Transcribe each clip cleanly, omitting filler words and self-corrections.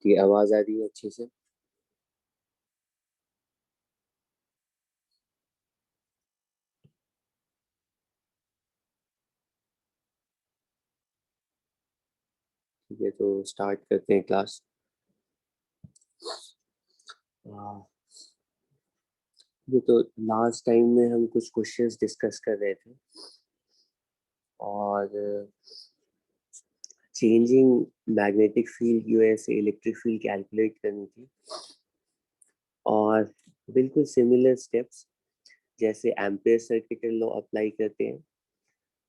ये आवाज आ रही है अच्छे से? ठीक है, तो स्टार्ट करते हैं क्लास। ये तो लास्ट टाइम में हम कुछ क्वेश्चंस डिस्कस कर रहे थे और चेंजिंग मैग्नेटिक फील्ड की वजह से इलेक्ट्रिक फील्ड कैलकुलेट करनी थी। और बिल्कुल सिमिलर स्टेप्स, जैसे एम्पेयर सर्किट लॉ अप्लाई करते हैं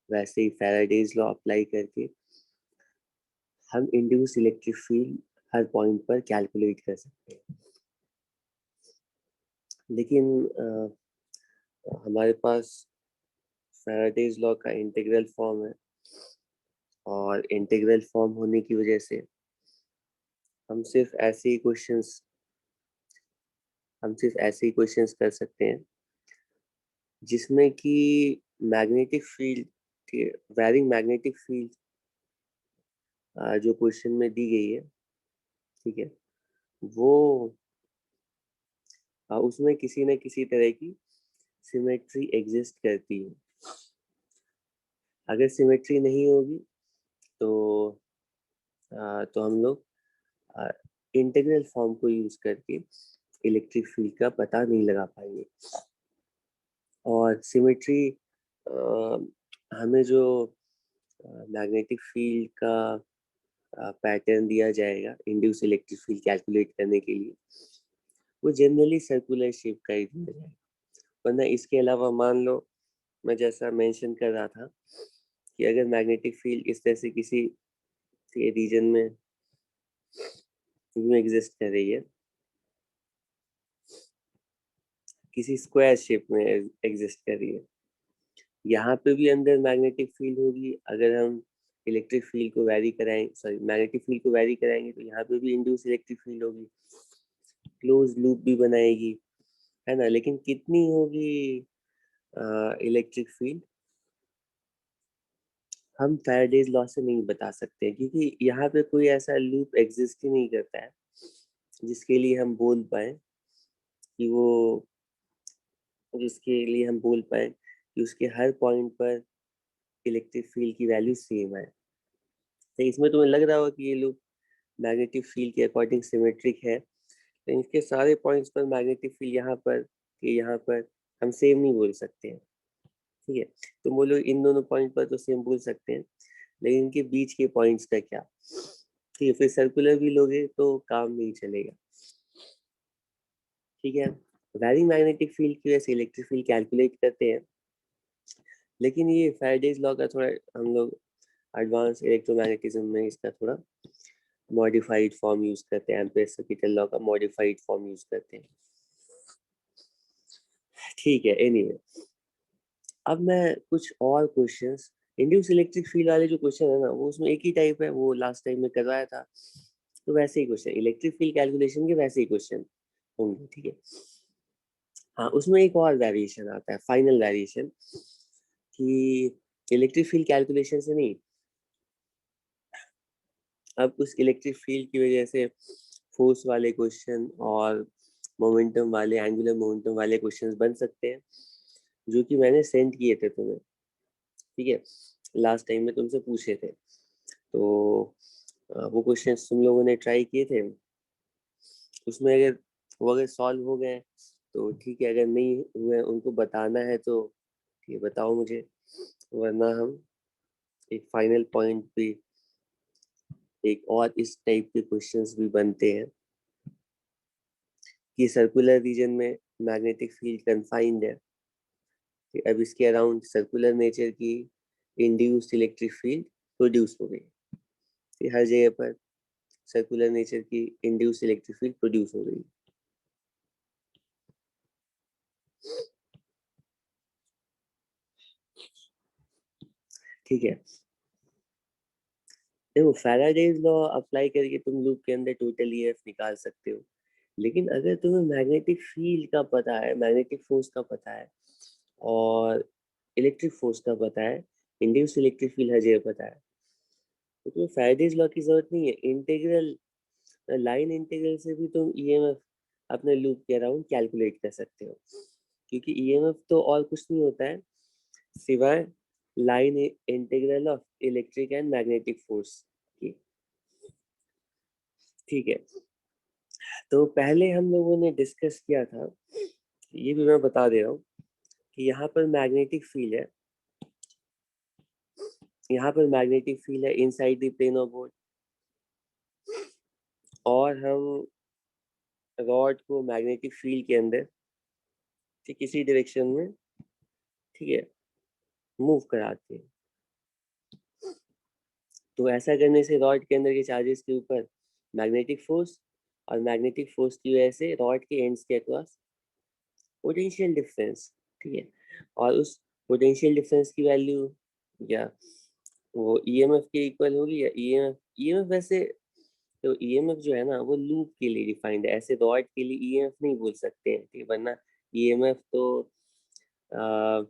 वैसे ही फैराडेज लॉ अप्लाई करके हम इंड्यूस इलेक्ट्रिक फील्ड हर पॉइंट पर कैलकुलेट कर सकते हैं। लेकिन हमारे पास फैराडेज लॉ का इंटीग्रल फॉर्म है और इंटीग्रल फॉर्म होने की वजह से हम सिर्फ ऐसे ही क्वेश्चंस हम सिर्फ ऐसे ही क्वेश्चंस कर सकते हैं जिसमें कि magnetic field, varying magnetic field जो क्वेश्चन में दी गई है, ठीक है, वो उसमें किसी न किसी तरह की सिमेट्री एग्जिस्ट करती है। अगर सिमेट्री नहीं होगी तो हम लोग इंटीग्रल फॉर्म को यूज करके इलेक्ट्रिक फील्ड का पता नहीं लगा पाएंगे। और सिमेट्री हमें जो मैग्नेटिक फील्ड का पैटर्न दिया जाएगा इंड्यूस इलेक्ट्रिक फील्ड कैलकुलेट करने के लिए, वो जनरली सर्कुलर शेप का ही दिया जाएगा। वरना इसके अलावा मान लो, मैं जैसा मेंशन कर रहा था कि अगर मैग्नेटिक फील्ड इस तरह से किसी रीजन में एग्जिस्ट कर रही है, किसी स्क्वायर शेप में एग्जिस्ट कर रही है, यहाँ पे भी अंदर मैग्नेटिक फील्ड होगी। अगर हम इलेक्ट्रिक फील्ड को वैरी कराएंगे, सॉरी मैग्नेटिक फील्ड को वैरी कराएंगे, तो यहाँ पे भी इंड्यूस इलेक्ट्रिक फील्ड होगी, क्लोज लूप भी बनाएगी, है ना। लेकिन कितनी होगी इलेक्ट्रिक फील्ड, हम फैराडेज लॉ से नहीं बता सकते, क्योंकि यहाँ पे कोई ऐसा लूप एग्जिस्ट ही नहीं करता है जिसके लिए हम बोल पाए कि वो जिसके लिए हम बोल पाए कि उसके हर पॉइंट पर इलेक्ट्रिक फील्ड की वैल्यू सेम है। तो इसमें तुम्हें लग रहा होगा कि ये लूप मैग्नेटिक फील्ड के अकॉर्डिंग सिमेट्रिक है, तो इसके सारे पॉइंट्स पर मैग्नेटिक फील्ड यहाँ पर कि यहाँ पर हम सेम नहीं बोल सकते हैं। ठीक है, तो बोलो इन दोनों पॉइंट पर तो सेम बोल सकते हैं, लेकिन इनके बीच के पॉइंट्स का क्या। ठीक है, फिर सर्कुलर भी लोगे तो काम नहीं चलेगा। ठीक है, वैरिंग मैग्नेटिक फील्ड की वजह से इलेक्ट्रिक फील्ड कैलकुलेट करते हैं, लेकिन ये फैराडेज लॉ का थोड़ा हम लोग एडवांस इलेक्ट्रोमैग्नेटिज्म में इसका थोड़ा मॉडिफाइड फॉर्म यूज करते हैं, एम्पेयर सर्किट लॉ का मॉडिफाइड फॉर्म यूज करते हैं। ठीक है, एनीवे अब मैं कुछ और क्वेश्चंस, इंड्यूस इलेक्ट्रिक फील्ड वाले जो क्वेश्चन है ना, वो उसमें एक ही टाइप है, वो लास्ट टाइम में करवाया था, तो वैसे ही क्वेश्चन इलेक्ट्रिक फील्ड कैलकुलेशन के वैसे ही क्वेश्चन होंगे। ठीक है, हाँ उसमें एक और वेरिएशन आता है, फाइनल वेरिएशन, कि इलेक्ट्रिक फील्ड कैलकुलेशन से नहीं, अब उस इलेक्ट्रिक फील्ड की वजह से फोर्स वाले क्वेश्चन और मोमेंटम वाले, एंगुलर मोमेंटम वाले क्वेश्चंस बन सकते हैं, जो कि मैंने सेंड किए थे तुम्हें। ठीक है, लास्ट टाइम में तुमसे पूछे थे, तो वो क्वेश्चंस तुम लोगों ने ट्राई किए थे, उसमें अगर वो अगर सॉल्व हो गए तो ठीक है, अगर नहीं हुए उनको बताना है तो ये बताओ मुझे, वरना हम एक फाइनल पॉइंट पे एक और इस टाइप के क्वेश्चंस भी बनते हैं कि सर्कुलर रीजन में मैग्नेटिक फील्ड कन्फाइंड है, कि अब इसके अराउंड सर्कुलर नेचर की इंड्यूस्ड इलेक्ट्रिक फील्ड प्रोड्यूस हो गई, कि हर जगह पर सर्कुलर नेचर की इंड्यूस्ड इलेक्ट्रिक फील्ड प्रोड्यूस हो गई। ठीक है, देखो फैराडेज लॉ अप्लाई करके तुम लूप के अंदर टोटल ईएफ निकाल सकते हो, लेकिन अगर तुम्हें मैग्नेटिक फील्ड का पता है, मैग्नेटिक फोर्स का पता है और इलेक्ट्रिक फोर्स का पता है, इंड्यूस इलेक्ट्रिक फील्ड हर जगह पता है, तो तुम्हें फैराडेज लॉ की जरूरत नहीं है, इंटीग्रल, लाइन इंटीग्रल से भी तुम ईएमएफ अपने लूप के अराउंड कैलकुलेट कर सकते हो, क्योंकि ईएमएफ तो और कुछ नहीं होता है सिवाय line integral of electric and magnetic force की। ठीक है, तो पहले हम लोगों ने डिस्कस किया था, ये भी मैं बता दे रहा हूँ कि यहाँ पर मैग्नेटिक फील्ड है, यहाँ पर मैग्नेटिक फील्ड है inside the plane of board, और हम रॉड को मैग्नेटिक फील्ड के अंदर ठीक इसी डायरेक्शन में, ठीक है, मूव कराते हैं। तो ऐसा करने से रॉड के अंदर के चार्जेस के ऊपर मैग्नेटिक फोर्स, और मैग्नेटिक फोर्स की वजह से रॉड के एंड्स के अक्रॉस पोटेंशियल डिफरेंस, ठीक है, और उस पोटेंशियल डिफरेंस की वैल्यू या वो ईएमएफ के इक्वल होगी, या ईएमएफ ईएमएफ वैसे, तो ईएमएफ जो है ना वो लूप के लिए डिफाइंड है, ऐसे रॉड के लिए ईएमएफ नहीं बोल सकते हैं, ठीक है, वरना ईएमएफ तो आ,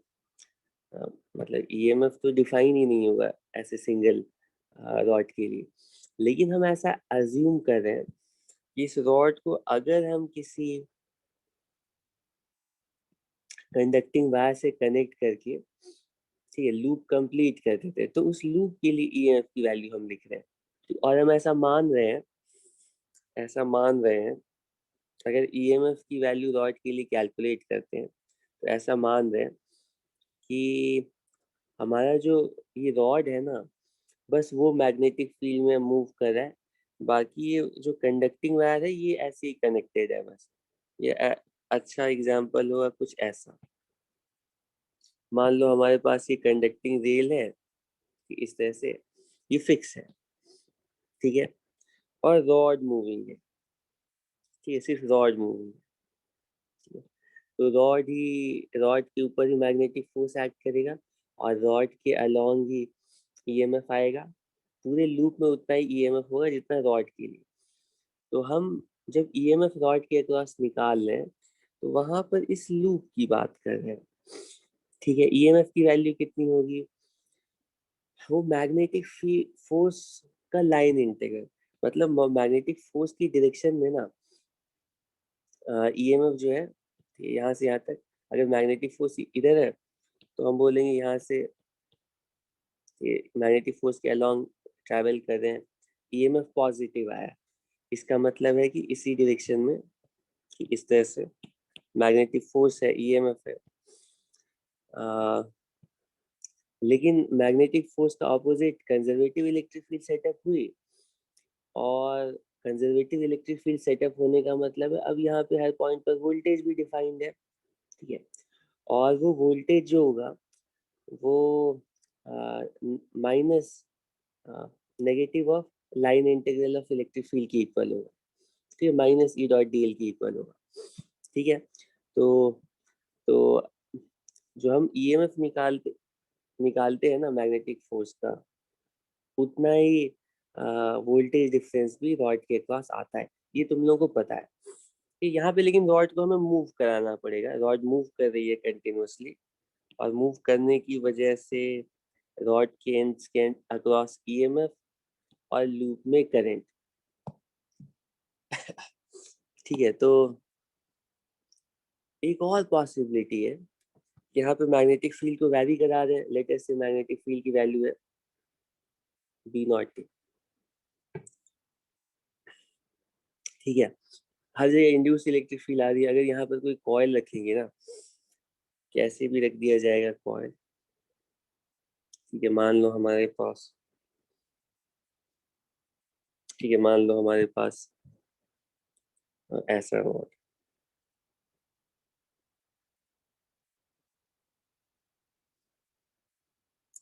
मतलब ईएमएफ तो डिफाइन ही नहीं होगा ऐसे सिंगल रॉड के लिए। लेकिन हम ऐसा अज्यूम कर रहे हैं कि इस रॉड को अगर हम किसी कंडक्टिंग वायर से कनेक्ट करके, ठीक है, लूप कंप्लीट कर देते हैं, तो उस लूप के लिए ईएमएफ की वैल्यू हम लिख रहे हैं, और हम ऐसा मान रहे हैं, ऐसा मान रहे हैं, अगर ईएमएफ की वैल्यू रॉड के लिए कैलकुलेट करते हैं, तो ऐसा मान रहे हैं कि हमारा जो ये रॉड है ना, बस वो मैग्नेटिक फील्ड में मूव कर रहा है, बाकी ये जो कंडक्टिंग वायर है ये ऐसे ही कनेक्टेड है बस। ये अच्छा एग्जांपल होगा कुछ ऐसा, मान लो हमारे पास ये कंडक्टिंग रेल है कि इस तरह से, ये फिक्स है, ठीक है, और रॉड मूविंग है, ठीक है, सिर्फ रॉड मूविंग है, तो रॉड के ऊपर ही मैग्नेटिक फोर्स एक्ट करेगा, और रॉड के अलोंग ही ईएमएफ आएगा, पूरे लूप में उतना ही ईएमएफ होगा जितना रॉड के लिए। तो हम जब ईएमएफ रॉड के अक्रॉस निकाल रहे हैं, तो वहां पर इस लूप की बात कर रहे हैं, ठीक है, ईएमएफ की वैल्यू कितनी होगी, वो मैग्नेटिक फोर्स का लाइन इंटीग्रल, मतलब मैग्नेटिक फोर्स की डायरेक्शन में ना ईएमएफ जो है यहाँ से यहाँ तक, अगर मैग्नेटिक फोर्स इधर है तो हम बोलेंगे यहाँ से ये मैग्नेटिक फोर्स के अलोंग ट्रैवल कर रहे हैं, ईएमएफ पॉजिटिव आया, इसका मतलब है कि इसी डायरेक्शन में, कि इस तरह से मैग्नेटिक फोर्स है, ईएमएफ है, लेकिन मैग्नेटिक फोर्स का opposite conservative electric field setup हुई, और कंजर्वेटिव इलेक्ट्रिक फील्ड सेटअप होने का मतलब है अब यहाँ पे हर पॉइंट पर वोल्टेज भी डिफाइंड है, ठीक है, और वो वोल्टेज जो होगा वो minus negative of line integral of electric field की इक्वल होगा, ठीक है, minus E dot D L की इक्वल होगा, ठीक है। तो तो जो हम ईएमएफ निकालते हैं ना मैग्नेटिक फोर्स का, उतना ही वोल्टेज डिफरेंस भी रॉड के पास आता है, ये तुम लोगों को पता है कि यहाँ पे, लेकिन रॉड को हमें मूव कराना पड़ेगा, रॉड मूव कर रही है कंटिन्यूअसली, और मूव करने की वजह से रॉड के एंड्स के अक्रॉस ईएमएफ और लूप में करंट, ठीक है। तो एक और पॉसिबिलिटी है, यहाँ पे मैग्नेटिक फील्ड को वैरी करा रहे हैं, लेटेस्ट से मैग्नेटिक फील्ड की वैल्यू है बी नॉट टी, ठीक है, हर जगह इंड्यूस इलेक्ट्रिक फील्ड आ रही है, अगर यहाँ पर कोई कॉइल रखेंगे ना, कैसे भी रख दिया जाएगा कॉइल, ठीक है, मान लो हमारे पास, ठीक है, मान लो हमारे पास ऐसा रॉड,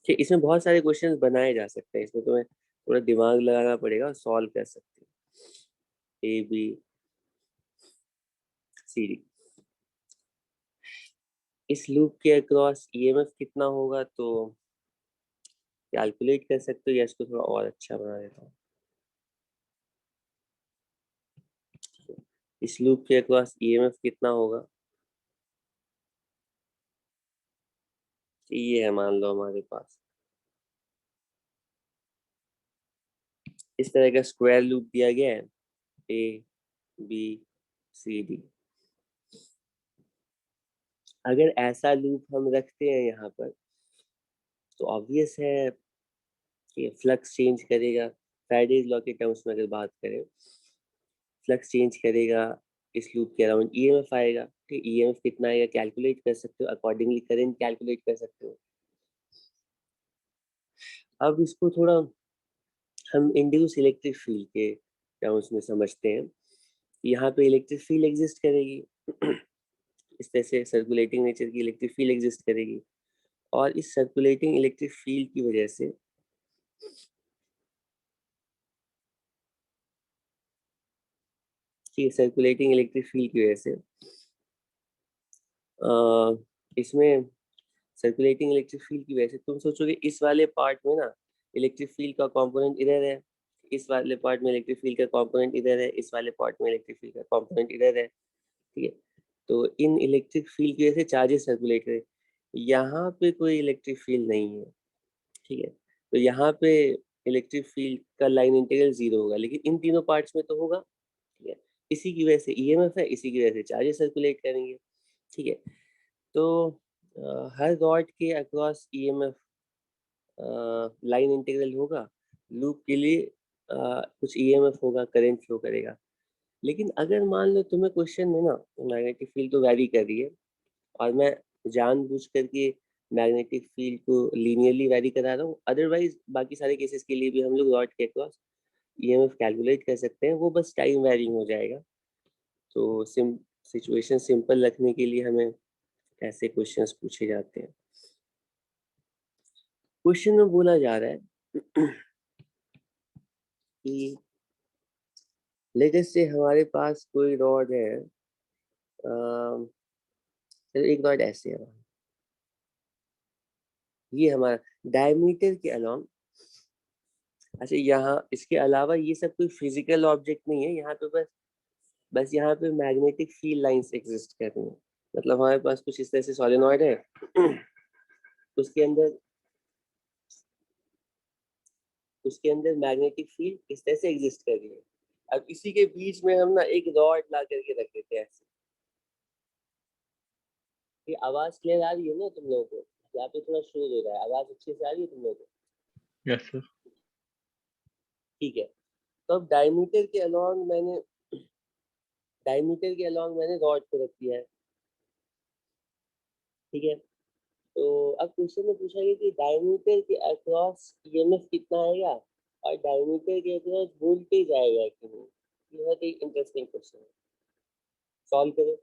ठीक, इसमें बहुत सारे क्वेश्चंस बनाए जा सकते हैं, इसमें तुम्हें थोड़ा दिमाग लगाना पड़ेगा, सॉल्व कर सकते हैं, ए बी सी डी, इस लूप के अक्रॉस ईएमएफ कितना होगा तो कैलकुलेट कर सकते हो, या इसको थोड़ा और अच्छा बना देता हूँ, इस लूप के अक्रॉस ईएमएफ कितना होगा, ये है मान लो हमारे पास, इस तरह का स्क्वायर लूप दिया गया है, ए बी सी डी। अगर ऐसा लूप हम रखते हैं यहाँ पर, तो ऑब्वियस है कि फ्लक्स चेंज करेगा। फैराडेज लॉ के टर्म्स में अगर बात करें, फ्लक्स चेंज करेगा, इस लूप के अराउंड ईएमएफ आएगा। ठीक, ईएमएफ कितना आएगा कैलकुलेट कर सकते हो, अकॉर्डिंगली करंट कैलकुलेट कर सकते हो। अब इसको थोड़ा हम इंड्यूस इलेक्ट्रिक फील्ड के टर्म्स में समझते हैं। यहाँ पे इलेक्ट्रिक फील्ड एग्जिस्ट करेगी इस तरह से सर्कुलेटिंग नेचर की इलेक्ट्रिक फील्ड एग्जिस्ट करेगी, और इस सर्कुलेटिंग इलेक्ट्रिक फील्ड की वजह से सर्कुलेटिंग इलेक्ट्रिक फील्ड की वजह से इसमें सर्कुलेटिंग इलेक्ट्रिक फील्ड की वजह से तुम सोचोगे इस वाले पार्ट में ना इलेक्ट्रिक फील्ड का कंपोनेंट इधर है, इस वाले पार्ट में इलेक्ट्रिक फील्ड का कंपोनेंट इधर है, इस वाले पार्ट में इलेक्ट्रिक फील्ड का कंपोनेंट इधर है। ठीक है, तो इन इलेक्ट्रिक फील्ड की वजह से चार्जेस सर्कुलेट करें। यहाँ पे कोई इलेक्ट्रिक फील्ड नहीं है। ठीक है, तो यहाँ पे इलेक्ट्रिक फील्ड का लाइन इंटीग्रल 0 होगा, लेकिन इन तीनों पार्ट्स में तो होगा। ठीक है, इसी की वजह से ईएमएफ है, इसी की वजह से चार्जेस सर्कुलेट करेंगे। ठीक है, तो हर रॉड के अक्रॉस ईएमएफ लाइन इंटीग्रल होगा, लूप के लिए कुछ ईएमएफ होगा, करंट फ्लो करेगा। लेकिन अगर मान लो तुम्हें क्वेश्चन में ना मैग्नेटिक फील्ड तो वैरी कर रही है, और मैं जानबूझ करके मैग्नेटिक फील्ड को लीनियरली वैरी करा रहा हूँ, अदरवाइज बाकी सारे केसेस के लिए भी हम लोग रॉड के अक्रॉस ईएमएफ कैलकुलेट कर सकते हैं, वो बस टाइम वैरिंग हो जाएगा। तो सिचुएशन सिंपल रखने के लिए हमें ऐसे क्वेश्चंस पूछे जाते हैं। क्वेश्चन में बोला जा रहा है कि लेट अस से हमारे पास कोई रॉड है, चलो एक रॉड ऐसे है, ये हमारा डायमीटर के अलोंग। अच्छा, यहाँ इसके अलावा ये सब कोई फिजिकल ऑब्जेक्ट नहीं है, यहाँ पे बस बस यहाँ पे मैग्नेटिक फील्ड लाइंस एग्जिस्ट कर रही हैं। मतलब हमारे पास कुछ इस तरह से सोलेनॉइड है उसके अंदर मैग्नेटिक फील्ड इस तरह से एग्जिस्ट कर रही है। अब इसी के बीच में हम ना एक रॉड ला करके रख देते हैं ऐसे। ये आवाज क्लियर आ रही है ना तुम लोगों को? यहाँ पे थोड़ा शोर हो रहा है, आवाज अच्छे से आ रही है तुम लोगों को? Yes sir. ठीक है, तो अब डायमीटर के अलॉन्ग मैंने रॉड को रख दिया है। ठीक है, तो अब क्वेश्चन में पूछा गया कि डायमीटर के अक्रॉस ईएमएफ कितना आएगा और डायमीटर के अक्रॉस वोल्टेज आएगा कि नहीं। ये बहुत ही इंटरेस्टिंग क्वेश्चन है, सॉल्व करो।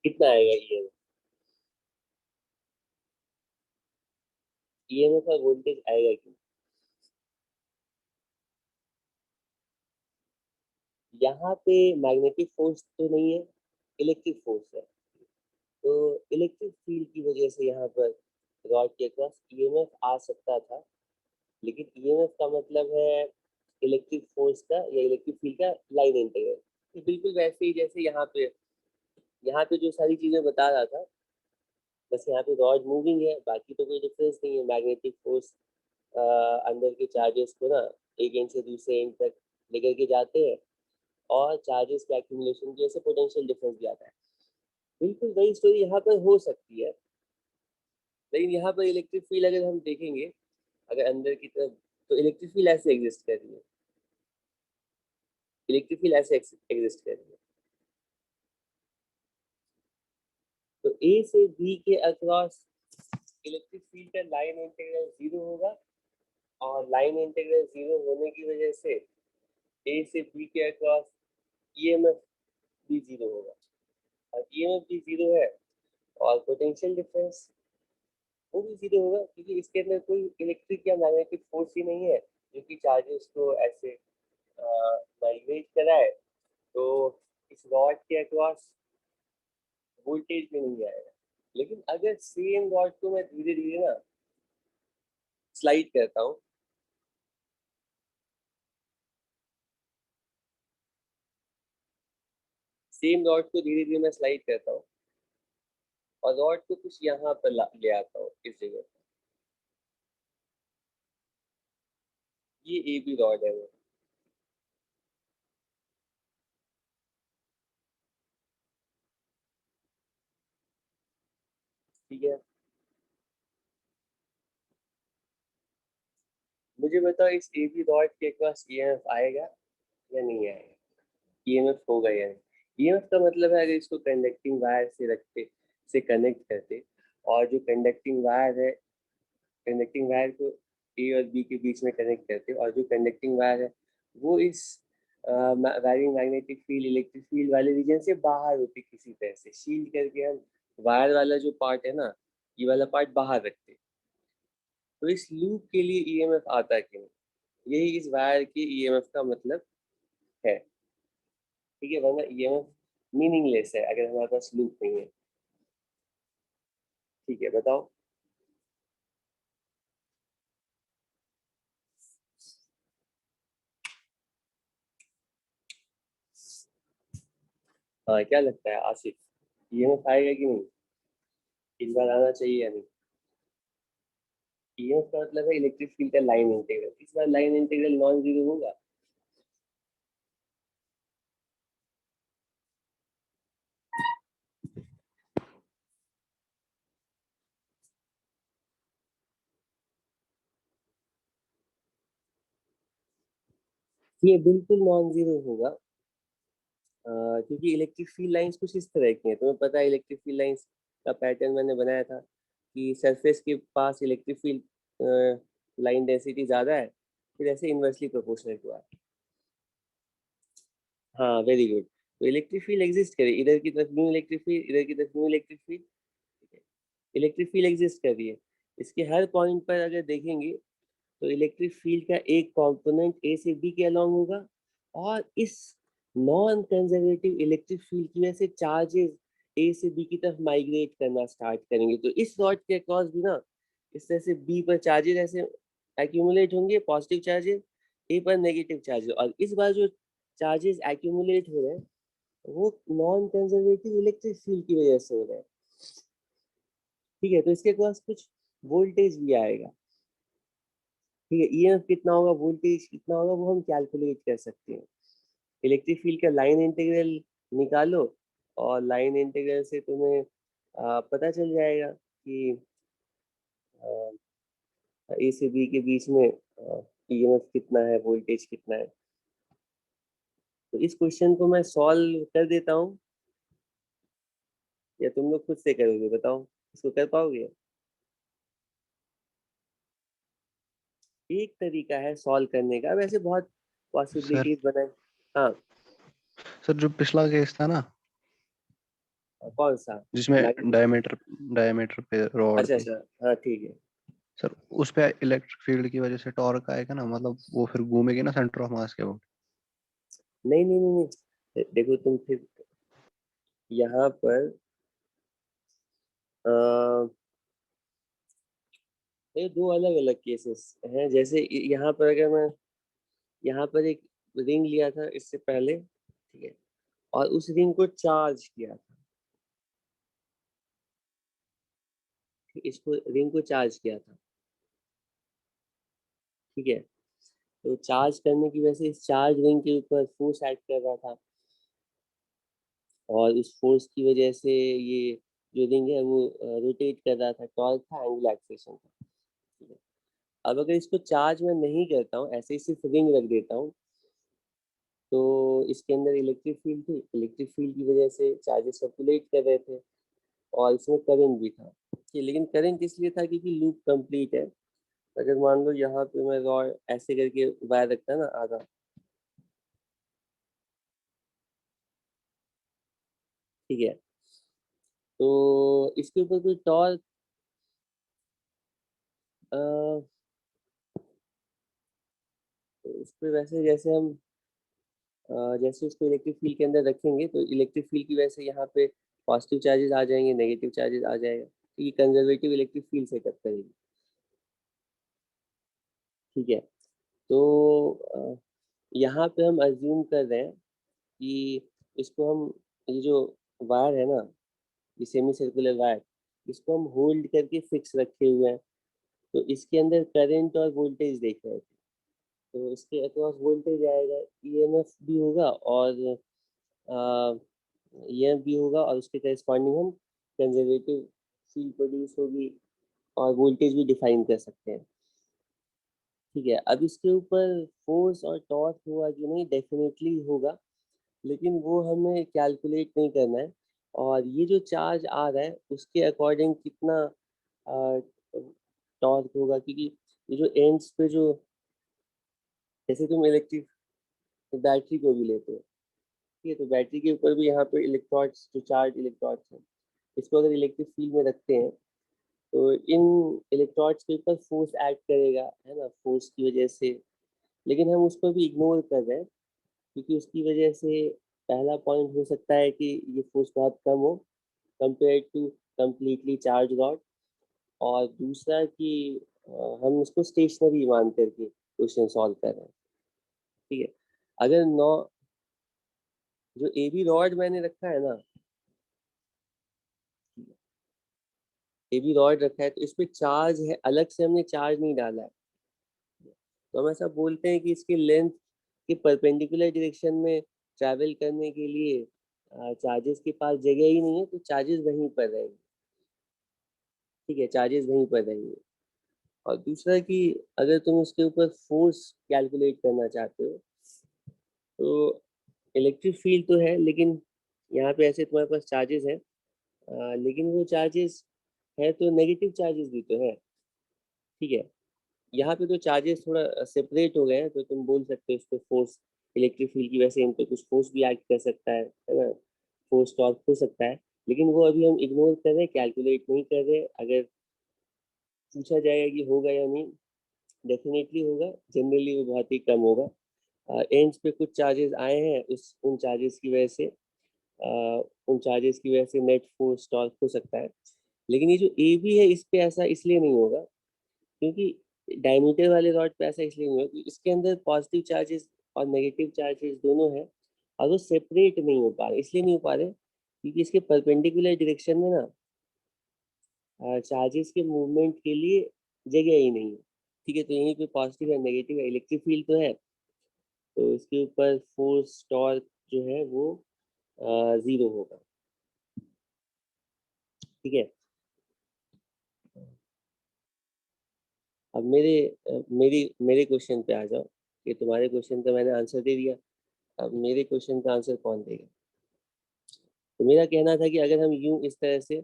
कितना आएगा ईएमएफ, ईएमएफ और वोल्टेज आएगा कि नहीं? यहाँ पे मैग्नेटिक फोर्स तो नहीं है, इलेक्ट्रिक फोर्स है। तो इलेक्ट्रिक फील्ड की वजह से यहाँ पर रॉड के अक्रॉस ईएमएफ आ सकता था, लेकिन ईएमएफ का मतलब है इलेक्ट्रिक फोर्स का या इलेक्ट्रिक फील्ड का लाइन इंटीग्रल। बिल्कुल वैसे ही जैसे यहाँ पे जो सारी चीजें बता रहा था, बस यहाँ पे रॉड मूविंग है, बाकी तो कोई डिफरेंस नहीं है। मैग्नेटिक फोर्स अंदर के चार्जेस को ना एक एंड से दूसरे एंड तक लेकर के जाते हैं, और चार्जेस के एक्यूमुलेशन की वजह से पोटेंशियल डिफरेंस भी आता है। बिल्कुल वही स्टोरी यहाँ पर हो सकती है, लेकिन यहाँ पर इलेक्ट्रिक फील्ड अगर हम देखेंगे, अगर अंदर की तरफ, तो इलेक्ट्रिक फील्ड ऐसे एग्जिस्ट कर रही है, इलेक्ट्रिक फील्ड ऐसे एग्जिस्ट कर रही है। तो ए से बी के अक्रॉस इलेक्ट्रिक फील्ड का लाइन इंटीग्रल 0 होगा, और लाइन इंटीग्रल 0 होने की वजह से ए से बी के अक्रॉस ईएमएफ भी 0 होगा, और ईएमएफ भी 0 है, और पोटेंशियल डिफरेंस वो भी 0 होगा, क्योंकि इसके अंदर कोई इलेक्ट्रिक या मैग्नेटिक फोर्स ही नहीं है जो कि चार्जेस को ऐसे माइग्रेट करा है तो इस रॉड के अक्रॉस वोल्टेज भी नहीं आएगा। लेकिन अगर सेम रॉड को मैं धीरे धीरे ना स्लाइड करता हूँ, सेम रॉड को धीरे धीरे मैं स्लाइड करता हूँ और रॉड को कुछ यहाँ पर ले आता हूँ इस जगह पर, ये ए बी रॉड है वो। ठीक है, मुझे बताओ इस ए बी रॉड के पास ईएमएफ आएगा या नहीं आएगा? ईएमएफ होगा या नहीं? ईएमएफ का मतलब है अगर इसको कंडक्टिंग वायर से रखते, से कनेक्ट करते, और जो कंडक्टिंग वायर है, कंडक्टिंग वायर को ए और बी के बीच में कनेक्ट करते, और जो कंडक्टिंग वायर है वो इस wiring magnetic field electric field वाले रीजन से बाहर होती, किसी तरह से शील्ड करके हम वायर वाला जो पार्ट है ना, ये वाला पार्ट बाहर रखते, तो इस लूप के लिए ईएमएफ आता कि नहीं, यही इस वायर के ईएमएफ का मतलब है। ठीक है, वरना ईएमएफ मीनिंगलेस है अगर हमारे पास लूप नहीं है। ठीक है, बताओ। हाँ, क्या लगता है आसिफ, ईएमएफ आएगा कि नहीं? इस बार आना चाहिए या नहीं? ईएमएफ का मतलब है इलेक्ट्रिक फील्ड का लाइन इंटीग्रल, इस बार लाइन इंटीग्रल नॉन जीरो होगा। ये बिल्कुल नॉन जीरो होगा, क्योंकि इलेक्ट्रिक फील्ड लाइंस कुछ इस तरह की हैं, तुम्हें पता है इलेक्ट्रिक फील्ड लाइंस का पैटर्न मैंने बनाया था कि सरफेस के पास इलेक्ट्रिक फील्ड लाइन डेंसिटी ज़्यादा है, फिर ऐसे इन्वर्सली प्रोपोर्शनल हुआ है। हाँ, वेरी गुड। तो इलेक्ट्रिक फील्ड एग्जिस्ट करे, इधर की तरफ न्यू इलेक्ट्रिक फील्ड, इधर की तरफ new electric field, electric field exist कर रही है। इसके हर पॉइंट पर अगर देखेंगे तो इलेक्ट्रिक फील्ड का एक कंपोनेंट ए से बी के अलोंग होगा, और इस नॉन कंजर्वेटिव इलेक्ट्रिक फील्ड की वजह से चार्जेस ए से बी की तरफ माइग्रेट करना स्टार्ट करेंगे। तो इस रॉड के अक्रॉस भी ना इस तरह से बी पर चार्जेस ऐसे एक्यूमुलेट होंगे, पॉजिटिव चार्जेस, ए पर नेगेटिव चार्जेस, और इस बार जो चार्जेस एक्यूमुलेट हो रहे हैं वो नॉन कंजर्वेटिव इलेक्ट्रिक फील्ड की वजह से हो रहे हैं। ठीक है, तो इसके पास कुछ वोल्टेज भी आएगा। ठीक है, ईएमएफ कितना होगा, वोल्टेज कितना होगा, वो हम कैलकुलेट कर सकते हैं। इलेक्ट्रिक फील्ड का लाइन इंटीग्रल निकालो, और लाइन इंटीग्रल से तुम्हें पता चल जाएगा कि ए से बी के बीच में ईएमएफ कितना है, वोल्टेज कितना है। तो इस क्वेश्चन को मैं सॉल्व कर देता हूँ, या तुम लोग खुद से करोगे, बताओ इसको कर पाओगे? एक तरीका है सॉल्व करने का, वैसे बहुत सर पॉसिबिलिटीज बनाए। हाँ, सर जो पिछला केस था ना, कौन सा? जिसमें लाइन, डायमीटर डायमीटर पे रॉड अच्छा थे, अच्छा, हाँ ठीक है। सर उस पे इलेक्ट्रिक फील्ड की वजह से टॉर्क आएगा ना, मतलब वो फिर घूमेगी ना सेंटर ऑफ मास के वो। नहीं नहीं नहीं नहीं, देखो तुम फिर यहाँ पर अ, ये दो अलग अलग केसेस हैं। जैसे यहाँ पर अगर मैं यहाँ पर एक रिंग लिया था इससे पहले, ठीक है, और उस रिंग को चार्ज किया था, इसको रिंग को चार्ज किया था, ठीक है, तो चार्ज करने की वजह से इस चार्ज रिंग के ऊपर फोर्स एक्ट कर रहा था, और इस फोर्स की वजह से ये जो रिंग है वो रोटेट कर रहा था, टॉर्क था, एंगुलर एक्सेलरेशन था। ठीक है, अब अगर इसको चार्ज में नहीं करता हूँ, ऐसे ही सिर्फ रिंग रख देता हूँ, तो इसके अंदर इलेक्ट्रिक फील्ड थी, इलेक्ट्रिक फील्ड की वजह से चार्जेस सर्कुलेट कर रहे थे, और इसमें करंट भी था। कि लेकिन करंट इसलिए था क्योंकि लूप कंप्लीट है। अगर मान लो यहाँ पे मैं रॉड ऐसे करके वायर रखता ना आधा, ठीक है, तो इसके ऊपर कोई टॉर्क इस पे वैसे जैसे हम जैसे उसको इलेक्ट्रिक फील्ड के अंदर रखेंगे तो इलेक्ट्रिक फील्ड की वजह से यहाँ पे पॉजिटिव चार्जेस आ जाएंगे, नेगेटिव चार्जेस आ जाएगा, तो ये कंजर्वेटिव इलेक्ट्रिक फील्ड सेटअप करेगी। ठीक है, तो यहाँ पे हम अज्यूम कर रहे हैं कि इसको हम, ये जो वायर है ना, ये सेमी सर्कुलर वायर, इसको हम होल्ड करके फिक्स रखे हुए हैं। तो इसके अंदर करंट और वोल्टेज देख रहे थे, तो इसके अक्रॉस वोल्टेज आएगा, ईएमएफ भी होगा और ईएमएफ भी होगा, और उसके करस्पॉन्डिंग हम कंजर्वेटिव फील्ड प्रोड्यूस होगी और वोल्टेज भी डिफाइन कर सकते हैं। ठीक है, अब इसके ऊपर फोर्स और टॉर्क होगा कि नहीं, डेफिनेटली होगा, लेकिन वो हमें कैलकुलेट नहीं करना है। और ये जो चार्ज आ रहा है उसके अकॉर्डिंग कितना टॉर्क होगा, क्योंकि ये जो एंड्स पे जो, जैसे तुम इलेक्ट्रिक बैटरी को भी लेते हो, ठीक है, तो बैटरी के ऊपर भी यहाँ पे इलेक्ट्रॉड्स, जो चार्ज इलेक्ट्रॉड्स हैं, इसको अगर इलेक्ट्रिक फील्ड में रखते हैं तो इन इलेक्ट्रॉड्स के ऊपर फोर्स एक्ट करेगा, है ना, फोर्स की वजह से। लेकिन हम उसको भी इग्नोर कर रहे हैं, क्योंकि उसकी वजह से पहला पॉइंट हो सकता है कि ये फोर्स बहुत कम हो compare to completely charge rod, और दूसरा कि हम उसको स्टेशनरी मान करके क्वेश्चन सॉल्व कर रहे हैं। ठीक है, अगर नौ, जो ए बी रॉड मैंने रखा है ना, ए बी रॉड रखा है, तो इसमें चार्ज है, अलग से हमने चार्ज नहीं डाला है। तो हम ऐसा बोलते हैं कि इसकी लेंथ के परपेंडिकुलर डायरेक्शन में ट्रैवल करने के लिए चार्जेस के पास जगह ही नहीं है, तो चार्जेस वहीं पर रहेंगे। ठीक है, चार्जेस वहीं पर रहेंगे। और दूसरा कि अगर तुम उसके ऊपर फोर्स कैलकुलेट करना चाहते हो, तो इलेक्ट्रिक फील्ड तो है, लेकिन यहाँ पे ऐसे तुम्हारे पास चार्जेस है, लेकिन वो चार्जेस है तो नेगेटिव चार्जेस भी तो है। ठीक है, यहाँ पे तो चार्जेस थोड़ा सेपरेट हो गए हैं, तो तुम बोल सकते हो इस पे फोर्स, इलेक्ट्रिक फील्ड की वजह से इन पे कुछ फोर्स भी एक्ट कर सकता है ना, फोर्स टॉर्क हो सकता है, लेकिन वो अभी हम इग्नोर कर रहे हैं, कैलकुलेट नहीं कर रहे। अगर पूछा जाएगा कि होगा या नहीं, डेफिनेटली होगा, जनरली वो बहुत ही कम होगा। एंड्स पे कुछ चार्जेस आए हैं, उस उन चार्जेस की वजह से नेट फोर्स टॉर्क हो सकता है। लेकिन ये जो ए बी है, इस पे ऐसा इसलिए नहीं होगा, क्योंकि डायमीटर वाले रॉड पे ऐसा इसलिए नहीं होगा क्योंकि इसके अंदर पॉजिटिव चार्जेस और नेगेटिव चार्जेस दोनों हैं, और वो सेपरेट नहीं हो पा रहे। इसलिए नहीं हो पा रहे क्योंकि इसके परपेंडिकुलर डायरेक्शन में ना चार्जेस के मूवमेंट के लिए जगह ही नहीं है। ठीक है, तो यहीं पे पॉजिटिव है, नेगेटिव है, इलेक्ट्रिक फील्ड तो है, तो इसके ऊपर फोर्स टॉर्क जो है वो जीरो होगा। ठीक है, अब मेरी मेरे क्वेश्चन पे आ जाओ, कि तुम्हारे क्वेश्चन का मैंने आंसर दे दिया, अब मेरे क्वेश्चन का आंसर कौन देगा। तो मेरा कहना था कि अगर हम यूं इस तरह से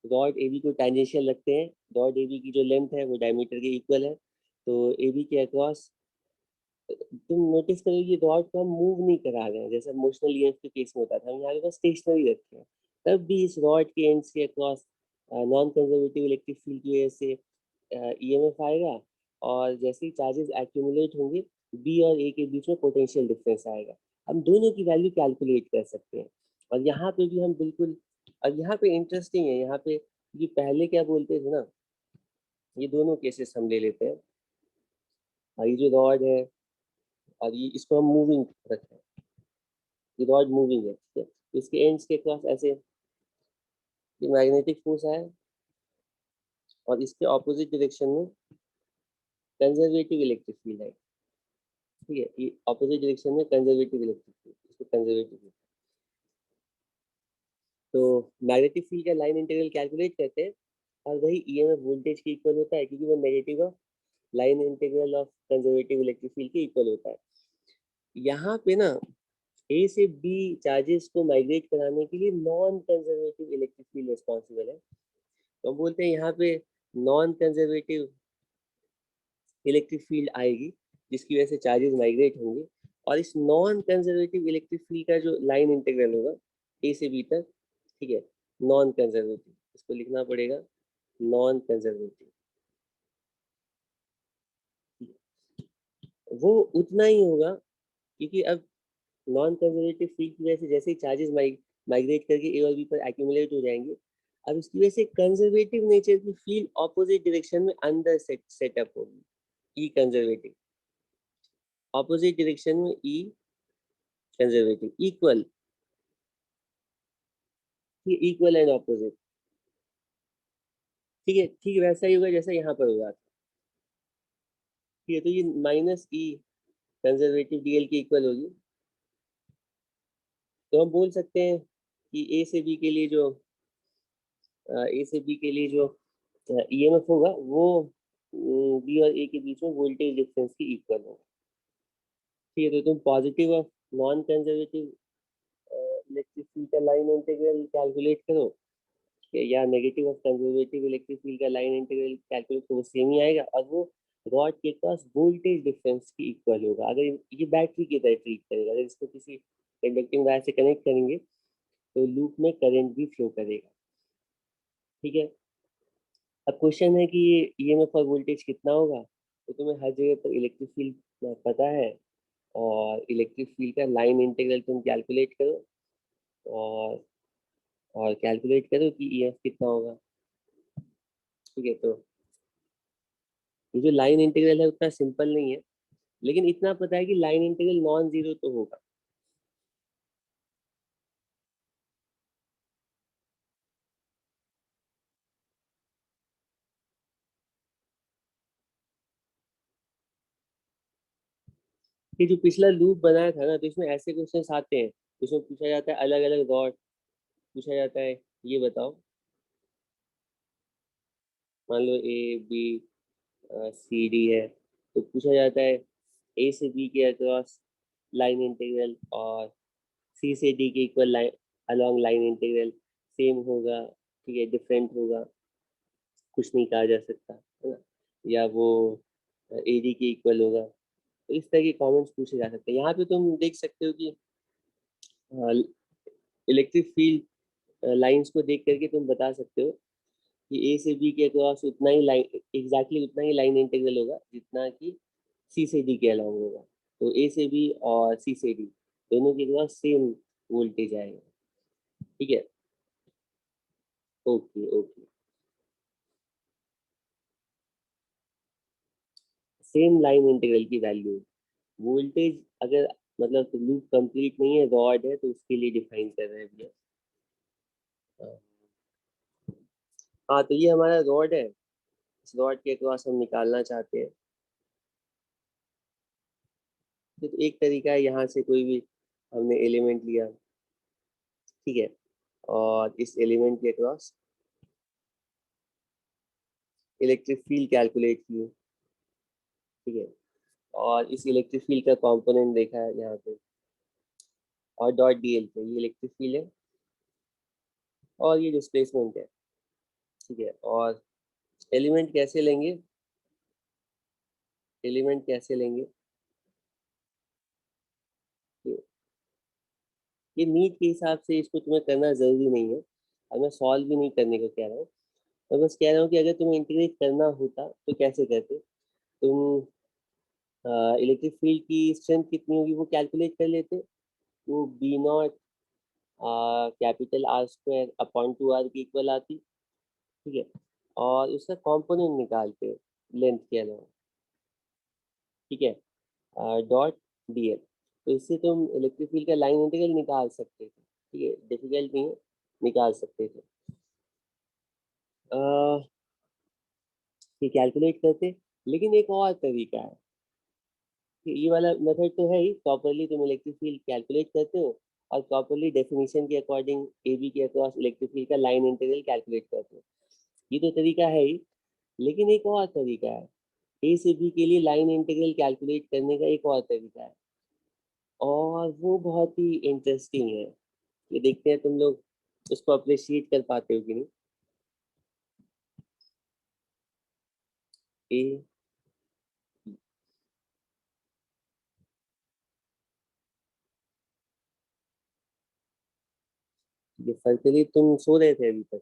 रॉड ए बी को टेंजेंशियल रखते हैं, रॉड ए बी की जो लेंथ है वो डायमीटर के इक्वल है, तो ए बी के अक्रॉस तुम नोटिस करो ये रॉड को हम मूव नहीं करा रहे हैं, जैसा मोशनल ईएमएफ के केस में होता था, हम यहाँ पे बस स्टेशनरी रखते हैं। तब भी इस रॉड के एंड्स के across non conservative electric field की वजह से ईएमएफ आएगा, और जैसे ही चार्जेस एक्यूमुलेट होंगे, बी और ए के बीच में पोटेंशियल डिफरेंस आएगा। हम दोनों की वैल्यू कैलकुलेट कर सकते हैं, और यहाँ पे भी हम बिल्कुल, और यहाँ पे इंटरेस्टिंग है, यहाँ पे ये पहले क्या बोलते थे ना, ये दोनों केसेस हम ले लेते हैं। ये जो रॉड है और ये, इसको हम मूविंग रखते हैं, ये रॉड मूविंग है, ठीक है, तो इसके एंड्स के क्रॉस ऐसे ये मैग्नेटिक फोर्स है, और इसके ऑपोजिट डायरेक्शन में कंजर्वेटिव इलेक्ट्रिक फील्ड है। ठीक है, ये ऑपोजिट डायरेक्शन में कंजर्वेटिव इलेक्ट्रिक फील्ड, इसको कंजर्वेटिव। तो मैग्नेटिक फील्ड का लाइन इंटीग्रल कैलकुलेट करते हैं, और वही ईएमएफ वोल्टेज के इक्वल होता है, क्योंकि वो negative of line integral of conservative electric field के इक्वल होता है। यहाँ पे ना ए से बी चार्जेस को माइग्रेट कराने के लिए non conservative electric field responsible है, तो हम बोलते हैं यहाँ पे नॉन कंजर्वेटिव इलेक्ट्रिक फील्ड आएगी, जिसकी वजह से चार्जेस माइग्रेट होंगे, और इस नॉन कंजर्वेटिव इलेक्ट्रिक फील्ड का जो लाइन इंटीग्रल होगा ए से बी तक, ठीक है, नॉन कंजर्वेटिव, इसको लिखना पड़ेगा नॉन कंजर्वेटिव, वो उतना ही होगा, क्योंकि अब नॉन कंजर्वेटिव फील्ड की वजह से जैसे ही चार्जेस माइग्रेट करके ए और बी पर एक्यूमुलेट हो जाएंगे, अब इसकी वजह से कंजर्वेटिव नेचर की फील्ड ऑपोजिट डायरेक्शन में अंदर सेटअप होगी, ई कंजर्वेटिव, ऑपोजिट डायरेक्शन में E conservative, equal, equal and opposite. ठीक है, वैसा ही होगा जैसा यहाँ पर हुआ था। ठीक है, तो ये माइनस ई कंजर्वेटिव डीएल की इक्वल होगी। तो हम बोल सकते हैं कि ए से बी के लिए जो ईएमएफ होगा वो बी और ए के बीच में वोल्टेज डिफरेंस की इक्वल होगा। ठीक है, तो तुम पॉजिटिव और नॉन कंजर्वेटिव इलेक्ट्रिक फील्ड का लाइन इंटीग्रल कैलकुलेट करो, या negative of conservative electric field का लाइन इंटीग्रल कैलकुलेट करो, सेम ही आएगा, और वो रॉड के पास वोल्टेज डिफरेंस की इक्वल होगा। अगर ये बैटरी की तरह ट्रीट करेगा, अगर इसको किसी कंडक्टिंग वायर से कनेक्ट करेंगे तो लूप में करंट भी फ्लो करेगा। ठीक है, अब क्वेश्चन है कि ये ईएमएफ और वोल्टेज कितना होगा, तो तुम्हें हर जगह पर इलेक्ट्रिक फील्ड पता है, और इलेक्ट्रिक फील्ड का लाइन इंटीग्रल तुम कैलकुलेट करो, और कैलकुलेट करो कि ईएमएफ कितना होगा। ठीक है, तो ये जो लाइन इंटीग्रल है उतना सिंपल नहीं है, लेकिन इतना पता है कि लाइन इंटीग्रल नॉन जीरो तो होगा। ये जो पिछला लूप बनाया था ना, तो इसमें ऐसे क्वेश्चंस आते हैं, उसमें पूछा जाता है अलग अलग रॉड, पूछा जाता है ये बताओ, मान लो ए बी सी डी है, तो पूछा जाता है ए से बी के अक्रॉस लाइन इंटीग्रल और सी से डी के equal line along line integral same होगा, ठीक है, डिफरेंट होगा, कुछ नहीं कहा जा सकता, है ना, या वो ए डी के इक्वल होगा। तो इस तरह के कमेंट्स पूछे जा सकते हैं। यहाँ पे तुम देख सकते हो कि इलेक्ट्रिक फील्ड लाइंस को देख करके तुम बता सकते हो कि ए से बी के अक्रॉस उतना ही लाइन, एग्जैक्टली उतना ही लाइन इंटीग्रल होगा जितना कि सी से डी के अलाउंग होगा। तो ए से बी और सी से डी दोनों के अक्रॉस सेम वोल्टेज आएगा। ठीक है, okay okay, same line integral की वैल्यू, वोल्टेज अगर मतलब लूप कंप्लीट नहीं है, रॉड है, तो उसके लिए डिफाइन कर रहे हैं भैया। हाँ, तो ये हमारा रॉड है, इस रॉड के अक्रॉस हम निकालना चाहते हैं। तो एक तरीका है, यहाँ से कोई भी हमने एलिमेंट लिया, ठीक है, और इस एलिमेंट के अक्रॉस इलेक्ट्रिक फील्ड कैलकुलेट की, ठीक है, और इस इलेक्ट्रिक फील्ड का कंपोनेंट देखा है यहाँ पे, और डॉट डीएल पे ये इलेक्ट्रिक फील्ड है और ये डिस्प्लेसमेंट है। ठीक है, और एलिमेंट कैसे लेंगे, एलिमेंट कैसे लेंगे, ये नीड के हिसाब से इसको तुम्हें करना जरूरी नहीं है, और मैं सॉल्व भी नहीं करने को कह रहा हूँ। मैं बस कह रहा हूँ कि अगर तुम्हें इंटीग्रेट करना होता तो कैसे करते तुम, इलेक्ट्रिक फील्ड की स्ट्रेंथ कितनी होगी वो कैलकुलेट कर लेते, वो B naught capital R square upon two R की इक्वल आती। ठीक है, और उसका कंपोनेंट निकालते लेंथ के अलावा। ठीक है, डॉट डीएल, तो इससे तुम इलेक्ट्रिक फील्ड का लाइन इंटीग्रल निकाल सकते थे। ठीक है, डिफिकल्ट नहीं है, निकाल सकते थे। ये कैलकुलेट करते, लेकिन एक और तरीका है कि ये वाला मेथड तो है ही, प्रॉपरली तुम इलेक्ट्रिक फील्ड कैलकुलेट करते हो और प्रॉपरली डेफिनेशन के अकॉर्डिंग ए बी के अक्रॉस इलेक्ट्रिक फील्ड का लाइन इंटीग्रल कैलकुलेट करते हो, ये तो तरीका है ही। लेकिन एक और तरीका है, ए से बी के लिए लाइन इंटीग्रल कैलकुलेट करने का एक और तरीका है, और वो बहुत ही इंटरेस्टिंग है। ये देखते हैं तुम लोग उसको अप्रिशिएट कर पाते हो कि नहीं। ए, ये फर्क, तुम सो रहे थे अभी तक।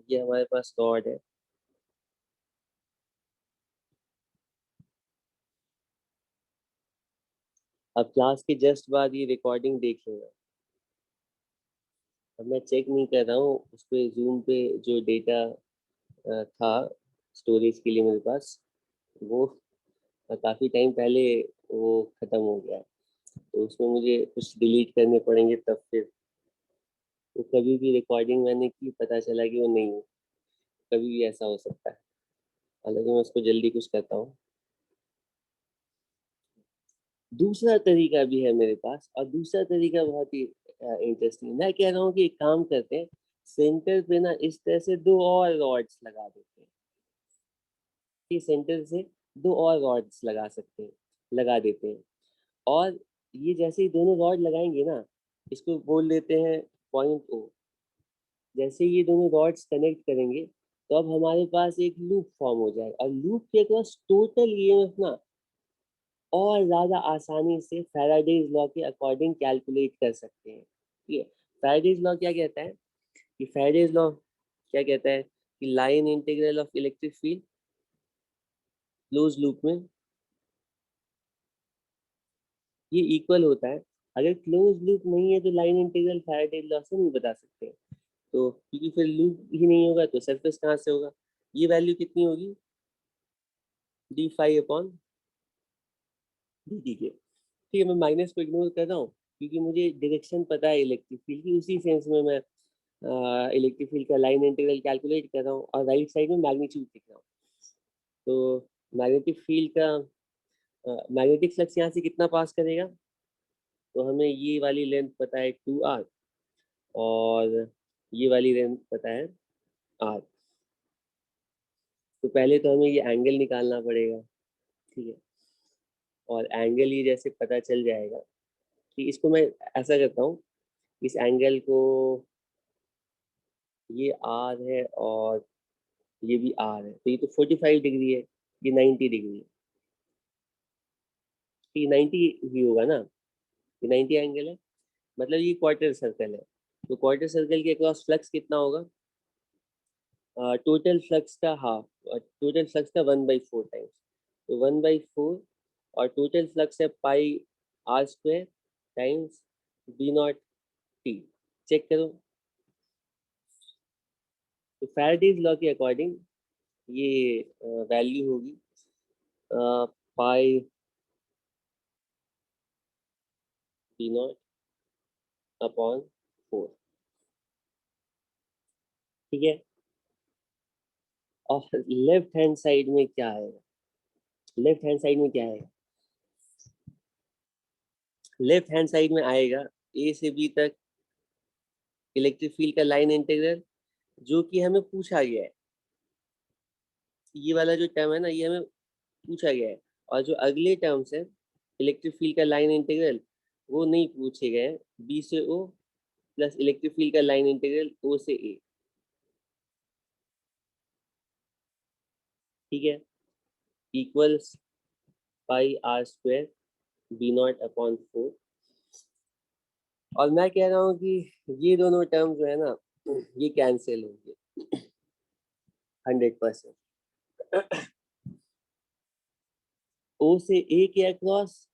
ये हमारे पास कॉर्ड है, अब क्लास के जस्ट बाद ये रिकॉर्डिंग देख लेना। अब मैं चेक नहीं कर रहा हूँ उस पे जूम पे जो डेटा था स्टोरेज के लिए मेरे पास, वो काफ़ी टाइम पहले वो ख़त्म हो गया है, तो उसमें मुझे कुछ डिलीट करने पड़ेंगे तब फिर। तो कभी भी रिकॉर्डिंग मैंने की, पता चला कि वो नहीं है, कभी भी ऐसा हो सकता है। हालांकि मैं उसको जल्दी कुछ करता हूँ। दूसरा तरीका भी है मेरे पास, और दूसरा तरीका बहुत ही इंटरेस्टिंग। मैं कह रहा हूँ कि एक काम करते हैं, सेंटर पे ना इस तरह से दो और रॉड्स लगा देते हैं, कि सेंटर से दो और रॉड्स लगा देते हैं। और ये जैसे ही दोनों रॉड लगाएंगे ना, इसको बोल देते हैं पॉइंट ओ। जैसे ये दोनों रॉड्स कनेक्ट करेंगे तो अब हमारे पास एक लूप फॉर्म हो जाएगा, और लूप के क्रॉस टोटल ईएमएफ ना और ज्यादा आसानी से फैराडेज लॉ के अकॉर्डिंग कैलकुलेट कर सकते हैं। ठीक है, फैराडेज लॉ क्या कहता है कि फैराडेज लॉ क्या कहता है कि line integral of electric field close loop में ये इक्वल होता है। अगर क्लोज लूप नहीं है तो लाइन इंटीग्रल फैराडेज लॉ से नहीं बता सकते, तो क्योंकि फिर लूप ही नहीं होगा तो सरफेस कहाँ से होगा। ये वैल्यू कितनी होगी, d phi upon d t के। ठीक है, मैं माइनस को इग्नोर कर रहा हूँ क्योंकि मुझे डायरेक्शन पता है इलेक्ट्रिक फील्ड की, उसी सेंस में मैं इलेक्ट्रिक फील्ड का लाइन इंटीग्रल कैलकुलेट कर रहा हूँ, और राइट साइड में मैग्नीट्यूड लिख रहा हूँ। तो मैग्नेटिक फील्ड का मैग्नेटिक फ्लक्स यहाँ से कितना पास करेगा, तो हमें ये वाली लेंथ पता है 2r, और ये वाली लेंथ पता है r। तो पहले तो हमें ये एंगल निकालना पड़ेगा। ठीक है, और एंगल ये जैसे पता चल जाएगा कि इसको मैं ऐसा करता हूँ, इस एंगल को, ये r है और ये भी r है, तो ये तो 45 डिग्री है, ये 90 डिग्री है। ये 90 ही होगा ना, ये 90 एंगल है, मतलब ये क्वार्टर सर्कल है। तो क्वार्टर सर्कल के अक्रॉस फ्लक्स कितना होगा, टोटल फ्लक्स का हाफ, टोटल फ्लक्स का 1/4 टाइम्स, तो 1/4, और टोटल फ्लक्स है pi are square times B naught t. Check करो, तो फैराडेज लॉ के अकॉर्डिंग ये वैल्यू होगी पाई बी नॉट अपॉन 4। ठीक है, और लेफ्ट हैंड साइड में क्या आएगा, लेफ्ट हैंड साइड में क्या आएगा, लेफ्ट हैंड साइड में आएगा ए से बी तक इलेक्ट्रिक फील्ड का लाइन इंटीग्रल, जो कि हमें पूछा गया है। ये वाला जो टर्म है ना, ये हमें पूछा गया है, और जो अगले टर्म्स है इलेक्ट्रिक फील्ड का लाइन इंटीग्रल, वो नहीं पूछे गए हैं। बी से ओ प्लस इलेक्ट्रिक फील्ड का लाइन इंटीग्रल ओ से ए। ठीक है, equals pi are square B naught upon 4। और मैं कह रहा हूँ कि ये दोनों टर्म जो है ना, ये कैंसिल होंगे 100%। ओ से ए के अक्रॉस,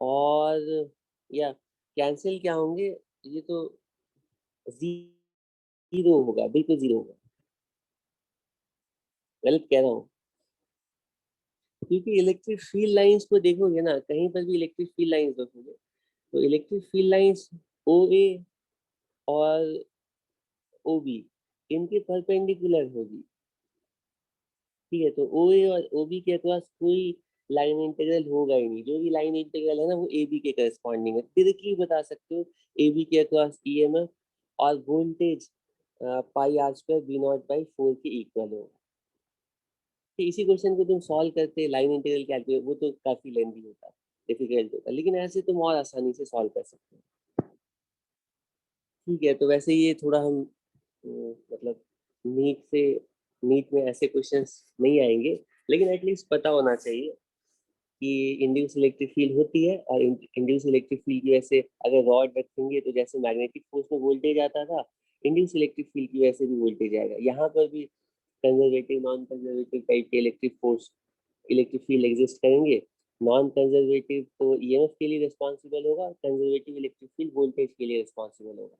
और या कैंसिल क्या होंगे, ये तो जीरो होगा, बिल्कुल जीरो होगा। गलत कह रहा हूँ, क्योंकि इलेक्ट्रिक फील्ड लाइंस को देखोगे ना, कहीं पर भी इलेक्ट्रिक फील्ड लाइंस देखोगे तो इलेक्ट्रिक फील्ड लाइंस ओ ए और ओ बी इनके परपेंडिकुलर होगी। ठीक है, तो ओ ए और ओ बी के पास कोई लाइन इंटीग्रल होगा ही नहीं। जो भी लाइन इंटीग्रल है ना, वो ए बी के करस्पॉन्डिंग है। डायरेक्टली बता सकते हो ए बी के अक्रॉस ईएमएफ और voltage pi are square B naught by 4 के इक्वल होगा। तो इसी क्वेश्चन को तुम सॉल्व करते लाइन इंटीग्रल कैलकुलेट, वो तो काफी लेंथी होता है, डिफिकल्ट होता है, लेकिन ऐसे तुम और आसानी से सॉल्व कर सकते हो। ठीक है, तो वैसे ये थोड़ा हम मतलब नीट से, नीट में ऐसे क्वेश्चंस नहीं आएंगे, लेकिन एटलीस्ट पता होना चाहिए कि इंड्यूस इलेक्ट्रिक फील्ड होती है, और इंड्यूस इलेक्ट्रिक फील्ड की वजह से अगर रॉड रखेंगे तो जैसे मैग्नेटिक फोर्स में वोल्टेज आता था, इंड्यूस इलेक्ट्रिक फील्ड की वजह से भी वोल्टेज आएगा। यहाँ पर भी कंजर्वेटिव नॉन कंजर्वेटिव टाइप के electric force, electric field exist करेंगे, नॉन कंजर्वेटिव तो ईएमएफ के लिए रिस्पॉन्सिबल होगा, कंजर्वेटिव इलेक्ट्रिक फील्ड वोल्टेज के लिए रिस्पॉन्सिबल होगा।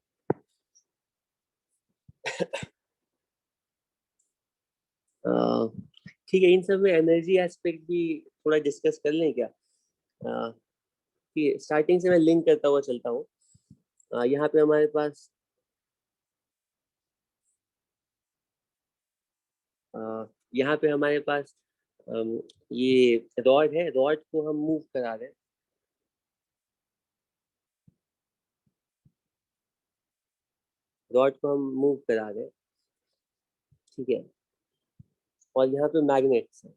ठीक है, इन सब में एनर्जी एस्पेक्ट भी थोड़ा डिस्कस कर लें क्या? कि स्टार्टिंग से मैं लिंक करता हुआ चलता हूँ। यहाँ पे हमारे पास यहाँ पे हमारे पास ये रॉड है, रॉड को हम मूव करा रहे हैं। रॉड को हम मूव करा रहे हैं, ठीक है। और यहाँ पे मैग्नेट्स है,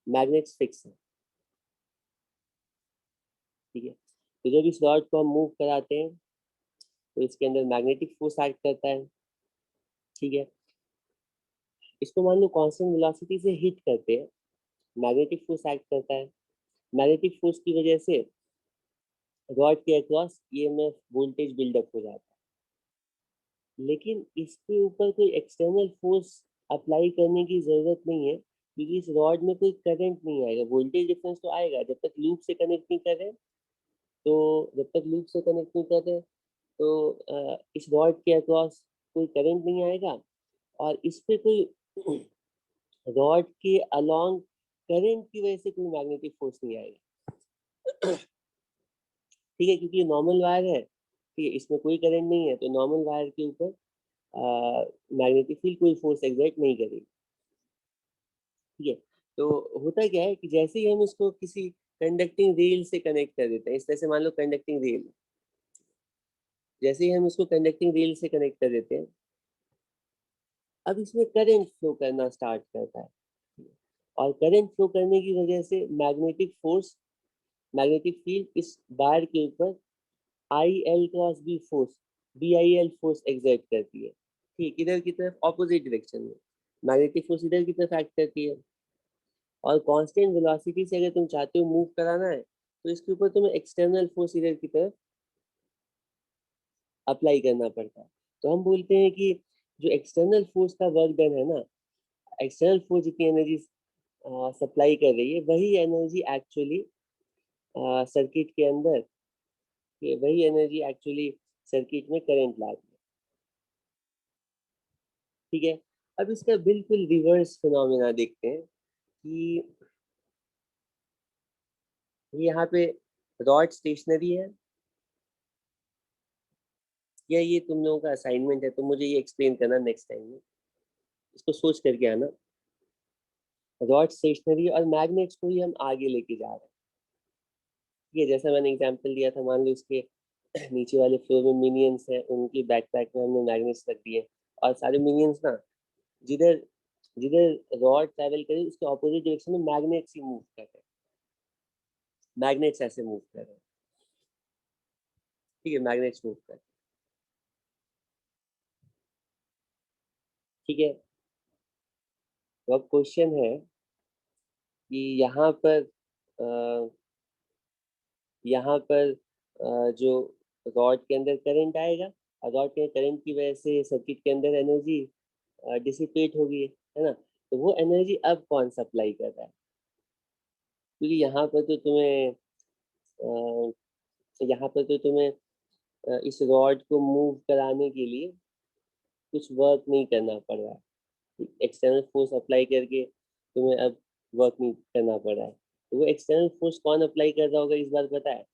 मैग्नेट्स फिक्स है, ठीक है। तो जब इस रॉड को हम मूव कराते हैं तो इसके अंदर मैग्नेटिक फोर्स एक्ट करता है, ठीक है। इसको मान लो कांस्टेंट वेलोसिटी से हिट करते हैं, मैग्नेटिक फोर्स एक्ट करता है। मैग्नेटिक फोर्स की वजह से रॉड के अक्रॉस ईएमएफ वोल्टेज बिल्डअप हो जाता है, लेकिन इसके ऊपर कोई एक्सटर्नल फोर्स अप्लाई करने की जरूरत नहीं है, क्योंकि इस रॉड में कोई करंट नहीं आएगा। वोल्टेज डिफरेंस तो आएगा जब तक लूप से कनेक्ट नहीं कर रहे, तो जब तक लूप से कनेक्ट नहीं कर रहे तो इस रॉड के अक्रॉस कोई करंट नहीं आएगा, और इस पे कोई रॉड के अलोंग करंट की वजह से कोई मैग्नेटिक फोर्स नहीं आएगा, ठीक है। क्योंकि ये नॉर्मल वायर है, ठीक है, इसमें कोई करंट नहीं है, तो नॉर्मल वायर के ऊपर मैग्नेटिक फील्ड कोई फोर्स एग्जर्ट नहीं करेगी, ठीक है। तो होता क्या है कि जैसे ही हम इसको किसी कंडक्टिंग रेल से कनेक्ट कर देते हैं, इस तरह से मान लो कंडक्टिंग रेल, जैसे ही हम इसको कंडक्टिंग रेल से कनेक्ट कर देते हैं, अब इसमें करंट फ्लो करना स्टार्ट करता है, और करंट फ्लो करने की वजह से मैग्नेटिक फोर्स, मैग्नेटिक फील्ड इस वायर के ऊपर I L cross B force, B I L force exert करती है, ठीक, इधर की तरफ ऑपोजिट डायरेक्शन में मैग्नेटिक फोर्स इधर की तरफ एक्ट करती है। और कांस्टेंट वेलोसिटी से अगर तुम चाहते हो मूव कराना है, तो इसके ऊपर तुम्हें एक्सटर्नल फोर्स इधर की तरफ अप्लाई करना पड़ता है। तो हम बोलते हैं कि जो एक्सटर्नल फोर्स का वर्क डन है ना, एक्सटर्नल फोर्स जितनी एनर्जी सप्लाई कर रही है, वही एनर्जी एक्चुअली सर्किट के अंदर, वही एनर्जी एक्चुअली सर्किट में करंट ला रही है, ठीक है। अब इसका बिल्कुल रिवर्स फिनोमेना देखते हैं कि यहाँ पे रॉड स्टेशनरी है, या ये तुम लोगों का असाइनमेंट है, तो मुझे ये एक्सप्लेन करना नेक्स्ट टाइम में, इसको सोच करके आना। रॉड स्टेशनरी और मैग्नेट्स को ही हम आगे लेके जा रहे हैं, ठीक है। जैसा मैंने एग्जांपल दिया था, मान लो इसके नीचे वाले फ्लोर में मिनियंस हैं, उनकी बैकपैक में हमने मैग्नेट्स रख दिए, और सारे मिनियंस ना जिधर जिधर रॉड ट्रैवल करे उसके ऑपोजिट डायरेक्शन में मैग्नेट्स ही मूव कर रहे हैं, मैग्नेट्स ऐसे मूव कर रहे हैं, ठीक है, मैग्नेट्स मूव कर रहे हैं, ठीक है। तो अब क्वेश्चन है कि यहाँ पर जो रॉड के अंदर करंट आएगा, और रॉड के करंट की वजह से सर्किट के अंदर एनर्जी डिसिपेट होगी, है ना। तो वो एनर्जी अब कौन सप्लाई कर रहा है? क्योंकि यहाँ पर तो तुम्हें इस रॉड को मूव कराने के लिए कुछ वर्क नहीं करना पड़ रहा है, एक्सटर्नल फोर्स अप्लाई करके तुम्हें अब वर्क नहीं करना पड़ रहा है। तो वो एक्सटर्नल फोर्स कौन अप्लाई कर रहा होगा, इस बार पता है?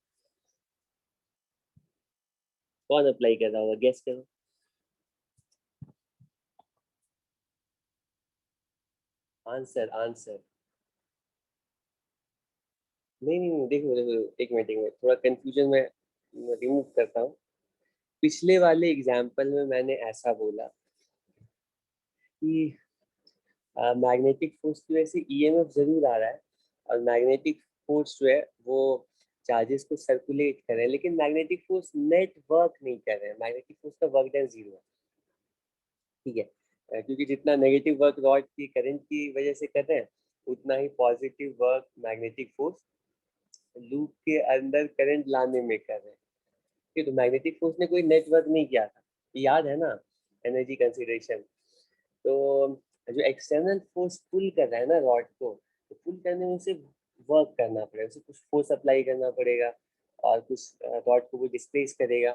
कौन अप्लाई कर रहा होगा, गेस करो। Answer answer. नहीं नहीं नहीं, देखो देखो, एक मिनट थोड़ा कंफ्यूजन में रिमूव करता हूँ। पिछले वाले एग्जाम्पल में मैंने ऐसा बोला कि मैग्नेटिक फोर्स की वजह से ईएमएफ जरूर आ रहा है, और मैग्नेटिक फोर्स जो है वो चार्जेस को सर्कुलेट कर रहे हैं, लेकिन मैग्नेटिक फोर्स नेट वर्क नहीं कर रहे हैं, मैग्नेटिक फोर्स का वर्क डन जीरो है, ठीक है। क्योंकि जितना नेगेटिव वर्क रॉड की करंट की वजह से कर रहे हैं, उतना ही positive work magnetic force loop के अंदर करंट लाने में कर रहे हैं, ठीक है। तो मैग्नेटिक फोर्स ने कोई नेटवर्क नहीं किया था, याद है ना, एनर्जी कंसिडरेशन। तो जो एक्सटर्नल फोर्स पुल कर रहा है ना रॉड को, तो पुल करने में सिर्फ वर्क करना पड़ेगा, उसे कुछ फोर्स अप्लाई करना पड़ेगा और कुछ रॉड को वो डिस्प्लेस करेगा।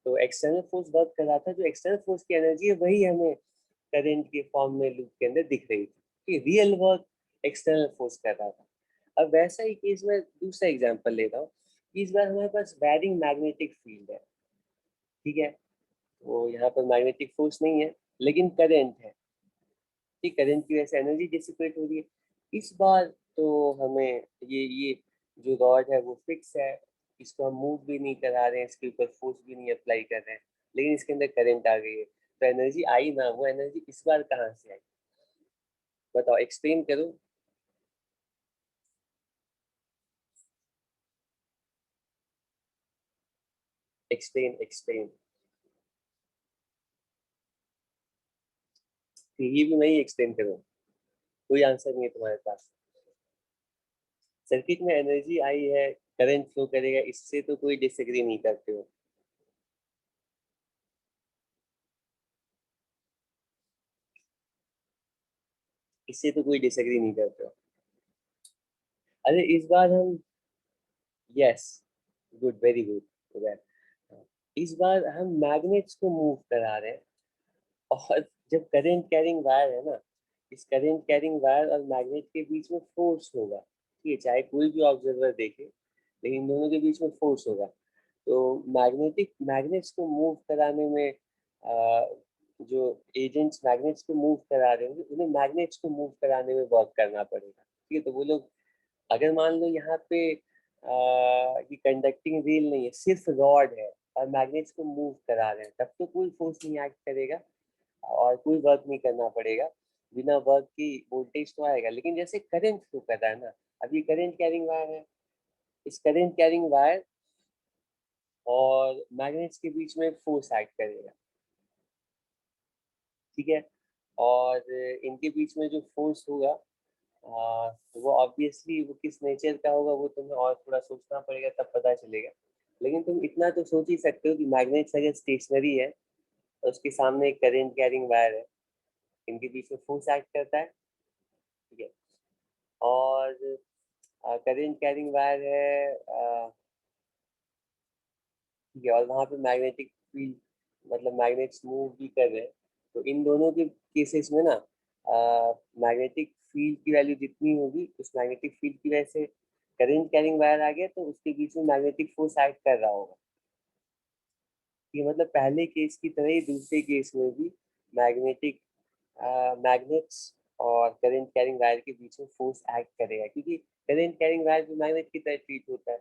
तो एक्सटर्नल फोर्स वर्क कर रहा था, जो एक्सटर्नल फोर्स की एनर्जी है वही हमें करंट के फॉर्म में लूप के अंदर दिख रही थी कि रियल वर्क एक्सटर्नल फोर्स कर रहा था। अब वैसा ही केस में दूसरा एग्जांपल लेता हूँ। इस बार हमारे पास वैरिंग मैग्नेटिक फील्ड है, ठीक है। तो यहाँ पर मैग्नेटिक फोर्स नहीं है लेकिन करंट है, ठीक। करंट की वजह से एनर्जी डिसिपेट हो रही है। इस बार तो हमें ये जो रॉड है वो फिक्स है, इसको हम मूव भी नहीं करा रहे हैं, इसके ऊपर फोर्स भी नहीं अप्लाई कर रहे हैं, लेकिन इसके अंदर करंट आ गई है। तो एनर्जी आई ना, वो एनर्जी इस बार कहाँ से आई? बताओ, एक्सप्लेन करो। Explain explain. ये भी मैं ही एक्सप्लेन करूँ? कोई आंसर नहीं है तुम्हारे पास? सर्किट में एनर्जी आई है, करंट फ्लो करेगा, इससे तो कोई डिसएग्री नहीं करते हो। इससे तो कोई डिसएग्री नहीं करते हो। अरे इस बार हम, यस, गुड, वेरी गुड। इस बार हम मैग्नेट्स को मूव करा रहे हैं, और जब करंट कैरिंग वायर है ना, इस करंट कैरिंग वायर और मैग्नेट के बीच में फोर्स होगा, ठीक है, चाहे कोई भी ऑब्जर्वर देखे, लेकिन दोनों के बीच में फोर्स होगा। तो मैग्नेट्स को मूव कराने में जो एजेंट्स मैग्नेट्स को मूव करा रहे होंगे, उन्हें मैग्नेट्स को मूव कराने में वर्क करना पड़ेगा, ठीक है। तो वो लोग, अगर मान लो यहाँ पे ये कंडक्टिंग व्हील नहीं है, सिर्फ रॉड है और मैग्नेट्स को मूव करा रहे हैं, तब तो कोई फोर्स नहीं एक्ट करेगा और कोई वर्क नहीं करना पड़ेगा। बिना वर्क की वोल्टेज तो आएगा, लेकिन जैसे करंट फ्लो कर रहा है ना, अब ये करंट कैरिंग वायर है, इस करंट कैरिंग वायर और मैग्नेट्स के बीच में फोर्स एक्ट करेगा, ठीक है। और इनके बीच में जो फोर्स होगा, वो ऑब्वियसली वो किस नेचर का होगा वो तुम्हें और थोड़ा सोचना पड़ेगा, तब पता चलेगा। लेकिन तुम इतना तो सोच ही सकते हो कि मैग्नेट्स अगर स्टेशनरी है और उसके सामने एक करंट कैरिंग वायर है, इनके बीच में फोर्स एक्ट करता है, ठीक है। और करंट कैरिंग वायर है, ठीक है, और वहाँ पे मैग्नेटिक फील्ड, मतलब मैग्नेट्स मूव भी कर रहे हैं। तो इन दोनों के केसेस में ना, मैग्नेटिक फील्ड की वैल्यू जितनी होगी, उस मैग्नेटिक फील्ड की वजह से करंट कैरिंग वायर आ गया, तो उसके बीच में मैग्नेटिक फोर्स एक्ट कर रहा होगा। ये मतलब पहले केस की तरह ही दूसरे केस में भी मैग्नेटिक मैग्नेट्स और करंट कैरिंग वायर के बीच में फोर्स एक्ट करेगा, क्योंकि करंट कैरिंग वायर भी मैग्नेट की तरह ट्रीट होता है।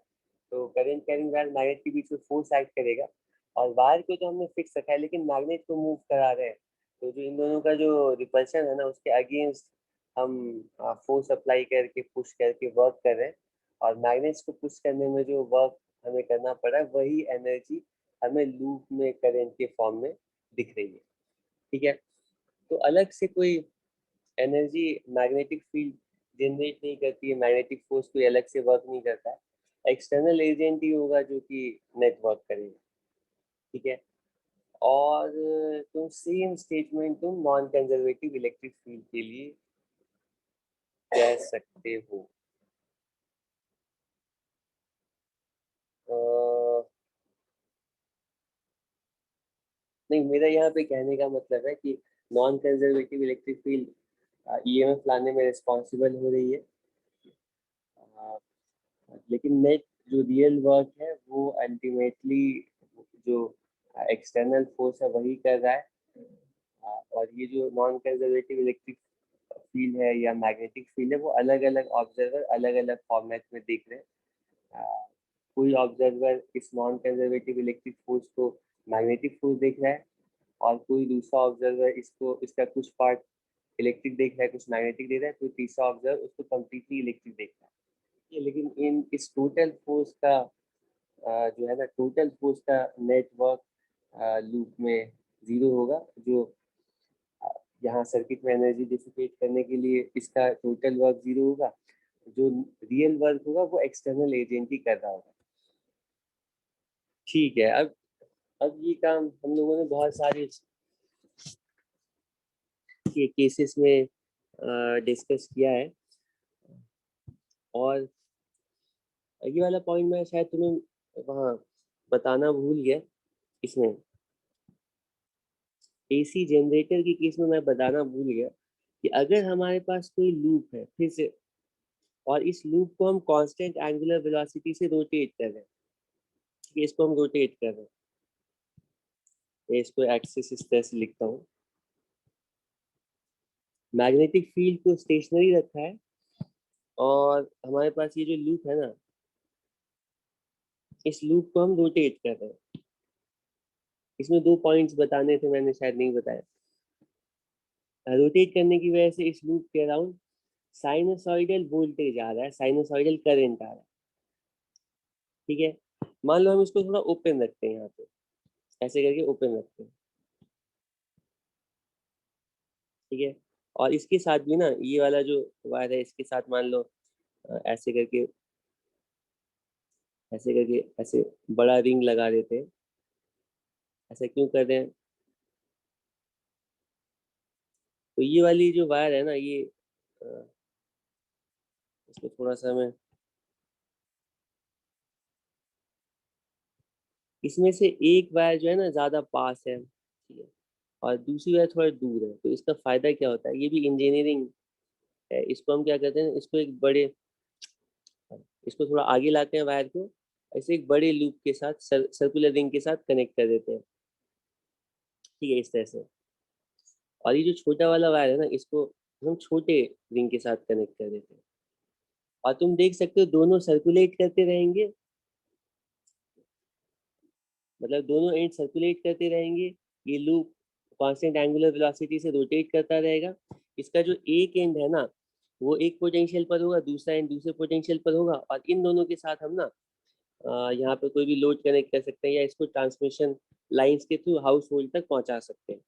तो करंट कैरिंग वायर मैग्नेट के बीच में फोर्स एक्ट करेगा, और वायर को तो हमने फिक्स रखा है, लेकिन मैग्नेट को मूव करा रहे हैं। तो जो इन दोनों का जो रिपल्शन है ना, उसके अगेंस्ट हम फोर्स अप्लाई करके पुश करके वर्क कर रहे हैं, और मैग्नेट्स को पुश करने में जो वर्क हमें करना पड़ा है, वही एनर्जी हमें लूप में करंट के फॉर्म में दिख रही है, ठीक है। तो अलग से कोई एनर्जी मैग्नेटिक फील्ड जनरेट नहीं करती है, मैग्नेटिक फोर्स कोई अलग से वर्क नहीं करता है, एक्सटर्नल एजेंट ही होगा जो कि नेटवर्क करेगा, ठीक है। और तुम सेम स्टेटमेंट तुम नॉन कंजर्वेटिव इलेक्ट्रिक फील्ड के लिए कह सकते हो। अ, नहीं, मेरा यहाँ पे कहने का मतलब है कि non conservative electric field EMF लाने में रिस्पॉन्सिबल हो रही है, लेकिन नेट जो रियल वर्क है वो अल्टीमेटली जो एक्सटर्नल फोर्स है वही कर रहा है। और ये जो नॉन कंजर्वेटिव इलेक्ट्रिक फील्ड है या मैग्नेटिक फील्ड है, वो अलग अलग ऑब्जर्वर अलग अलग फॉर्मेट में देख रहे हैं। कोई ऑब्जर्वर इस नॉन कंजर्वेटिव इलेक्ट्रिक फोर्स को मैग्नेटिक फोर्स देख रहा है, और कोई दूसरा ऑब्जर्वर इसको इसका कुछ पार्ट इलेक्ट्रिक देख रहा है, कुछ मैग्नेटिक देख रहा है, कोई तीसरा ऑब्जर्वर उसको कम्प्लीटली इलेक्ट्रिक देख रहा है। लेकिन इन इस टोटल फोर्स का जो है ना, टोटल फोर्स का नेटवर्क लूप में जीरो होगा। जो यहाँ सर्किट में एनर्जी डिसिपेट करने के लिए इसका टोटल वर्क जीरो होगा, जो रियल वर्क होगा वो एक्सटर्नल एजेंट ही कर रहा होगा, ठीक है। अब ये काम हम लोगों ने बहुत सारे केसेस में डिस्कस किया है, और ये वाला पॉइंट मैं शायद तुम्हें वहाँ बताना भूल गया। इसमें एसी जनरेटर के केस में मैं बताना भूल गया कि अगर हमारे पास कोई लूप है फिर से, और इस लूप को हम कांस्टेंट एंगुलर वेलोसिटी से रोटेट कर रहे हैं, ठीक है, इसको हम रोटेट कर रहे हैं, मैं इसको एक्सिस इस तरह से लिखता हूँ। मैग्नेटिक फील्ड को स्टेशनरी रखा है और हमारे पास ये जो लूप है ना, इस लूप को हम रोटेट कर रहे हैं। इसमें 2 पॉइंट्स बताने थे, मैंने शायद नहीं बताया। रोटेट करने की वजह से इस लूप के अराउंड साइनसॉइडल वोल्टेज आ रहा है, साइनसॉइडल करंट आ रहा है, ठीक है। मान लो हम इसको थोड़ा ओपन रखते हैं, यहाँ पे ऐसे करके ओपन रखते हैं, ठीक है। और इसके साथ भी ना ये वाला जो वायर है इसके साथ मान लो ऐसे करके, ऐसे करके ऐसे बड़ा रिंग लगा देते हैं। ऐसा क्यों कर रहे हैं? तो ये वाली जो वायर है ना, ये इसको थोड़ा सा मैं, इसमें से एक वायर जो है ना ज्यादा पास है, ठीक है, और दूसरी वायर थोड़ा दूर है। तो इसका फायदा क्या होता है, ये भी इंजीनियरिंग है। इसको हम क्या कहते हैं, इसको एक बड़े, इसको थोड़ा आगे लाते हैं वायर को, ऐसे एक बड़े लूप के साथ सर्कुलर रिंग के साथ कनेक्ट कर देते हैं, ठीक है, इस तरह से। और ये जो छोटा वाला वायर है ना, इसको हम छोटे रिंग के साथ कनेक्ट कर देते हैं। और तुम देख सकते हो दोनों सर्कुलेट करते रहेंगे, मतलब दोनों एंड सर्कुलेट करते रहेंगे। ये लूप कांस्टेंट एंगुलर वेलोसिटी से रोटेट करता रहेगा। इसका जो एक एंड है ना, वो एक पोटेंशियल पर होगा, दूसरा एंड दूसरे पोटेंशियल पर होगा। और इन दोनों के साथ हम ना यहाँ पे कोई भी लोड कनेक्ट कर सकते हैं, या इसको ट्रांसमिशन लाइंस के थ्रू हाउस होल्ड तक पहुंचा सकते हैं,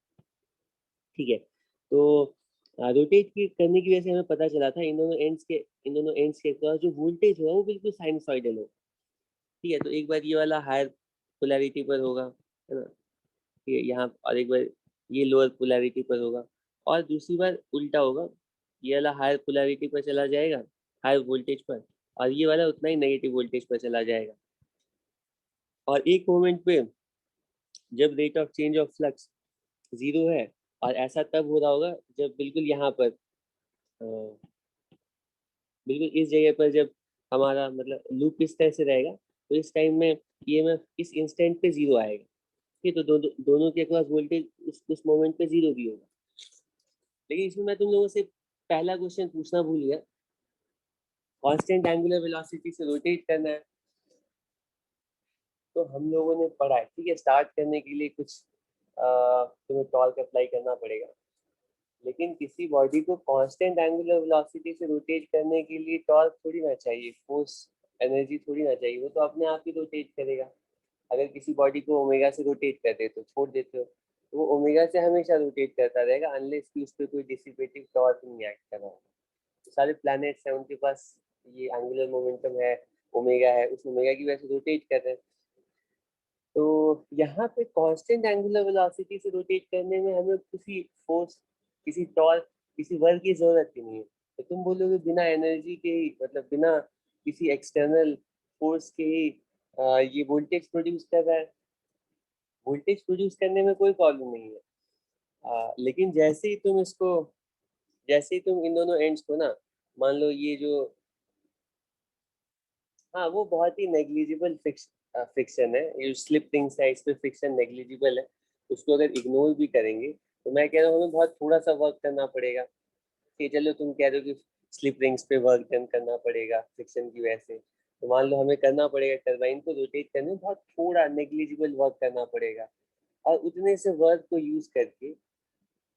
ठीक है। तो रोटेट की करने की वजह से हमें पता चला था इन दोनों एंड्स के क्रॉस जो वोल्टेज होगा वो बिल्कुल साइनसॉइडल होगा, ठीक है। तो एक बार ये वाला हायर पोलैरिटी पर होगा, है ना, ठीक है, यहाँ, और एक बार ये लोअर पोलैरिटी पर होगा, और दूसरी बार उल्टा होगा, ये वाला हायर पोलैरिटी पर चला जाएगा, हायर वोल्टेज पर, और ये वाला उतना ही नेगेटिव वोल्टेज पर चला जाएगा। और एक मोमेंट पे जब rate of change of flux 0 है, और ऐसा तब हो रहा होगा जब बिल्कुल यहाँ पर बिल्कुल इस जगह पर जब हमारा मतलब लूप इस तरह से रहेगा, तो इस टाइम में ईएमएफ इस इंस्टेंट पे 0 आएगा, ठीक है। तो दोनों के अक्रॉस वोल्टेज उस मोमेंट पे 0 भी होगा। लेकिन इसमें मैं तुम लोगों से पहला क्वेश्चन पूछना भूल गया, कांस्टेंट एंगुलर वेलोसिटी से रोटेट करना है। तो हम लोगों ने पढ़ा है, ठीक है, स्टार्ट करने के लिए कुछ तुम्हें टॉर्क अप्लाई करना पड़ेगा। लेकिन किसी बॉडी को कांस्टेंट एंगुलर वेलोसिटी से रोटेट करने के लिए टॉर्क थोड़ी ना चाहिए, फोर्स एनर्जी थोड़ी ना चाहिए, वो तो अपने आप ही रोटेट करेगा। अगर किसी बॉडी को ओमेगा से रोटेट कर दे तो छोड़ देते हो, तो वो ओमेगा से हमेशा रोटेट करता रहेगा, अनलेस कि उस पर कोई डिसिपेटिव टॉर्क नहीं एक्ट कर रहा हो। तो सारे प्लैनेट्स हैं उनके पास ये एंगुलर मोमेंटम है, ओमेगा है, उस ओमेगा की वजह से रोटेट कर रहे हैं। तो यहाँ पे कांस्टेंट एंगुलर वेलोसिटी से रोटेट करने में हमें किसी फोर्स, किसी टॉर्क, किसी वर्क की जरूरत ही नहीं है। तो तुम बोलोगे बिना एनर्जी के ही, मतलब बिना किसी एक्सटर्नल फोर्स के ही ये वोल्टेज प्रोड्यूस कर रहा है। वोल्टेज प्रोड्यूस करने में कोई प्रॉब्लम नहीं है। लेकिन जैसे ही तुम इन दोनों एंड्स को ना, मान लो ये जो, हाँ वो बहुत ही नेग्लिजिबल फ्रिक्शन है, ये स्लिप रिंग्स है, इस पे फ्रिक्शन नेग्लिजिबल है। उसको अगर इग्नोर भी करेंगे तो मैं कह रहा हूँ हमें बहुत थोड़ा सा वर्क करना पड़ेगा, कि चलो तुम कह रहे हो कि स्लिप रिंग्स पे वर्क डन करना पड़ेगा फ्रिक्शन की वजह से, तो मान लो हमें करना पड़ेगा टरबाइन को रोटेट करने में बहुत थोड़ा नेग्लिजिबल वर्क करना पड़ेगा। और उतने से वर्क को यूज करके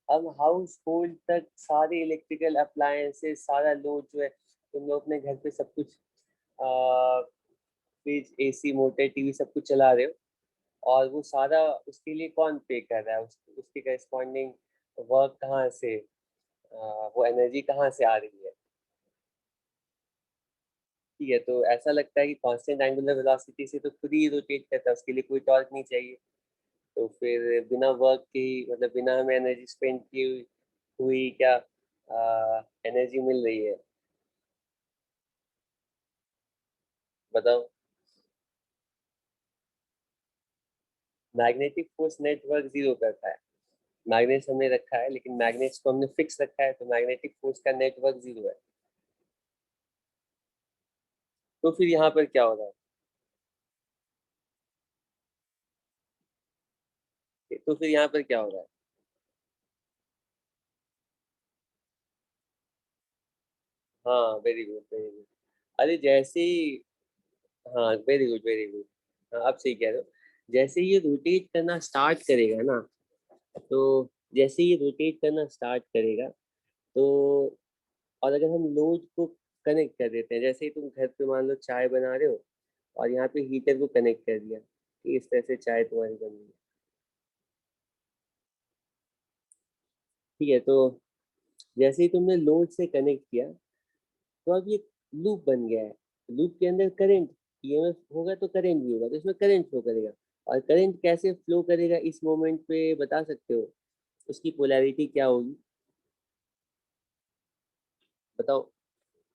हम हाउस होल्ड तक सारे इलेक्ट्रिकल अप्लायंसेस, सारा लोड जो है, तुम लोग अपने घर पे सब कुछ फ्रिज, एसी, मोटर, टीवी सब कुछ चला रहे हो, और वो सारा उसके लिए कौन पे कर रहा है, उसके करस्पॉन्डिंग वर्क कहाँ से, वो एनर्जी कहाँ से आ रही है, ठीक है। तो ऐसा लगता है कि कांस्टेंट एंगुलर वेलोसिटी से तो खुद ही रोटेट करता है, उसके लिए कोई टॉर्क नहीं चाहिए। तो फिर बिना वर्क की, मतलब बिना हमें एनर्जी स्पेंड की हुई क्या एनर्जी मिल रही है। बताओ। मैग्नेटिक फोर्स नेटवर्क जीरो करता है। मैग्नेट्स हमने रखा है, लेकिन मैग्नेट्स को हमने फिक्स रखा है, तो मैग्नेटिक फोर्स का नेटवर्क जीरो है। तो फिर यहाँ पर क्या हो रहा है? तो फिर यहाँ पर क्या हो रहा है? हाँ, वेरी गुड वेरी गुड। अरे जैसे ही, हाँ वेरी गुड वेरी गुड। हाँ, आप सही कह रहे हो। जैसे ही ये रोटेट करना स्टार्ट करेगा ना, तो जैसे ही ये रोटेट करना स्टार्ट करेगा, तो और अगर हम लोड को कनेक्ट कर देते हैं, जैसे ही तुम घर पे मान लो चाय बना रहे हो और यहाँ पे हीटर को कनेक्ट कर दिया, कि इस तरह से चाय तुम्हारी बन रही है। ठीक है, तो जैसे ही तुमने लोड से कनेक्ट किया, तो अब ये लूप बन गया है। लूप के अंदर करंट, ईएमएफ होगा तो करंट भी होगा, तो इसमें करंट फ्लो करेगा। और करंट कैसे फ्लो करेगा इस मोमेंट पे बता सकते हो? उसकी पोलैरिटी क्या होगी? बताओ।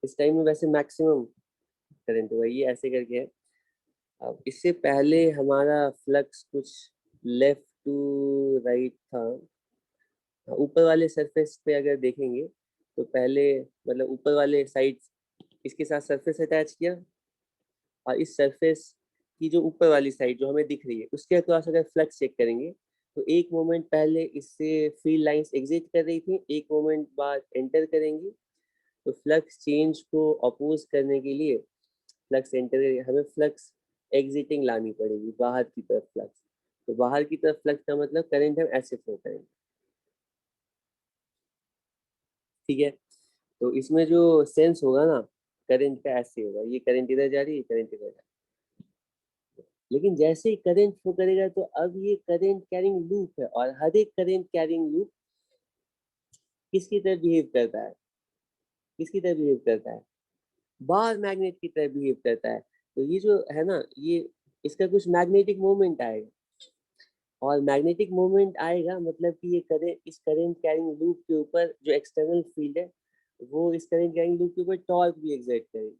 इस टाइम में वैसे मैक्सिमम करंट होगा, ये ऐसे करके है। अब इससे पहले हमारा फ्लक्स कुछ लेफ्ट टू राइट था। ऊपर वाले सरफेस पे अगर देखेंगे, तो पहले मतलब ऊपर वाले साइड इसके साथ सरफेस अटैच किया, और इस सरफेस की जो ऊपर वाली साइड जो हमें दिख रही है, उसके अक्रॉस अगर फ्लक्स चेक करेंगे, तो एक मोमेंट पहले इससे फील्ड लाइंस एग्जिट कर रही थी, एक मोमेंट बाद एंटर करेंगी। तो फ्लक्स चेंज को अपोज करने के लिए फ्लक्स एंटर, हमें फ्लक्स एग्जिटिंग लानी पड़ेगी, बाहर की तरफ फ्लक्स। तो बाहर की तरफ फ्लक्स का मतलब करंट हम ऐसे फ्लो करेंगे। ठीक है, तो इसमें जो सेंस होगा ना करंट का, ऐसे होगा, ये करंट इधर जा रही है, करंट इधर जा रही है। लेकिन जैसे ही करंट फ्लो करेगा, तो अब ये करंट कैरिंग लूप है, और हर एक करंट कैरिंग लूप किसकी तरह बिहेव करता है? किसकी तरह बिहेव करता है? बाहर मैग्नेट की तरह बिहेव करता है। तो ये जो है ना, ये इसका कुछ मैग्नेटिक मोमेंट आएगा, और मैग्नेटिक मोमेंट आएगा मतलब कि ये करंट, इस करंट कैरिंग लूप के ऊपर जो एक्सटर्नल फील्ड है, वो इस करंट कैरिंग लूप के ऊपर टॉर्क भी एग्जर्ट करेगी।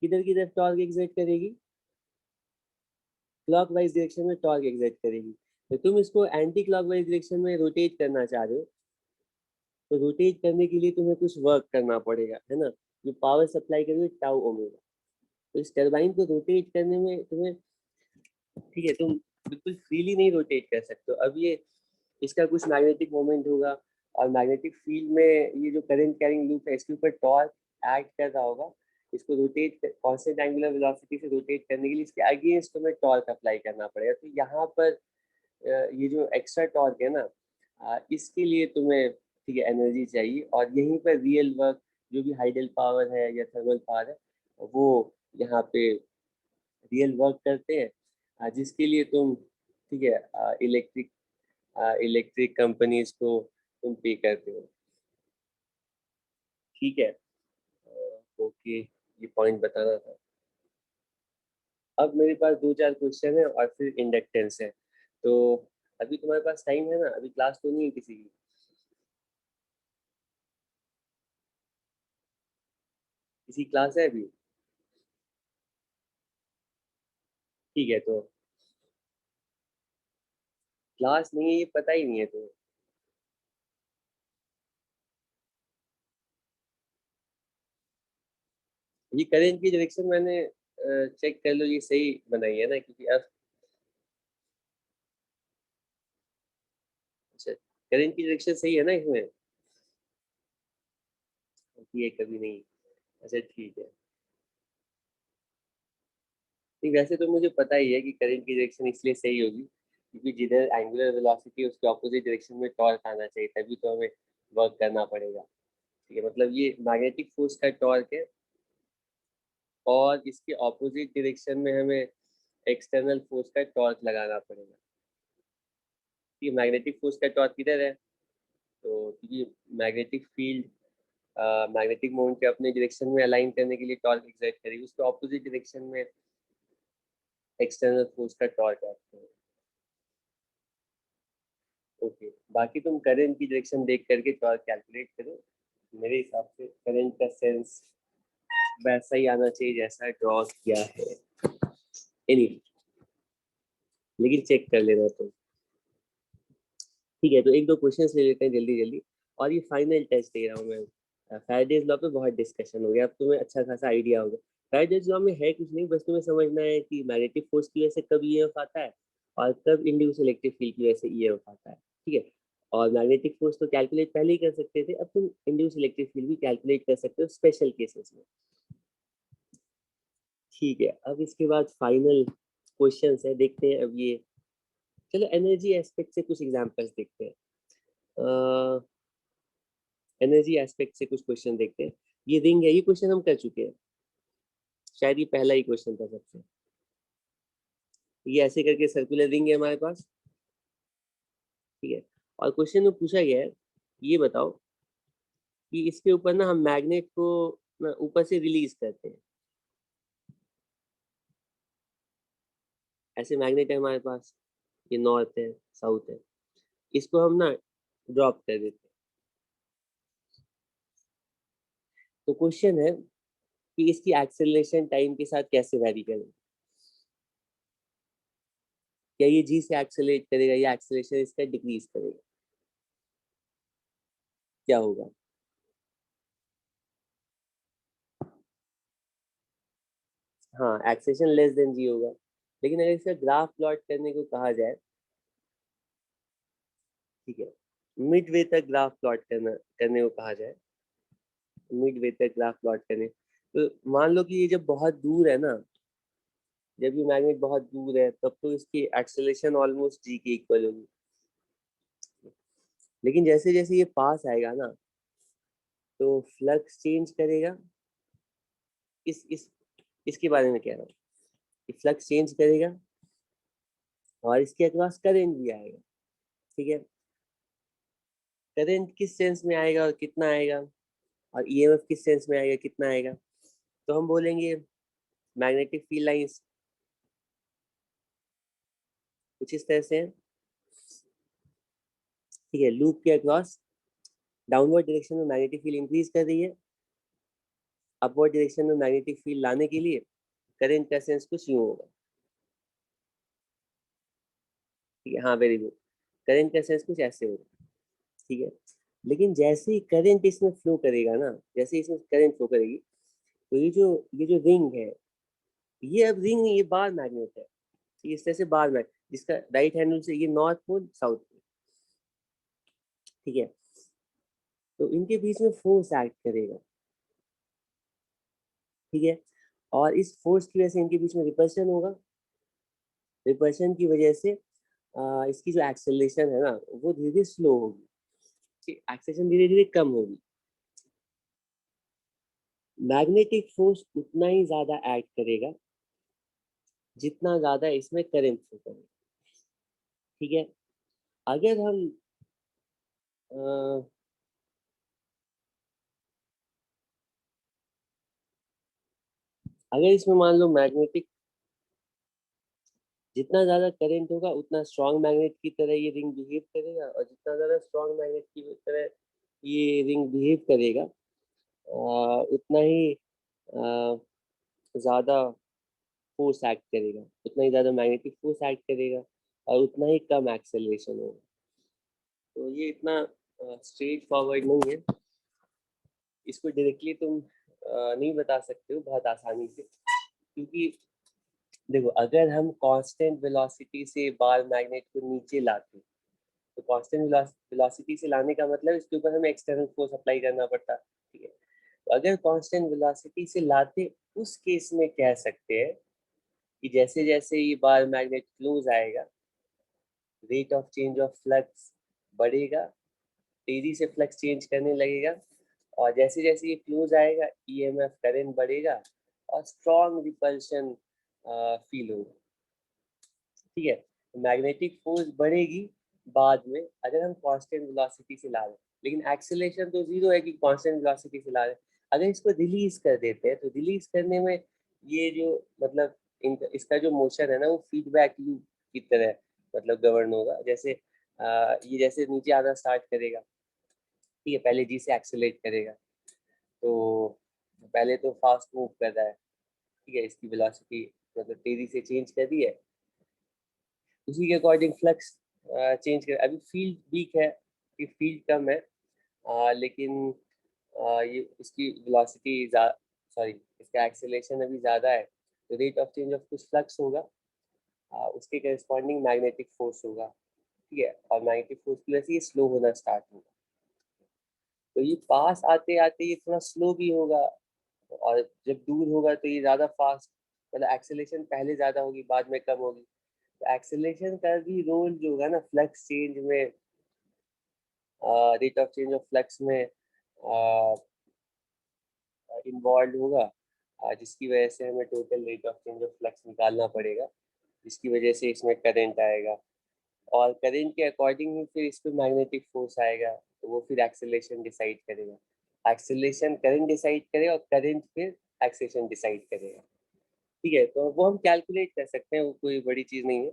किधर की तरफ टॉर्क एग्जर्ट करेगी? क्लॉकवाइज डायरेक्शन में टॉर्क एग्जर्ट करेगी। तो तुम इसको एंटी क्लॉकवाइज डायरेक्शन में रोटेट करना चाह रहे हो, तो रोटेट करने के लिए तुम्हें कुछ वर्क करना पड़ेगा, है ना? जो पावर सप्लाई करेगी टाउ ओमेगा। तो इस टरबाइन को रोटेट करने में तुम्हें, ठीक है, तुम बिल्कुल फ्रीली नहीं रोटेट कर सकते हो। अब ये इसका कुछ मैग्नेटिक मोमेंट होगा, और मैग्नेटिक फील्ड में ये जो करंट कैरिंग लूप है, इसके ऊपर टॉर्क एक्ट कर रहा होगा। इसको रोटेट, कांस्टेंट एंगुलर वेलोसिटी से रोटेट करने के लिए इसके अगेंस्ट तुम्हें टॉर्क अप्लाई करना पड़ेगा। तो यहाँ पर ये जो एक्स्ट्रा टॉर्क है ना, इसके लिए तुम्हें, ठीक है, एनर्जी चाहिए, और यहीं पर रियल वर्क जो भी हाइडल पावर है या थर्मल पावर है, वो यहाँ पे रियल वर्क करते हैं, जिसके लिए तुम, ठीक है, इलेक्ट्रिक कंपनीज को तुम पे करते हो। ठीक है, ओके, ये पॉइंट बताना था। अब मेरे पास दो चार क्वेश्चन है और फिर इंडक्टेंस है। तो अभी तुम्हारे पास टाइम है ना? अभी क्लास तो नहीं है किसी की? किसी क्लास है अभी? ठीक है, तो क्लास नहीं है ये पता ही नहीं है तुम्हें? ये करंट की डायरेक्शन मैंने चेक कर लो, ये सही बनाई है ना? क्योंकि अब, अच्छा, करंट की डायरेक्शन सही है ना इसमें? होती है कभी नहीं। अच्छा ठीक है। नहीं, वैसे तो मुझे पता ही है कि करंट की डायरेक्शन इसलिए सही होगी क्योंकि जिधर एंगुलर वेलोसिटी है उसके ऑपोजिट डायरेक्शन में टॉर्क आना चाहिए, तभी तो हमें वर्क करना पड़ेगा। ठीक है, मतलब ये मैग्नेटिक फोर्स का टॉर्क है, और इसके ऑपोजिट डायरेक्शन में हमें एक्सटर्नल फोर्स का टॉर्क लगाना पड़ेगा। ये मैग्नेटिक फोर्स का टॉर्क किधर है? तो ये मैग्नेटिक फील्ड मैग्नेटिक मोमेंट के अपने डायरेक्शन में अलाइन करने के लिए टॉर्क एक्सर्ट करेगी, उसके ऑपोजिट डायरेक्शन में एक्सटर्नल फोर्स का टॉर्क आता है। ओके, बाकी तुम करंट की डायरेक्शन देख करके टॉर्क कैलकुलेट करो। मेरे हिसाब से करंट का सेंस वैसा ही आना चाहिए जैसा ड्रॉ किया है। एनीवे, लेकिन चेक कर लेना तुम। ठीक है, तो एक दो क्वेश्चंस ले लेते हैं जल्दी जल्दी, और ये फाइनल टेस्ट दे रहा हूँ मैं। फैराडेज लॉ पे बहुत डिस्कशन हो गया, अब तुम्हें अच्छा खासा आइडिया होगा। फैराडेज लॉ में है कुछ नहीं, बस तुम्हें समझना है कि मैग्नेटिक फोर्स की वजह से कब ईएमएफ आता है और कब इंड्यूस इलेक्ट्रिक फील्ड की वजह से ईएमएफ आता है। ठीक है, और मैग्नेटिक फोर्स तो कैलकुलेट पहले ही कर सकते थे, अब तुम इंड्यूस इलेक्ट्रिक फील्ड भी कैलकुलेट कर सकते हो स्पेशल केसेस में। ठीक है, अब इसके बाद फाइनल क्वेश्चंस है, देखते हैं अब ये। चलो एनर्जी एस्पेक्ट से कुछ एग्जांपल्स देखते हैं। एनर्जी एस्पेक्ट से कुछ क्वेश्चन देखते हैं। ये रिंग है, ये क्वेश्चन हम कर चुके हैं, शायद ये पहला ही क्वेश्चन था सबसे। ये ऐसे करके सर्कुलर रिंग है हमारे पास। ठीक है, और क्वेश्चन में पूछा गया है, ये बताओ कि इसके ऊपर ना हम मैग्नेट को ना ऊपर से रिलीज करते हैं। ऐसे मैग्नेट है हमारे पास, ये नॉर्थ है, साउथ है, इसको हम ना ड्रॉप कर देते हैं। तो क्वेश्चन है कि इसकी एक्सेलरेशन टाइम के साथ कैसे वैरी करेगी। क्या ये जी से एक्सेलरेट करेगा या एक्सेलरेशन इसका डिक्रीज करेगा, क्या होगा? हाँ, एक्सेलरेशन लेस देन जी होगा, लेकिन अगर इसका ग्राफ प्लॉट करने को कहा जाए, ठीक है, मिड वे तक ग्राफ प्लॉट करने को कहा जाए, मिड वे तक ग्राफ प्लॉट करने, तो मान लो कि ये जब बहुत दूर है ना, जब ये मैग्नेट बहुत दूर है तब तो इसकी एक्सेलरेशन ऑलमोस्ट जी के इक्वल होगी, लेकिन जैसे जैसे ये पास आएगा ना तो फ्लक्स चेंज करेगा। इस इसके बारे में कह रहा हूँ कि फ्लक्स चेंज करेगा और इसके अक्रॉस करंट भी आएगा। ठीक है, करंट किस सेंस में आएगा और कितना आएगा, और ईएमएफ किस सेंस में आएगा कितना आएगा, तो हम बोलेंगे मैग्नेटिक फील्ड लाइंस कुछ इस तरह से है। ठीक है, लूप के अक्रॉस डाउनवर्ड डायरेक्शन में मैग्नेटिक फील्ड इंक्रीज कर रही है, अपवर्ड डायरेक्शन में मैग्नेटिक फील्ड लाने के लिए करंट का सेंस कुछ यूं होगा। ठीक है, हाँ वेरी गुड, करंट का सेंस कुछ ऐसे होगा। ठीक है, लेकिन जैसे ही करंट इसमें फ्लो करेगा ना, जैसे ही इसमें करंट फ्लो करेगी, तो ये जो रिंग है, ये अब रिंग नहीं, ये बार मैग्नेट है। इस तरह से बार मैग्नेट, जिसका राइट हैंडल से ये नॉर्थ पोल साउथ पोल। ठीक है, तो इनके बीच में फोर्स एक्ट करेगा। ठीक है, और इस फोर्स की वजह से इनके बीच में रिपल्शन होगा। रिपल्शन की वजह से इसकी जो एक्सेलरेशन है ना वो धीरे धीरे स्लो होगी, एक्सेलरेशन धीरे धीरे कम होगी। मैग्नेटिक फोर्स उतना ही ज्यादा एक्ट करेगा जितना ज्यादा इसमें करंट फ्लो करेगा। ठीक है, अगर हम अ, अगर इसमें मान लो मैग्नेटिक, जितना ज्यादा करंट होगा उतना स्ट्रॉन्ग मैग्नेट की तरह ये रिंग बिहेव करेगा, और जितना ज्यादा स्ट्रॉन्ग मैग्नेट की तरह ये रिंग बिहेव करेगा उतना ही ज्यादा फोर्स एक्ट करेगा, उतना ही ज्यादा मैग्नेटिक फोर्स एक्ट करेगा, और उतना ही कम एक्सेलरेशन होगा। तो ये इतना स्ट्रेट फॉरवर्ड नहीं है, इसको डायरेक्टली तुम नहीं बता सकते हो बहुत आसानी से, क्योंकि देखो अगर हम कांस्टेंट वेलोसिटी से बार मैग्नेट को नीचे लाते, तो कांस्टेंट वेलोसिटी से लाने का मतलब इसके ऊपर हमें एक्सटर्नल फोर्स अप्लाई करना पड़ता। ठीक है, तो अगर कांस्टेंट वेलोसिटी से लाते, उस केस में कह सकते हैं कि जैसे जैसे ये बार मैग्नेट क्लोज आएगा, rate of change of flux बढ़ेगा, तेजी से फ्लक्स चेंज करने लगेगा, और जैसे जैसे ये क्लोज आएगा ईएमएफ करंट बढ़ेगा और स्ट्रॉन्ग रिपल्शन फील होगा। ठीक है, मैग्नेटिक फोर्स बढ़ेगी बाद में अगर हम कांस्टेंट वेलोसिटी से ला रहे हैं, लेकिन एक्सेलरेशन तो जीरो है कि कांस्टेंट वेलोसिटी से ला रहे हैं। अगर इसको रिलीज कर देते हैं तो रिलीज करने में ये जो मतलब इसका जो मोशन है ना वो फीडबैक लूप की तरह मतलब गवर्न होगा। जैसे ये जैसे नीचे आना स्टार्ट करेगा, ठीक है, पहले जी से एक्सेलरेट करेगा, तो पहले तो फास्ट मूव कर रहा है, ठीक है, इसकी वेलोसिटी मतलब तेजी से चेंज कर दी है, उसी के अकॉर्डिंग फ्लक्स चेंज कर। अभी फील्ड वीक है कि फील्ड कम है, लेकिन ये इसकी वेलोसिटी सॉरी इसका एक्सेलरेशन अभी ज़्यादा है, तो रेट ऑफ चेंज ऑफ कुछ फ्लक्स होगा, उसके करस्पॉन्डिंग मैग्नेटिक फोर्स होगा, ठीक है, और मैग्नेटिक फोर्स की वजह से ये स्लो होना स्टार्ट होगा। तो ये पास आते आते ये थोड़ा स्लो भी होगा, और जब दूर होगा तो ये ज़्यादा फास्ट, मतलब एक्सेलरेशन पहले ज़्यादा होगी बाद में कम होगी। तो एक्सेलरेशन का भी रोल जो होगा ना फ्लक्स चेंज में, rate of change of flux में इन्वॉल्व होगा, जिसकी वजह से हमें total rate of change of flux निकालना पड़ेगा, जिसकी वजह से इसमें करंट आएगा, और करंट के अकॉर्डिंग ही फिर इस पर मैग्नेटिक फोर्स आएगा, तो वो फिर एक्सेलरेशन डिसाइड करेगा, एक्सेलरेशन करंट डिसाइड करेगा, और करंट फिर एक्सेलरेशन डिसाइड करेगा, ठीक है। तो वो हम कैलकुलेट कर सकते हैं, वो कोई बड़ी चीज़ नहीं है,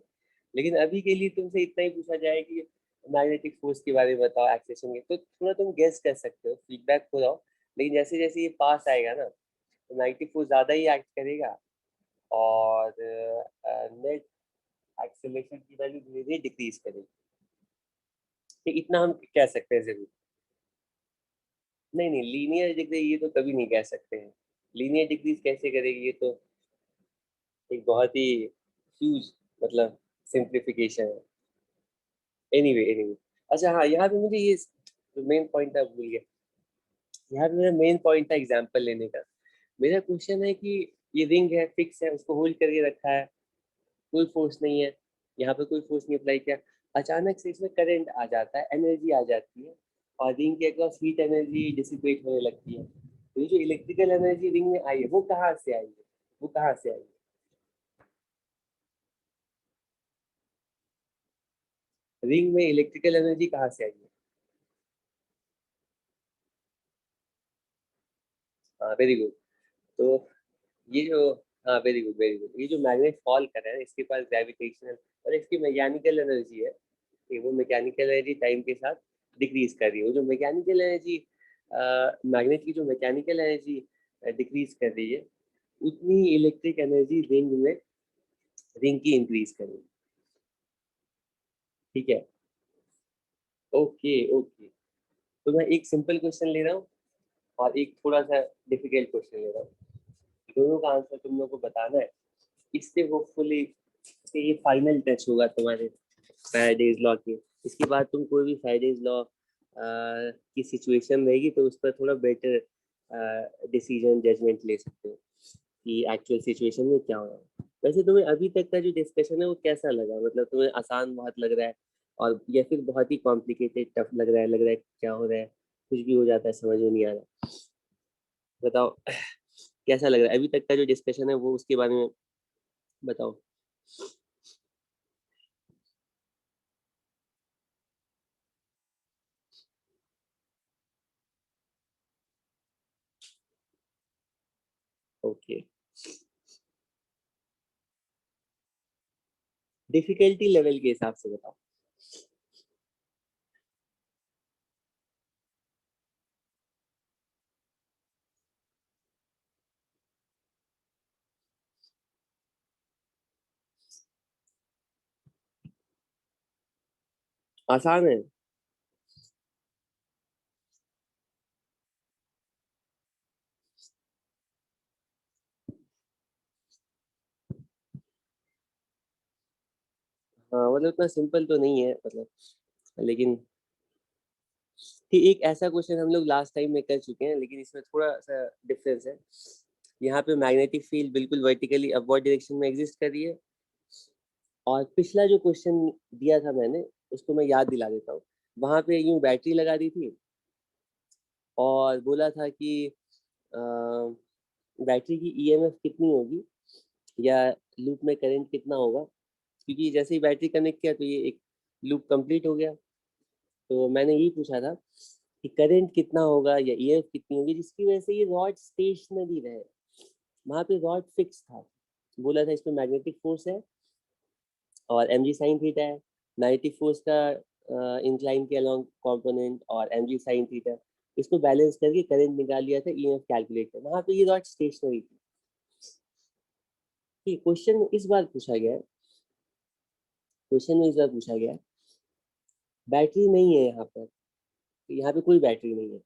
लेकिन अभी के लिए तुमसे इतना ही पूछा जाए कि मैग्नेटिक फोर्स के बारे में बताओ एक्सेलरेशन के, तो थोड़ा तुम गेस कर सकते हो, फीडबैक हो जाओ, लेकिन जैसे जैसे ये पास आएगा ना तो मैग्नेटिक फोर्स ज़्यादा ही एक्ट करेगा, और नेट एक्सेलरेशन की वैल्यू धीरे धीरे डिक्रीज करेगी। तो इतना हम कह सकते हैं जरूर। नहीं नहीं, लीनियर डिक्रीज ये तो कभी नहीं कह सकते हैं, लीनियर डिक्रीज कैसे करेगी, ये तो एक बहुत ही ह्यूज मतलब सिंप्लीफिकेशन है। एनीवे एनीवे, अच्छा हाँ, यहाँ पे मुझे ये मेन पॉइंट था, भूल गया, यहाँ पे मेरा मेन पॉइंट था एग्जाम्पल लेने का। मेरा क्वेश्चन है कि ये रिंग है, फिक्स है, उसको होल्ड करके रखा है, कोई फोर्स नहीं है, यहाँ पे कोई फोर्स नहीं अप्लाई किया, अचानक से इसमें करंट आ जाता है, एनर्जी आ जाती है, और रिंग के अक्रॉस हीट एनर्जी डिसिपेट होने लगती है। तो ये जो इलेक्ट्रिकल एनर्जी रिंग में आई है वो कहाँ से आई है, वो कहाँ से आई है? रिंग में इलेक्ट्रिकल एनर्जी कहाँ से आई है? हाँ वेरी गुड। तो ये जो, हाँ वेरी गुड वेरी गुड, ये जो मैग्नेट फॉल कर रहा है इसके पास ग्रेविटेशनल और इसकी मैकेनिकल एनर्जी है, कि वो मैकेनिकल एनर्जी टाइम के साथ डिक्रीज कर रही है। वो जो मैकेनिकल एनर्जी, मैग्नेट की जो मैकेनिकल एनर्जी डिक्रीज कर रही है, उतनी इलेक्ट्रिक एनर्जी रिंग में, रिंग की इंक्रीज करेगी, ठीक है। ओके ओके, तो मैं एक सिंपल क्वेश्चन ले रहा हूँ और एक थोड़ा सा डिफिकल्ट क्वेश्चन ले रहा हूँ, दोनों का आंसर तुम लोग को बताना है। इससे होपफुली ये फाइनल टच होगा तुम्हारे फैराडेज लॉ के। इसके बाद तुम कोई भी फैराडेज लॉ की सिचुएशन रहेगी तो उस पर थोड़ा बेटर डिसीजन जजमेंट ले सकते हो कि एक्चुअल सिचुएशन में क्या हो रहा है। वैसे तुम्हें अभी तक का जो डिस्कशन है वो कैसा लगा, मतलब तुम्हें आसान बहुत लग रहा है, और या फिर बहुत ही कॉम्प्लिकेटेड टफ लग रहा है क्या हो रहा है, कुछ भी हो जाता है समझ में नहीं आ रहा, बताओ कैसा लग रहा है अभी तक का जो डिस्कशन है वो, उसके बारे में बताओ। ओके, डिफिकल्टी लेवल के हिसाब से बताओ। आसान है। हाँ मतलब उतना सिंपल तो नहीं है मतलब, लेकिन कि एक ऐसा क्वेश्चन हम लोग लास्ट टाइम में कर चुके हैं, लेकिन इसमें थोड़ा सा डिफरेंस है। यहाँ पे मैग्नेटिक फील्ड बिल्कुल वर्टिकली अपवर्ड डायरेक्शन में एग्जिस्ट कर रही है, और पिछला जो क्वेश्चन दिया था मैंने उसको मैं याद दिला देता हूँ। वहां पे यूं बैटरी लगा दी थी और बोला था कि बैटरी की ईएमएफ कितनी होगी या लूप में करंट कितना होगा, क्योंकि जैसे ही बैटरी कनेक्ट किया तो ये एक लूप कंप्लीट हो गया। तो मैंने यही पूछा था कि करंट कितना होगा या ईएमएफ कितनी होगी जिसकी वजह से ये रॉड स्टेशनरी रहे। वहां पे रॉड फिक्स था, बोला था इसमें मैग्नेटिक फोर्स है और एम जी साइन थीटा है, मैग्नेटिक फोर्स का इंक्लाइन के अलोंग कंपोनेंट और एम जी साइन थीटा। इसको बैलेंस करके करंट निकाल लिया था, ईएमएफ कैलकुलेट कर, वहां पे ये रॉड स्टेशनरी थी। क्वेश्चन में इस बार पूछा गया है, क्वेश्चन में इस बार पूछा गया है बैटरी नहीं है यहाँ पर, यहाँ पे कोई बैटरी नहीं है,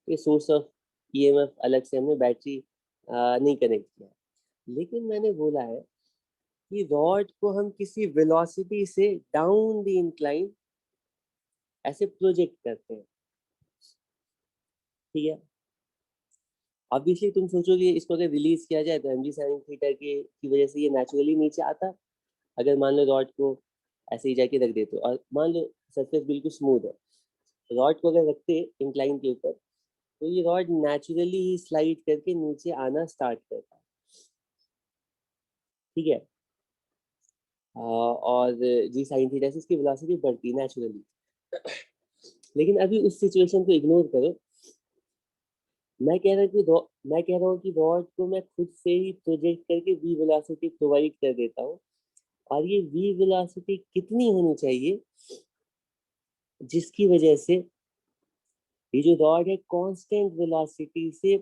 ये सोर्स ऑफ ईएमएफ अलग से हमने बैटरी नहीं कनेक्ट किया, लेकिन मैंने बोला है कि रॉड को हम किसी वेलोसिटी से डाउन द इंक्लाइन ऐसे प्रोजेक्ट करते हैं, ठीक है। ऑब्वियसली तुम सोचोगे इसको अगर रिलीज किया जाए तो mg sin थीटा की वजह से ये नेचुरली नीचे आता, अगर मान लो रॉड को ऐसे ही जाके रख देते और मान लो सरफेस बिल्कुल स्मूथ है, रॉड को अगर रखते इंक्लाइन के ऊपर तो ये रॉड नेचुरली ही स्लाइड करके नीचे आना स्टार्ट करता है, ठीक है। और जी साइन थीटा से इसकी वेलोसिटी बढ़ती नेचुरली। लेकिन अभी उस सिचुएशन को इग्नोर करो, मैं कह रहा हूँ कि रॉड को मैं खुद से ही प्रोजेक्ट करके वी वेलोसिटी प्रोवाइड कर देता हूँ, और ये वी वेलोसिटी कितनी होनी चाहिए जिसकी वजह से ये जो रॉड है कांस्टेंट वेलोसिटी से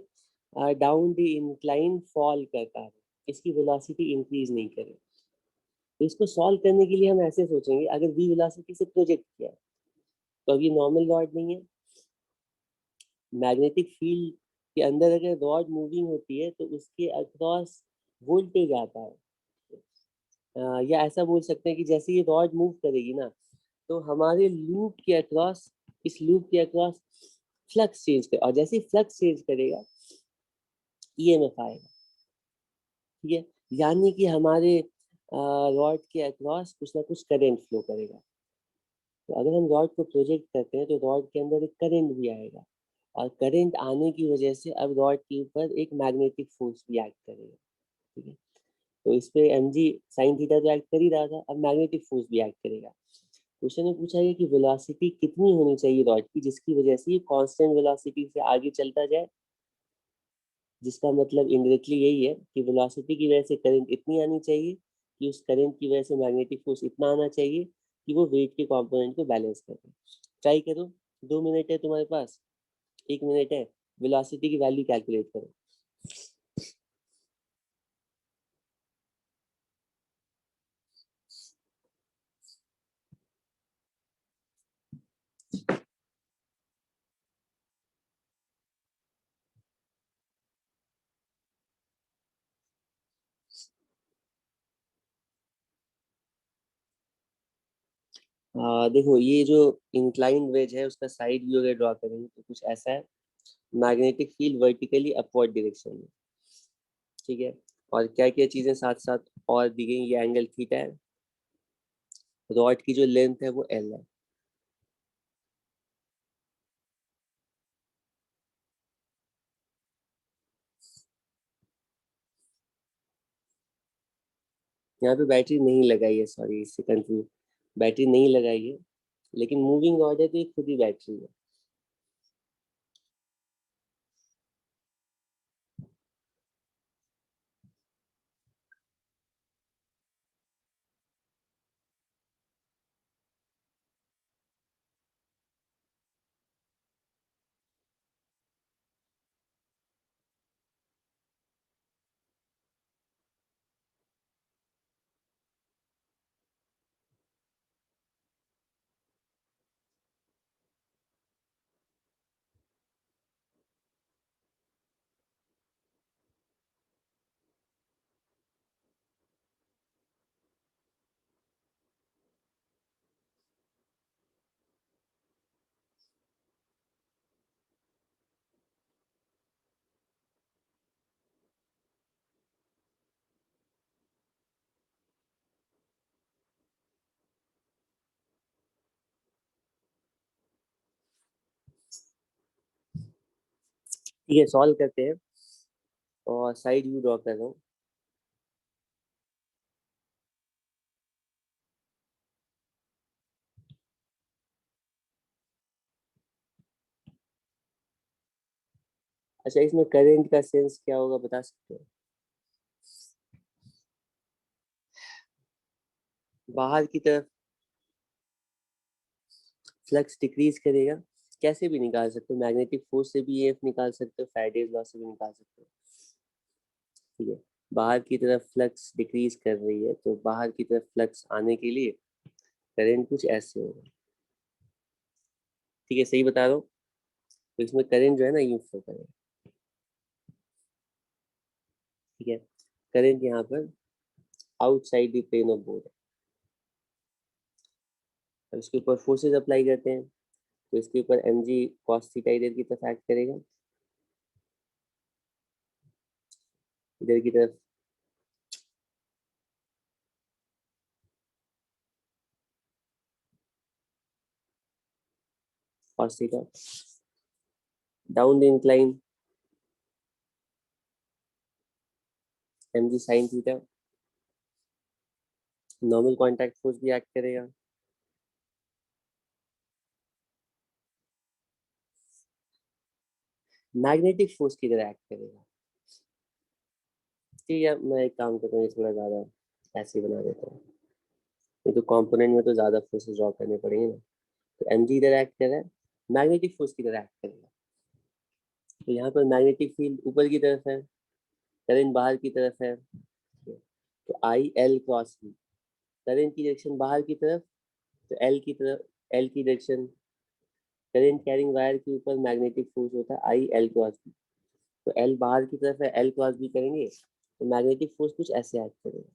डाउन द इंक्लाइन फॉल करता है, इसकी वेलोसिटी इंक्रीज नहीं करे। तो इसको सॉल्व करने के लिए हम ऐसे सोचेंगे, अगर वी वेलोसिटी से प्रोजेक्ट किया तो अब ये नॉर्मल रॉड नहीं है, मैग्नेटिक फील्ड के अंदर अगर रॉड मूविंग होती है तो उसके अक्रॉस वोल्टेज आता है, या ऐसा बोल सकते हैं कि जैसे ये रॉड मूव करेगी ना तो हमारे लूप के अक्रॉस, इस लूप के अक्रॉस फ्लक्स चेंज कर, और जैसे ही फ्लक्स चेंज करेगा ईएमएफ आएगा, ठीक है। यानी कि हमारे रॉड के अक्रॉस कुछ ना कुछ करंट फ्लो करेगा। तो अगर हम रॉड को प्रोजेक्ट करते हैं तो रॉड के अंदर एक करंट भी आएगा, और करंट आने की वजह से अब रॉड के ऊपर एक मैग्नेटिक फोर्स भी एक्ट करेगा, ठीक है। तो इस पे mg sin थीटा तो एक्ट कर ही रहा था, अब मैग्नेटिक फोर्स भी एक्ट करेगा। क्वेश्चन में पूछा है कि वेलोसिटी कितनी होनी चाहिए रॉड की जिसकी वजह से ये कांस्टेंट वेलोसिटी से आगे चलता जाए, जिसका मतलब इनडायरेक्टली यही है कि वेलोसिटी की वजह से करंट इतनी आनी चाहिए कि उस करंट की वजह से मैग्नेटिक फोर्स इतना आना चाहिए कि वो वेट के कंपोनेंट को बैलेंस कर दे। ट्राई करो, 2 मिनट है तुम्हारे पास, 1 मिनट है, वेलोसिटी की वैल्यू कैलकुलेट करो। देखो ये जो इंक्लाइंड वेज है उसका साइड व्यू अगर ड्रॉ करेंगे तो कुछ ऐसा है, magnetic field vertically upward direction में, ठीक है। और क्या क्या चीजें साथ साथ और दी गई, ये एंगल थीटा है, रॉड की जो लेंथ है वो एल है, यहाँ पे बैटरी नहीं लगाई है, सॉरी इससे कंफ्यूज, बैटरी नहीं लगाई है, लेकिन मूविंग रॉड है तो ये खुद ही बैटरी है। ठीक है, सॉल्व करते हैं, और साइड व्यू ड्रॉ कर रहा हूँ। अच्छा, इसमें करंट का सेंस क्या होगा बता सकते हो? बाहर की तरफ फ्लक्स डिक्रीज करेगा, कैसे भी निकाल सकते हो, मैग्नेटिक फोर्स से भी ईएमएफ निकाल सकते हो, फैराडेज लॉ से भी निकाल सकते हो। ठीक है, बाहर की तरफ फ्लक्स डिक्रीज कर रही है, तो बाहर की तरफ फ्लक्स आने के लिए करंट कुछ ऐसे होगा। ठीक है, सही बता रहा हूँ। तो इसमें करंट जो है ना यूं फ्लो करेगा। ठीक है, करंट यहाँ पर outside the plane of board है। अब इसके ऊपर फोर्सेज अप्लाई करते हैं, तो इसके ऊपर mg cos थीटा इधर की तरफ एक्ट करेगा, इधर की तरफ cos theta, down the incline mg sin theta, normal contact force भी एक्ट करेगा। मैग्नेटिक फोर्स की तरह एक्ट करेगा। ठीक है, मैं एक काम करता हूँ, ये थोड़ा ज्यादा ऐसे बना देता हूँ, ये तो कंपोनेंट में तो ज्यादा फोर्सेस ड्रॉ करने पड़ेंगे ना। तो mg इधर एक्ट कर रहा है, मैग्नेटिक फोर्स की तरह एक्ट करेगा। तो यहाँ पर मैग्नेटिक फील्ड ऊपर की तरफ है, करंट बाहर की तरफ है, तो I L cross B, current की डायरेक्शन बाहर की तरफ, तो एल की तरफ, एल की डायरेक्शन, करंट कैरिंग वायर के ऊपर मैग्नेटिक फोर्स होता है आई एल क्रॉस बी। तो एल बाहर की तरफ है, एल क्रॉस बी करेंगे तो मैग्नेटिक फोर्स कुछ ऐसे एक्ट करेगा।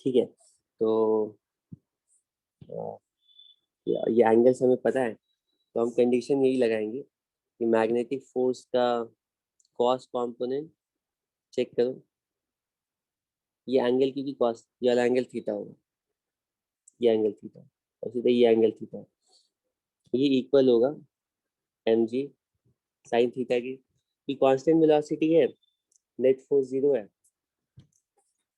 ठीक है, तो ये एंगल्स हमें पता है, तो हम कंडीशन यही लगाएंगे कि मैग्नेटिक फोर्स का कॉस कंपोनेंट चेक करो, ये एंगल क्योंकि कॉस, ये वाला एंगल थीटा होगा, ये एंगल थीटा और सीधा ये एंगल थीटा, ये इक्वल होगा एम जी साइन थीटा की। ये कांस्टेंट वेलोसिटी है, नेट फोर्स जीरो है,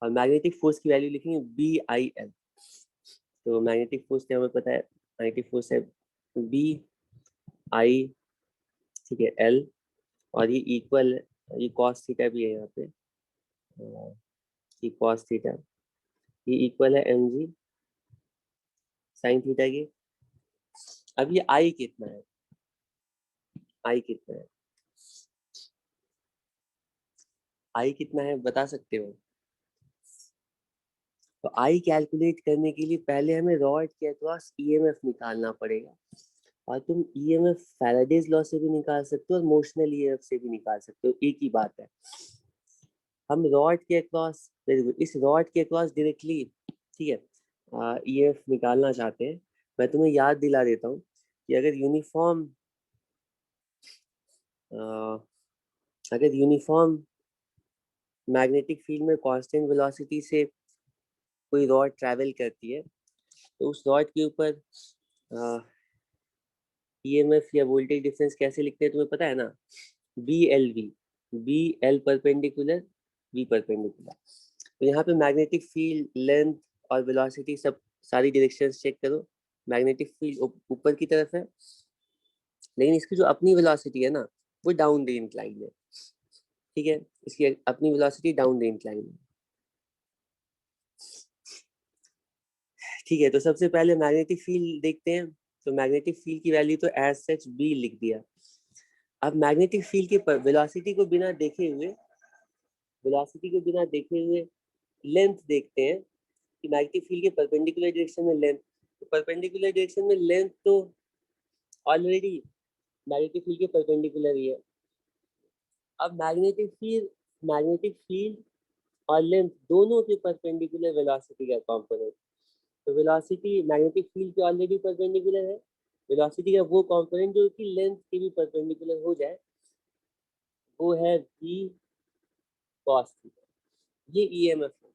और मैग्नेटिक फोर्स की वैल्यू लिखेंगे बी आई एल। तो मैग्नेटिक फोर्स क्या हमें पता है, मैग्नेटिक फोर्स है बी आई, ठीक है, एल, और ये इक्वल है, ये कॉस थीटा भी है यहाँ पे, ये कॉस थीटा, ये इक्वल है एम जी साइन थीटा की। अब ये आई कितना है, आई कितना है, आई कितना है बता सकते हो? तो आई कैलकुलेट करने के लिए पहले हमें रॉड के अक्रॉस ईएमएफ निकालना पड़ेगा, और तुम ईएमएफ फैराडेज लॉ से भी निकाल सकते हो और मोशनल ईएमएफ से भी निकाल सकते हो, एक ही बात है। हम रॉड के अक्रॉस, इस रॉड के अक्रॉस डायरेक्टली, ठीक है, ईएमएफ निकालना चाहते हैं। मैं तुम्हें याद दिला देता हूँ कि अगर यूनिफॉर्म मैग्नेटिक फील्ड में कांस्टेंट वेलोसिटी से कोई रॉड ट्रैवल करती है, तो उस रॉड के ऊपर ईएमएफ या वोल्टेज डिफरेंस कैसे लिखते हैं तुम्हें पता है ना, B L V, B L perpendicular, V perpendicular. तो यहाँ पे मैग्नेटिक फील्ड, लेंथ और वेलोसिटी सब सारी डायरेक्शंस चेक करो, मैग्नेटिक फील्ड ऊपर की तरफ है, लेकिन इसकी जो अपनी वेलोसिटी है ना वो डाउन द इंक्लाइन है। ठीक है, इसकी अपनी वेलोसिटी डाउन द इंक्लाइन है। ठीक है, तो सबसे पहले मैग्नेटिक फील्ड देखते हैं। तो मैग्नेटिक फील्ड की वैल्यू तो एज सच बी लिख दिया। अब मैग्नेटिक फील्ड के वेलोसिटी को बिना देखे हुए, वेलोसिटी को बिना देखे हुए लेंथ देखते हैं कि मैग्नेटिक फील्ड के परपेंडिकुलर डायरेक्शन में लेंथ, तो परपेंडिकुलर डायरेक्शन में लेंथ तो ऑलरेडी मैग्नेटिक फील्ड के परपेंडिकुलर ही है। अब मैग्नेटिक फील्ड और लेंथ दोनों के परपेंडिकुलर वेलोसिटी का कंपोनेंट, तो वेलोसिटी मैग्नेटिक फील्ड के ऑलरेडी परपेंडिकुलर है, वेलोसिटी का वो कंपोनेंट जो कि लेंथ के भी परपेंडिकुलर हो जाए, वो है v cos थीटा। ये ईएमएफ है,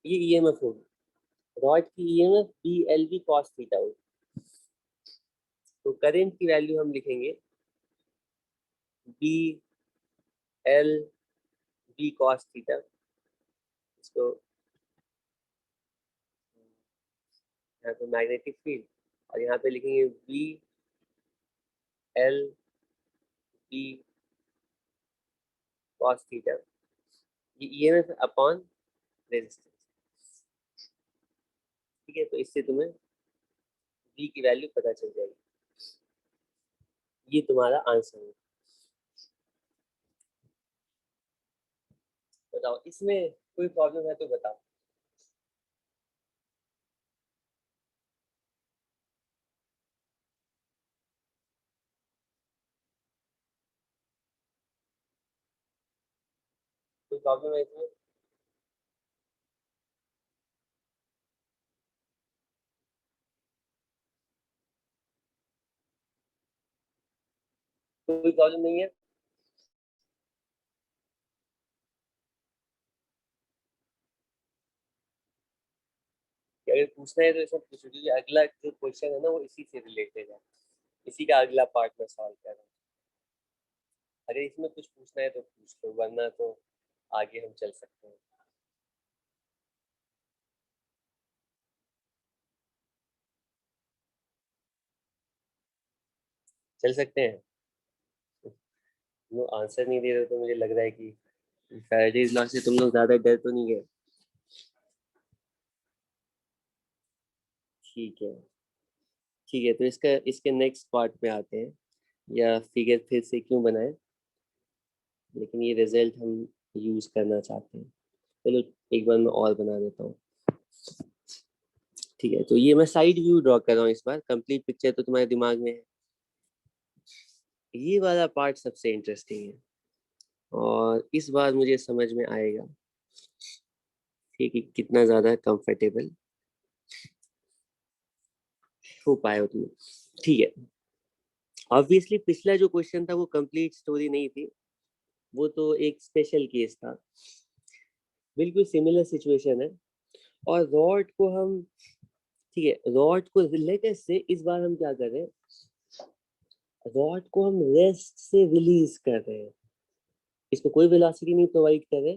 ये ईएमएफ होगी, रॉड की EMF B L V cos theta होगी। तो करंट की वैल्यू हम लिखेंगे B L V cos theta, इसको यहाँ पे मैग्नेटिक फील्ड, और यहाँ पे लिखेंगे V L V cos theta, ये ईएमएफ अपॉन रेजिस्टेंस। ठीक है, तो इससे तुम्हें v की वैल्यू पता चल जाएगी। ये तुम्हारा आंसर है। बताओ इसमें कोई प्रॉब्लम है तो बताओ। कोई प्रॉब्लम है इसमें? कोई प्रॉब्लम नहीं है? कि अगर पूछना है तो इसमें पूछो, क्योंकि अगला जो क्वेश्चन है ना वो इसी से रिलेटेड है, इसी का अगला पार्ट में सॉल्व कर रहा हूँ। अगर इसमें कुछ पूछना है तो पूछ लो, वरना तो आगे हम चल सकते हैं। चल सकते हैं। तुम लोग आंसर नहीं दे रहे तो मुझे लग रहा है कि फैराडेज लॉ से तुम लोग ज्यादा डर तो नहीं गए। ठीक है, ठीक है, तो इसका इसके नेक्स्ट पार्ट में आते हैं, या फिगर फिर से क्यों बनाए, लेकिन ये रिजल्ट हम यूज करना चाहते हैं। चलो एक बार मैं और बना देता हूँ। ठीक है, तो ये मैं साइड व्यू ड्रॉ कर रहा हूँ इस बार, कंप्लीट पिक्चर तो तुम्हारे दिमाग में है। ये वाला पार्ट सबसे इंटरेस्टिंग है और इस बार मुझे समझ में आएगा ठीक है कितना ज्यादा कंफर्टेबल हो पाए हो तुम। ठीक है, ऑब्वियसली पिछला जो क्वेश्चन था वो कंप्लीट स्टोरी नहीं थी, वो तो एक स्पेशल केस था। बिल्कुल सिमिलर सिचुएशन है, और रॉड को हम, ठीक है, रॉड को लेटेस्ट से इस बार हम क्या कर रहे हैं, रॉड को हम रेस्ट से रिलीज कर रहे हैं। इसको कोई वेलोसिटी नहीं प्रोवाइड कर रहे,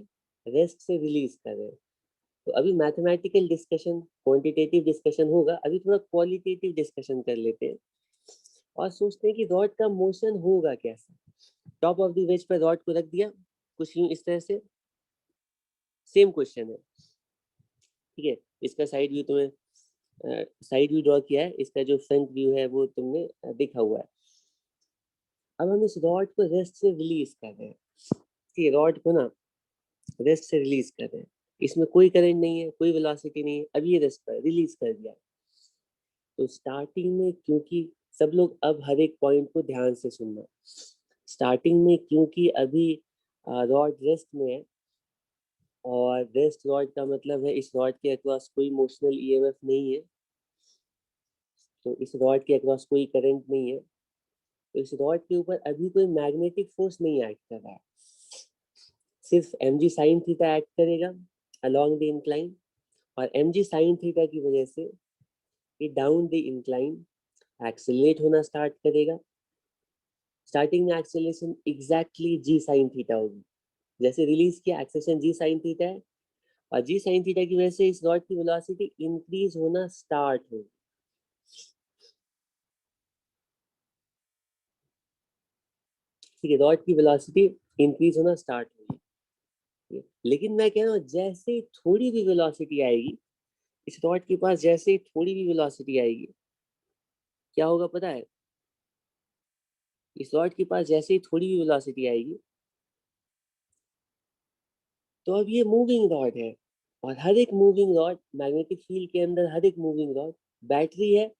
रेस्ट से रिलीज कर रहे हैं। तो अभी मैथमेटिकल डिस्कशन, क्वांटिटेटिव डिस्कशन होगा, अभी थोड़ा क्वालिटेटिव डिस्कशन कर लेते हैं और सोचते हैं कि रॉड का मोशन होगा कैसा। टॉप ऑफ द वेज पर रॉड को रख दिया कुछ यूं इस तरह से, सेम क्वेश्चन है। ठीक है, इसका साइड व्यू तुम्हें साइड व्यू ड्रॉ किया है, इसका जो फ्रंट व्यू है वो तुमने देखा हुआ है। अब हम इस रॉड को रेस्ट से रिलीज कर रहे हैं। ठीक है, रॉड को ना रेस्ट से रिलीज कर रहे हैं, इसमें कोई करंट नहीं है, कोई वेलोसिटी नहीं है, अब ये रेस्ट पर रिलीज कर दिया। तो स्टार्टिंग में, क्योंकि सब लोग अब हर एक पॉइंट को ध्यान से सुनना, स्टार्टिंग में क्योंकि अभी रॉड रेस्ट में है, और रेस्ट रॉड का मतलब है इस रॉड के अक्रॉस कोई मोशनल ईएमएफ नहीं है, तो इस रॉड के अक्रॉस कोई करंट नहीं है, तो इस रॉड के ऊपर अभी कोई मैग्नेटिक फोर्स नहीं एक्ट कर रहा है, सिर्फ mg साइन थीटा एक्ट करेगा अलोंग द इंक्लाइन, और mg साइन थीटा की वजह से ये डाउन द इंक्लाइन एक्सेलरेट होना स्टार्ट करेगा। स्टार्टिंग में acceleration exactly g sine theta होगी, जैसे रिलीज किया एक्सेलरेशन g साइन थीटा है, और g साइन थीटा की वजह से इस रॉड की वेलोसिटी इंक्रीज होना स्टार्ट होगी। ठीक है, रॉड की वेलोसिटी इंक्रीज होना स्टार्ट होगी, लेकिन मैं कह रहा हूँ जैसे ही थोड़ी भी वेलोसिटी आएगी इस रॉड के पास, जैसे ही थोड़ी भी वेलोसिटी आएगी क्या होगा पता है, इस रॉड के पास जैसे ही थोड़ी भी वेलोसिटी आएगी तो अब ये मूविंग रॉड है, और हर एक मूविंग रॉड, मैग्नेटिक फील्ड के अंदर हर एक मूविंग रॉड बैटरी है,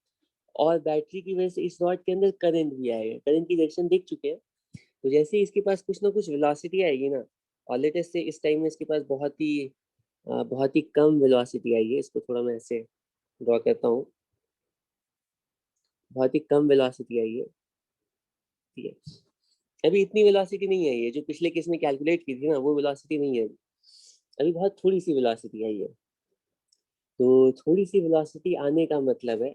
और बैटरी की वजह से इस रॉड के अंदर करंट भी आएगा। करंट की डायरेक्शन देख चुके हैं, तो जैसे ही इसके पास कुछ ना कुछ वेलोसिटी आएगी ना, और लेटेस्ट से इस टाइम में इसके पास बहुत ही कम वेलोसिटी आई है, इसको थोड़ा मैं ऐसे ड्रॉ करता हूँ, बहुत ही कम वेलोसिटी आई है। ठीक है, अभी इतनी वेलोसिटी नहीं आई है जो पिछले केस में कैलकुलेट की थी ना, वो वेलोसिटी नहीं है अभी, अभी बहुत थोड़ी सी वेलोसिटी आई है। तो थोड़ी सी वेलोसिटी आने का मतलब है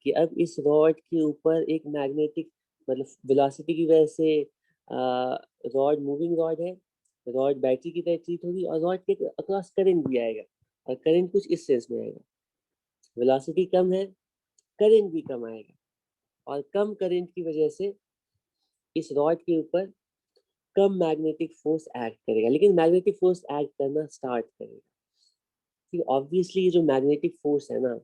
कि अब इस रॉड के ऊपर एक मैग्नेटिक, मतलब वेलोसिटी की वजह से रॉड मूविंग रॉड है, रॉड बैटरी की तरह ट्रीट होगी, और रॉड के अक्रॉस करंट भी आएगा, और करंट कुछ इस सेंस में आएगा, वेलोसिटी कम है, करंट भी कम आएगा, और कम करंट की वजह से इस रॉड के ऊपर कम मैग्नेटिक फोर्स एक्ट करेगा, लेकिन मैग्नेटिक फोर्स एक्ट करना स्टार्ट करेगा। ऑब्वियसली ये जो मैग्नेटिक फोर्स है ना,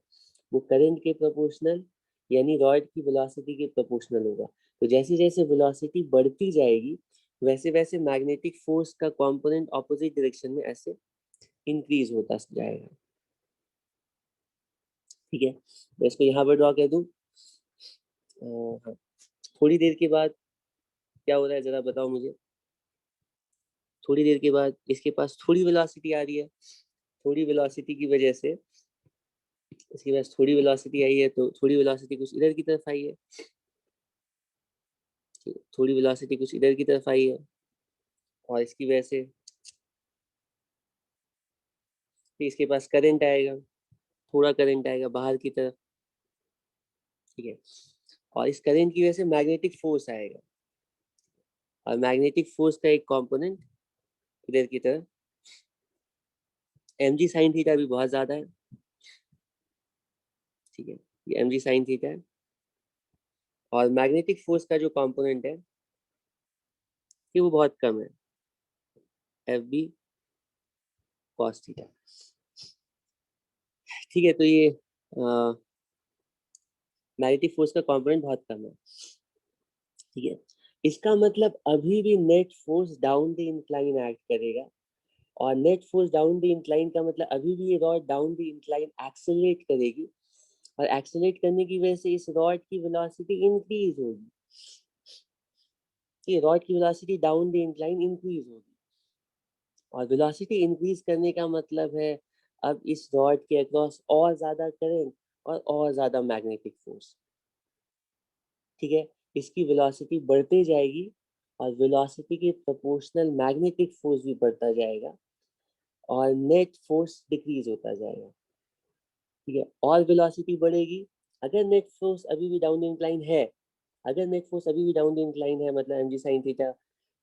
वो करंट के प्रोपोर्शनल यानी रॉड की वेलोसिटी के प्रोपोर्शनल होगा। तो जैसे जैसे वेलोसिटी बढ़ती जाएगी वैसे वैसे मैग्नेटिक फोर्स का कंपोनेंट ऑपोजिट डायरेक्शन में ऐसे इंक्रीज होता जाएगा। ठीक है, मैं इसको यहाँ पर ड्रॉ कर दूं। हाँ, थोड़ी देर के बाद क्या हो रहा है जरा बताओ मुझे। थोड़ी देर के बाद इसके पास थोड़ी वेलोसिटी आ रही है, थोड़ी वेलोसिटी की वजह से इसके पास थोड़ी वेलोसिटी आई है, तो थोड़ी वेलोसिटी कुछ इधर की तरफ आई है, थोड़ी वेलोसिटी कुछ इधर की तरफ आई है, और इसकी वजह से इसके पास करंट आएगा, थोड़ा करंट आएगा बाहर की तरफ। ठीक है, और इस करंट की वजह से मैग्नेटिक फोर्स आएगा, और मैग्नेटिक फोर्स का एक कंपोनेंट इधर की तरफ mg sin थीटा भी बहुत ज्यादा है। ठीक है, ये mg sin थीटा है, और मैग्नेटिक फोर्स का जो कंपोनेंट है कि वो बहुत कम है, FB cos थीटा। ठीक है, तो ये मैग्नेटिक फोर्स का कंपोनेंट बहुत कम है। ठीक है, इसका मतलब अभी भी net force down the incline act करेगा, और net force down the incline का मतलब अभी भी ये rod down the incline accelerate करेगी, और एक्सेलरेट करने की वजह से इस रॉड की वेलोसिटी इंक्रीज होगी। ये रॉड की velocity down the incline increase होगी, और वेलोसिटी इंक्रीज करने का मतलब है अब इस रॉड के अक्रॉस और ज्यादा करंट और ज्यादा मैग्नेटिक फोर्स। ठीक है, इसकी वेलोसिटी बढ़ते जाएगी, और वेलोसिटी के प्रोपोर्शनल मैग्नेटिक फोर्स भी बढ़ता जाएगा, और नेट फोर्स डिक्रीज होता जाएगा। ठीक है, और वेलोसिटी बढ़ेगी। अगर नेट फोर्स अभी भी डाउन इंक्लाइन है, अगर नेट फोर्स अभी भी डाउन इंक्लाइन है, मतलब mg sin theta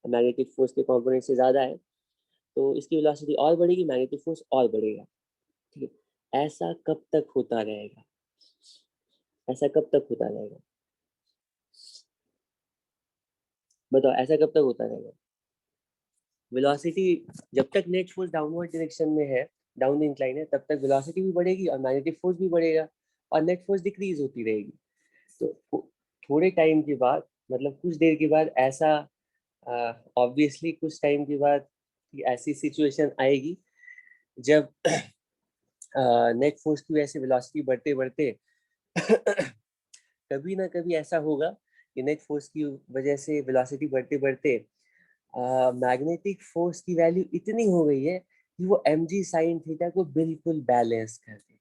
magnetic force के कंपोनेंट से ज्यादा है, तो इसकी वेलोसिटी और बढ़ेगी, मैग्नेटिक फोर्स और बढ़ेगा। ठीक है, ऐसा कब तक होता रहेगा, ऐसा कब तक होता रहेगा, बताओ ऐसा कब तक होता रहेगा। वेलोसिटी जब तक नेट फोर्स डाउनवर्ड डायरेक्शन में है, डाउन इंक्लाइन है, तब तक वेलोसिटी भी बढ़ेगी और मैग्नेटिक फोर्स भी बढ़ेगा, और नेट फोर्स डिक्रीज होती रहेगी। तो थोड़े टाइम के बाद, मतलब कुछ देर के बाद ऐसा ऑब्वियसली कुछ टाइम के बाद ऐसी सिचुएशन आएगी जब नेट फोर्स की वजह से वेलोसिटी बढ़ते बढ़ते कभी ना कभी ऐसा होगा कि नेट फोर्स की वजह से वेलोसिटी बढ़ते बढ़ते मैग्नेटिक फोर्स की वैल्यू इतनी हो गई है कि वो mg sin थीटा को बिल्कुल बैलेंस कर दे।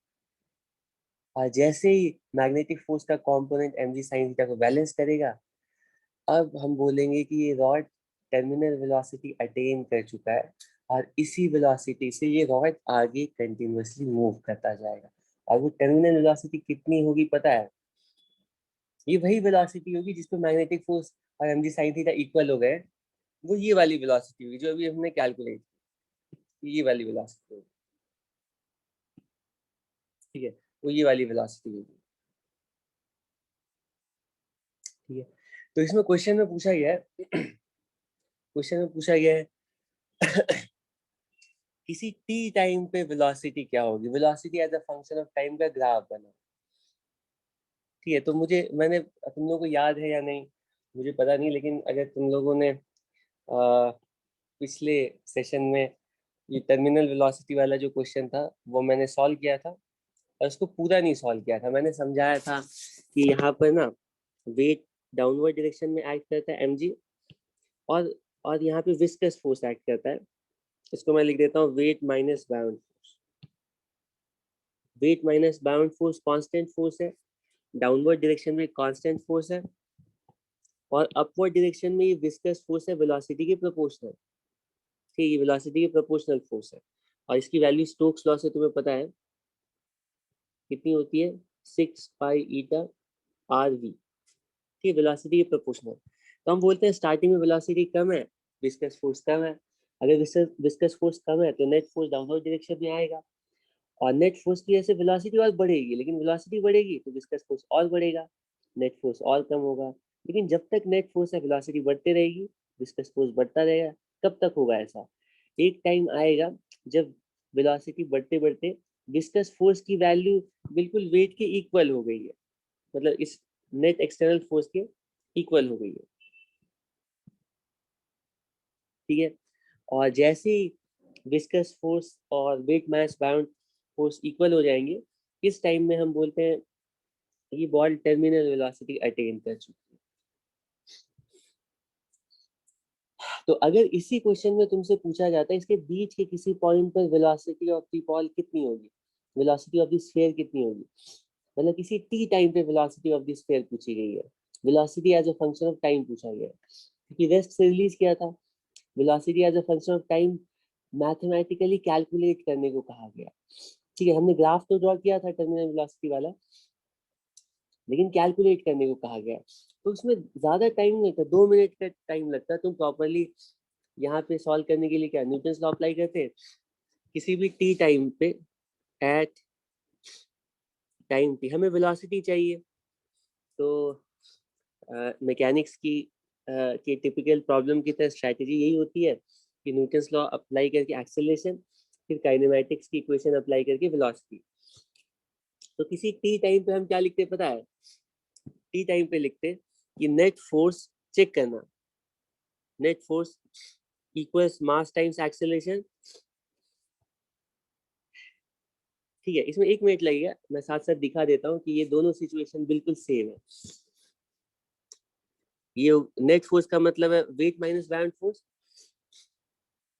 और जैसे ही मैग्नेटिक फोर्स का कंपोनेंट mg sin थीटा को बैलेंस करेगा, अब हम बोलेंगे कि ये रॉड टर्मिनल वेलोसिटी अटेन कर चुका है, और इसी वेलोसिटी से ये रॉड आगे कंटिन्यूअसली मूव करता जाएगा। और वो टर्मिनल वेलोसिटी कितनी होगी पता है, ये वही वेलोसिटी होगी जिसपे मैग्नेटिक फोर्स और mg sin थीटा इक्वल हो गए, वो ये वाली वेलोसिटी होगी जो अभी हमने कैलकुलेट, ये वाली वेलोसिटी होगी। ठीक है, वो ये वाली वेलोसिटी होगी। ठीक है, तो इसमें क्वेश्चन में पूछा गया है क्वेश्चन में पूछा गया है किसी t टाइम पे वेलोसिटी क्या होगी, velocity as a function of time का ग्राफ बना। ठीक है, तो मैंने तुम लोगों को याद है या नहीं मुझे पता नहीं, लेकिन अगर तुम लोगों ने पिछले सेशन में ये टर्मिनल वेलोसिटी वाला जो क्वेश्चन था वो मैंने सॉल्व किया था, और उसको पूरा नहीं सॉल्व किया था। मैंने समझाया था कि यहाँ पर ना वेट डाउनवर्ड डायरेक्शन में एक्ट करता है mg, और यहाँ पे विस्कस फोर्स एक्ट करता है। इसको मैं लिख देता हूँ wait minus bound force. Wait minus bound force constant force है, डाउनवर्ड डायरेक्शन में कांस्टेंट फोर्स है, और अपवर्ड डायरेक्शन में ये विस्कस फोर्स है वेलोसिटी के प्रोपोर्शनल। ठीक है, ये वेलोसिटी के प्रोपोर्शनल फोर्स है, और इसकी वैल्यू स्टोक्स लॉ से तुम्हें पता है कितनी होती है, 6 पाई ईटा आर वी। ठीक है, वेलोसिटी के प्रोपोर्शनल। तो हम बोलते हैं स्टार्टिंग में वेलोसिटी कम है, विस्कस फोर्स कम है। अगर विस्कस फोर्स कम है तो नेट फोर्स डाउनवर्ड डायरेक्शन में आएगा, और नेट फोर्स की वजह से वेलोसिटी और बढ़ेगी, लेकिन वेलोसिटी बढ़ेगी तो विस्कस फोर्स और बढ़ेगा, नेट फोर्स और कम होगा। लेकिन जब तक नेट फोर्स है वेलोसिटी बढ़ते रहेगी, विस्कस फोर्स बढ़ता रहेगा। कब तक होगा ऐसा, एक टाइम आएगा जब वेलोसिटी बढ़ते बढ़ते विस्कस फोर्स की वैल्यू बिल्कुल वेट के इक्वल हो गई है, मतलब इस नेट एक्सटर्नल फोर्स के इक्वल हो गई है, ठीक है। और जैसे ही विस्कस फोर्स और weight mass bound force equal हो जाएंगे, इस टाइम में हम बोलते हैं ये बॉल टर्मिनल वेलोसिटी अटेन कर चुकी है। तो अगर इसी क्वेश्चन में तुमसे पूछा जाता है इसके बीच के किसी पॉइंट पर वेलोसिटी ऑफ द बॉल कितनी होगी, वेलोसिटी ऑफ द स्फीयर कितनी होगी, मतलब किसी टी टाइम पे वेलोसिटी ऑफ द स्फीयर पूछी गई है, velocity as a function of time पूछा गया है, क्योंकि वेस्ट से रिलीज किया था, velocity as a function of time mathematically calculate करने को कहा गया, ठीक है। हमने ग्राफ तो ड्रॉ किया था टर्मिनल वेलोसिटी वाला, लेकिन कैलकुलेट करने को कहा गया, तो उसमें ज्यादा टाइम नहीं लगता, 2 मिनट का टाइम लगता है। तुम प्रॉपरली यहाँ पे सॉल्व करने के लिए क्या न्यूटन्स लॉ अप्लाई करते हैं, किसी भी टी टाइम पे एट टाइम टी हमें वेलोसिटी चाहिए, तो मैकेनिक्स की टिपिकल प्रॉब्लम की तरह स्ट्रैटेजी यही होती है कि न्यूटन्स लॉ अप्लाई करके एक्सेलरेशन, फिर काइनेमैटिक्स की इक्वेशन अप्लाई करके वेलोसिटी। तो किसी टी टाइम पे हम क्या लिखते हैं पता है, टी टाइम पे लिखते हैं कि नेट फोर्स चेक करना, नेट फोर्स इक्वल्स मास टाइम्स एक्सेलरेशन, ठीक है। इसमें 1 मिनट लगेगा, मैं साथ साथ दिखा देता हूँ कि ये दोनों सिचुएशन बिल्कुल सेम है। ये नेट फोर्स का मतलब है wait minus bound force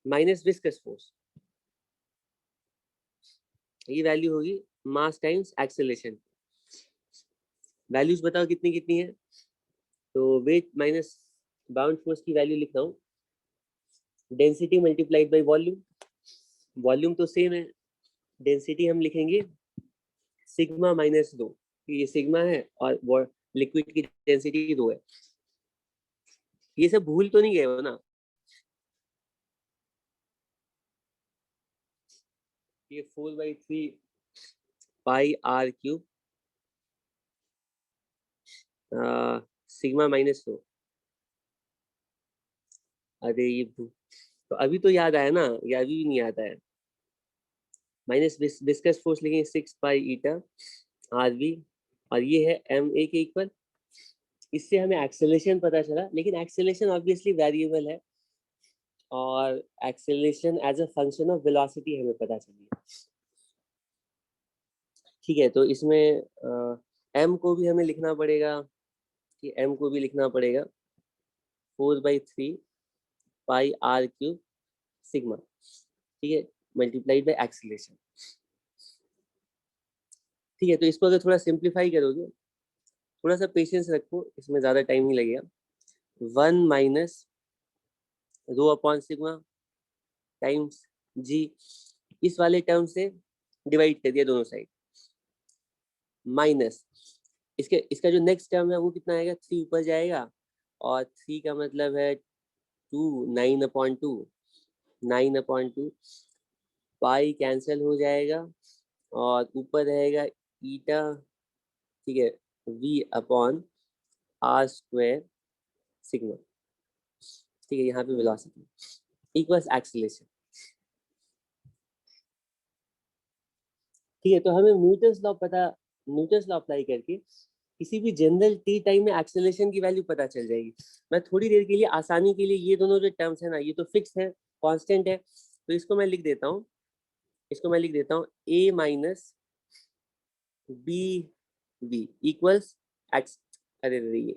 minus viscous force, ये वैल्यू होगी मास टाइम्स एक्सेलरेशन। वैल्यूज बताओ कितनी कितनी है, तो वेट माइनस बाउंड फोर्स की वैल्यू लिख रहा हूँ, density multiplied by volume, volume तो सेम है, डेंसिटी हम लिखेंगे सिग्मा माइनस 2, ये सिग्मा है और लिक्विड की डेंसिटी 2 है। ये सब भूल तो नहीं गए हो ना, ये 4/3 पाई आर क्यूब सिग्मा माइनस 2, अरे ये तो अभी तो याद आया ना, ये अभी भी नहीं आता है। माइनस विस्कस फोर्स लिखेंगे 6 पाई ईटा आर वी, और ये है एम ए के इक्वल। इससे हमें एक्सेलरेशन पता चला, लेकिन एक्सेलरेशन ऑब्वियसली वेरिएबल है, और acceleration as a function of velocity हमें पता चली है, ठीक है। तो इसमें एम को भी हमें लिखना पड़ेगा, कि एम को भी लिखना पड़ेगा 4/3 पाई आर क्यूब सिग्मा, ठीक है, मल्टीप्लाइड बाय एक्सेलरेशन, ठीक है। तो इसको अगर थोड़ा सिंप्लीफाई करोगे, थोड़ा सा पेशेंस रखो, इसमें ज्यादा टाइम नहीं लगेगा, 1 minus rho upon sigma times g, इस वाले टर्म से डिवाइड कर दिया दोनों साइड, माइनस इसके इसका जो नेक्स्ट टर्म है वो कितना आएगा, 3 ऊपर जाएगा, और 3 का मतलब है 2, 9/2, 9/2 पाई कैंसिल हो जाएगा, और ऊपर रहेगा ईटा, ठीक है, v upon R square sigma, ठीक है। यहाँ पे वेलोसिटी इक्वल्स एक्सीलरेशन, ठीक है। तो हमें न्यूटन्स लॉ पता, न्यूटन्स लॉ अप्लाई करके किसी भी जनरल टी टाइम में एक्सेलरेशन की वैल्यू पता चल जाएगी। मैं थोड़ी देर के लिए आसानी के लिए ये दोनों जो टर्म्स है ना, ये तो फिक्स है, कांस्टेंट है, तो इसको मैं लिख देता हूँ, इसको मैं लिख देता हूँ a minus B B equals X, अरे अरे ये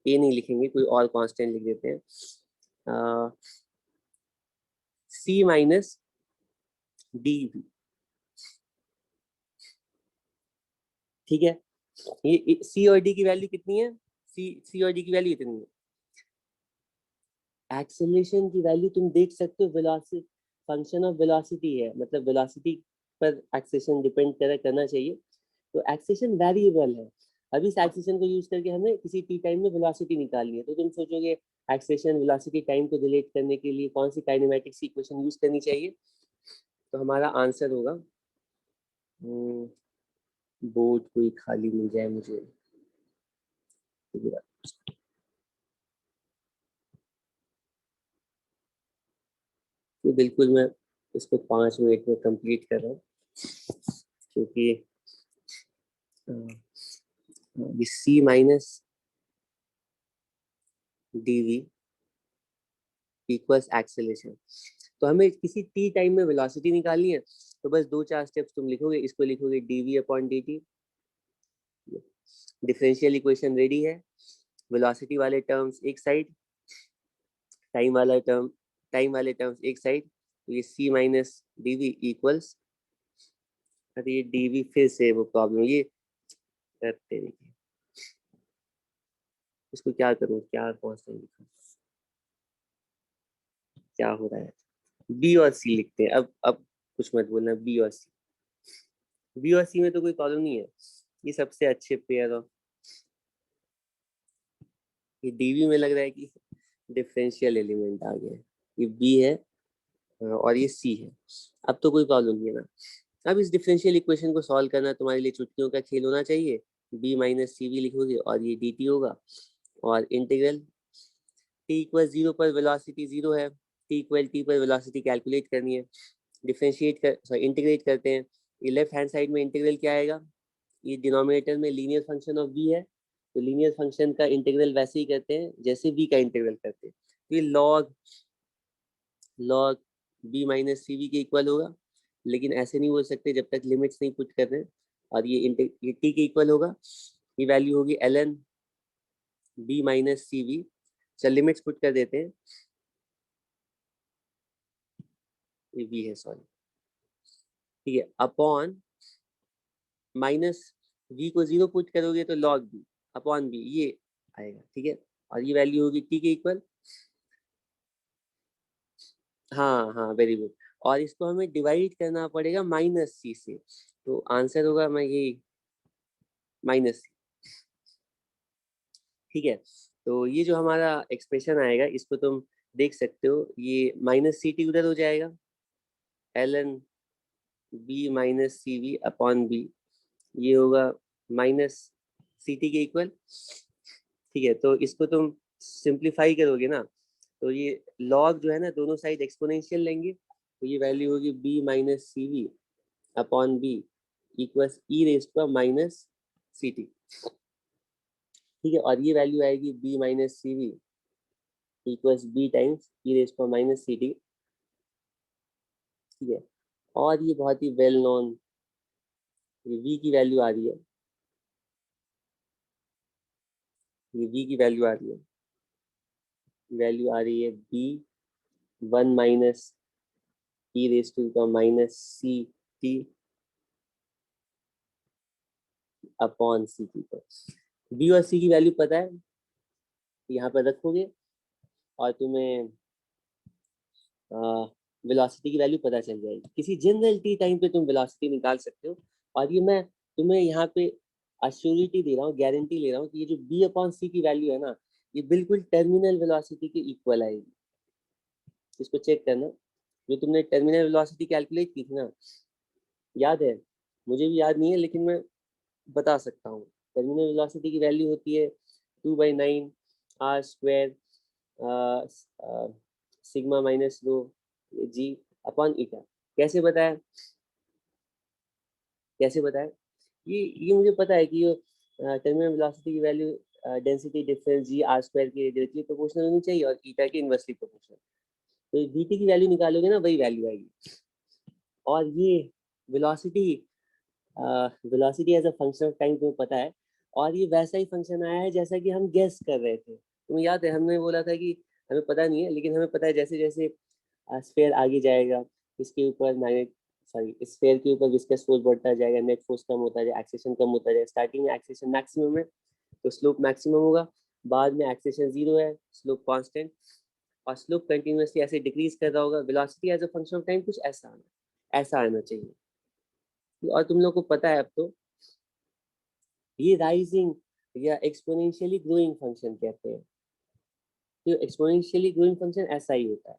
a नहीं लिखेंगे, कोई और कांस्टेंट लिख देते हैं, c माइनस डी बी, ठीक है। ये सी और डी की वैल्यू कितनी है, सी और डी की वैल्यू इतनी है। एक्सेलरेशन की वैल्यू तुम देख सकते हो, वेलोसिटी फंक्शन ऑफ वेलोसिटी है, मतलब वेलोसिटी पर एक्सेलरेशन डिपेंड करना चाहिए, तो एक्सेलरेशन वेरिएबल है। अभी इस एक्सेलरेशन को यूज करके हमें किसी टी टाइम में वेलोसिटी निकालनी है, तो तुम सोचोगे एक्सेलरेशन वेलोसिटी टाइम को रिलेट करने के लिए कौन सी काइनेमेटिक्स की इक्वेशन यूज करनी चाहिए, तो हमारा आंसर होगा, बोर्ड कोई खाली मिल जाए मुझे, तो बिल्कुल मैं इसको 5 मिनट में कंप्लीट कर रहा हूँ। क्योंकि c minus dv equals acceleration. तो हमें किसी t टाइम में वेलोसिटी निकालनी है, तो बस 2-4 स्टेप्स तुम लिखोगे, इसको लिखोगे dv/dt। डिफरेंशियल इक्वेशन रेडी है, वेलोसिटी वाले टर्म्स एक साइड, टाइम वाले टर्म्स एक साइड, तो ये c माइनस dv इक्वल्स, अरे ये dv फिर से वो प्रॉब्लम, ये करते देखिए इसको क्या करूं, क्या कौन-सा लिखूं, क्या हो रहा है। b और c लिखते हैं, अब कुछ मत बोलना, b और c में तो कोई प्रॉब्लम नहीं है, ये सबसे अच्छे पेयर ऑफ, ये dv में लग रहा है कि डिफरेंशियल एलिमेंट आ गया है, ये b है और ये c है, अब तो कोई प्रॉब्लम नहीं है ना। अब इस डिफरेंशियल इक्वेशन को सॉल्व करना तुम्हारे लिए चुटकियों का खेल होना चाहिए, b माइनस सी वी लिखोगे और ये dt होगा, और इंटीग्रल t इक्वल 0 पर वेलोसिटी 0 है, t इक्वल t पर वेलोसिटी कैलकुलेट करनी है, डिफरेंशिएट कर सॉरी इंटीग्रेट करते हैं। ये लेफ्ट हैंड साइड में इंटीग्रल क्या आएगा, ये डिनोमिनेटर में लीनियर फंक्शन ऑफ v है, तो लीनियर फंक्शन का इंटीग्रल वैसे ही करते हैं जैसे v का इंटीग्रल करते हैं, तो ये log b minus C V के इक्वल होगा, लेकिन ऐसे नहीं बोल सकते जब तक लिमिट्स नहीं पुट कर रहे हैं, और ये t के इक्वल होगा, ये वैल्यू होगी ln b minus C V. चल लिमिट्स पुट कर देते हैं, ये v है सॉरी, ठीक है, अपॉन माइनस v को 0 पुट करोगे तो log b अपॉन b ये आएगा, ठीक है, और ये वैल्यू होगी t के इक्वल, हाँ हाँ वेरी गुड, और इसको हमें डिवाइड करना पड़ेगा माइनस सी से, तो आंसर होगा मैं यही माइनस सी, ठीक है। तो ये जो हमारा एक्सप्रेशन आएगा इसको तुम देख सकते हो, ये माइनस सी टी उधर हो जाएगा, ln b minus C V upon B, ये होगा माइनस सी टी के इक्वल, ठीक है। तो इसको तुम सिंप्लीफाई करोगे ना, तो ये लॉग जो है ना दोनों साइड एक्सपोनेंशियल लेंगे, तो ये वैल्यू होगी b minus C V upon B equals E raise to minus C T, ठीक है, और ये वैल्यू आएगी b minus C V equals b times E raise to minus C T, ठीक है, और ये बहुत ही वेल नोन, ये v की वैल्यू आ रही है, ये v की वैल्यू आ रही है, वैल्यू आ रही है b 1 minus E raise to minus C T upon C T पर। b और c की वैल्यू पता है, यहाँ पर रखोगे और तुम्हें वेलोसिटी की वैल्यू पता चल जाएगी, किसी जनरल टी टाइम पे तुम वेलोसिटी निकाल सकते हो, और ये मैं तुम्हें यहाँ पे अश्योरिटी दे रहा हूँ, गारंटी ले रहा हूँ कि ये जो b अपॉन सी की वैल्यू है ना, ये बिल्कुल टर्मिनल वेलोसिटी के इक्वल आएगी, इसको चेक करना, जो तुमने टर्मिनल वेलोसिटी कैलकुलेट की थी ना, याद है, मुझे भी याद नहीं है लेकिन मैं बता सकता हूँ, टर्मिनल वेलोसिटी की वैल्यू होती है 2/9 r square sigma minus rho g upon eta. कैसे बताया, कैसे बताया, ये मुझे पता है कि ये टर्मिनल वेलोसिटी की value density difference G R square के डायरेक्टली प्रोपोर्शनल होनी चाहिए और ईटा के इनवर्सली प्रोपोर्शनल, तो dt की वैल्यू निकालोगे ना वही वैल्यू आएगी, और ये velocity velocity as a function of time तुम्हें पता है, और ये वैसा ही फंक्शन आया है जैसा कि हम गेस कर रहे थे, तुम्हें याद है हमने बोला था कि हमें पता नहीं है लेकिन हमें पता है जैसे जैसे स्फीयर आगे जाएगा, इसके ऊपर मैग्नेट सॉरी स्फीयर के ऊपर विस्कस फोर्स बढ़ता जाएगा, नेट फोर्स कम होता जाएगा, एक्सेलेरेशन कम होता जाएगा, स्टार्टिंग में एक्सेलेरेशन मैक्सिमम है तो स्लोप मैक्सिमम होगा, बाद में एक्सेलेरेशन 0 है, स्लोप कांस्टेंट, और स्लोप कंटिन्यूअसली ऐसे डिक्रीज कर रहा होगा, velocity as a function of time कुछ ऐसा आना चाहिए, और तुम लोग को पता है अब तो ये राइजिंग या एक्सपोनेंशियली ग्रोइंग फंक्शन कहते हैं, तो एक्सपोनेंशियली ग्रोइंग फंक्शन ऐसा ही होता है,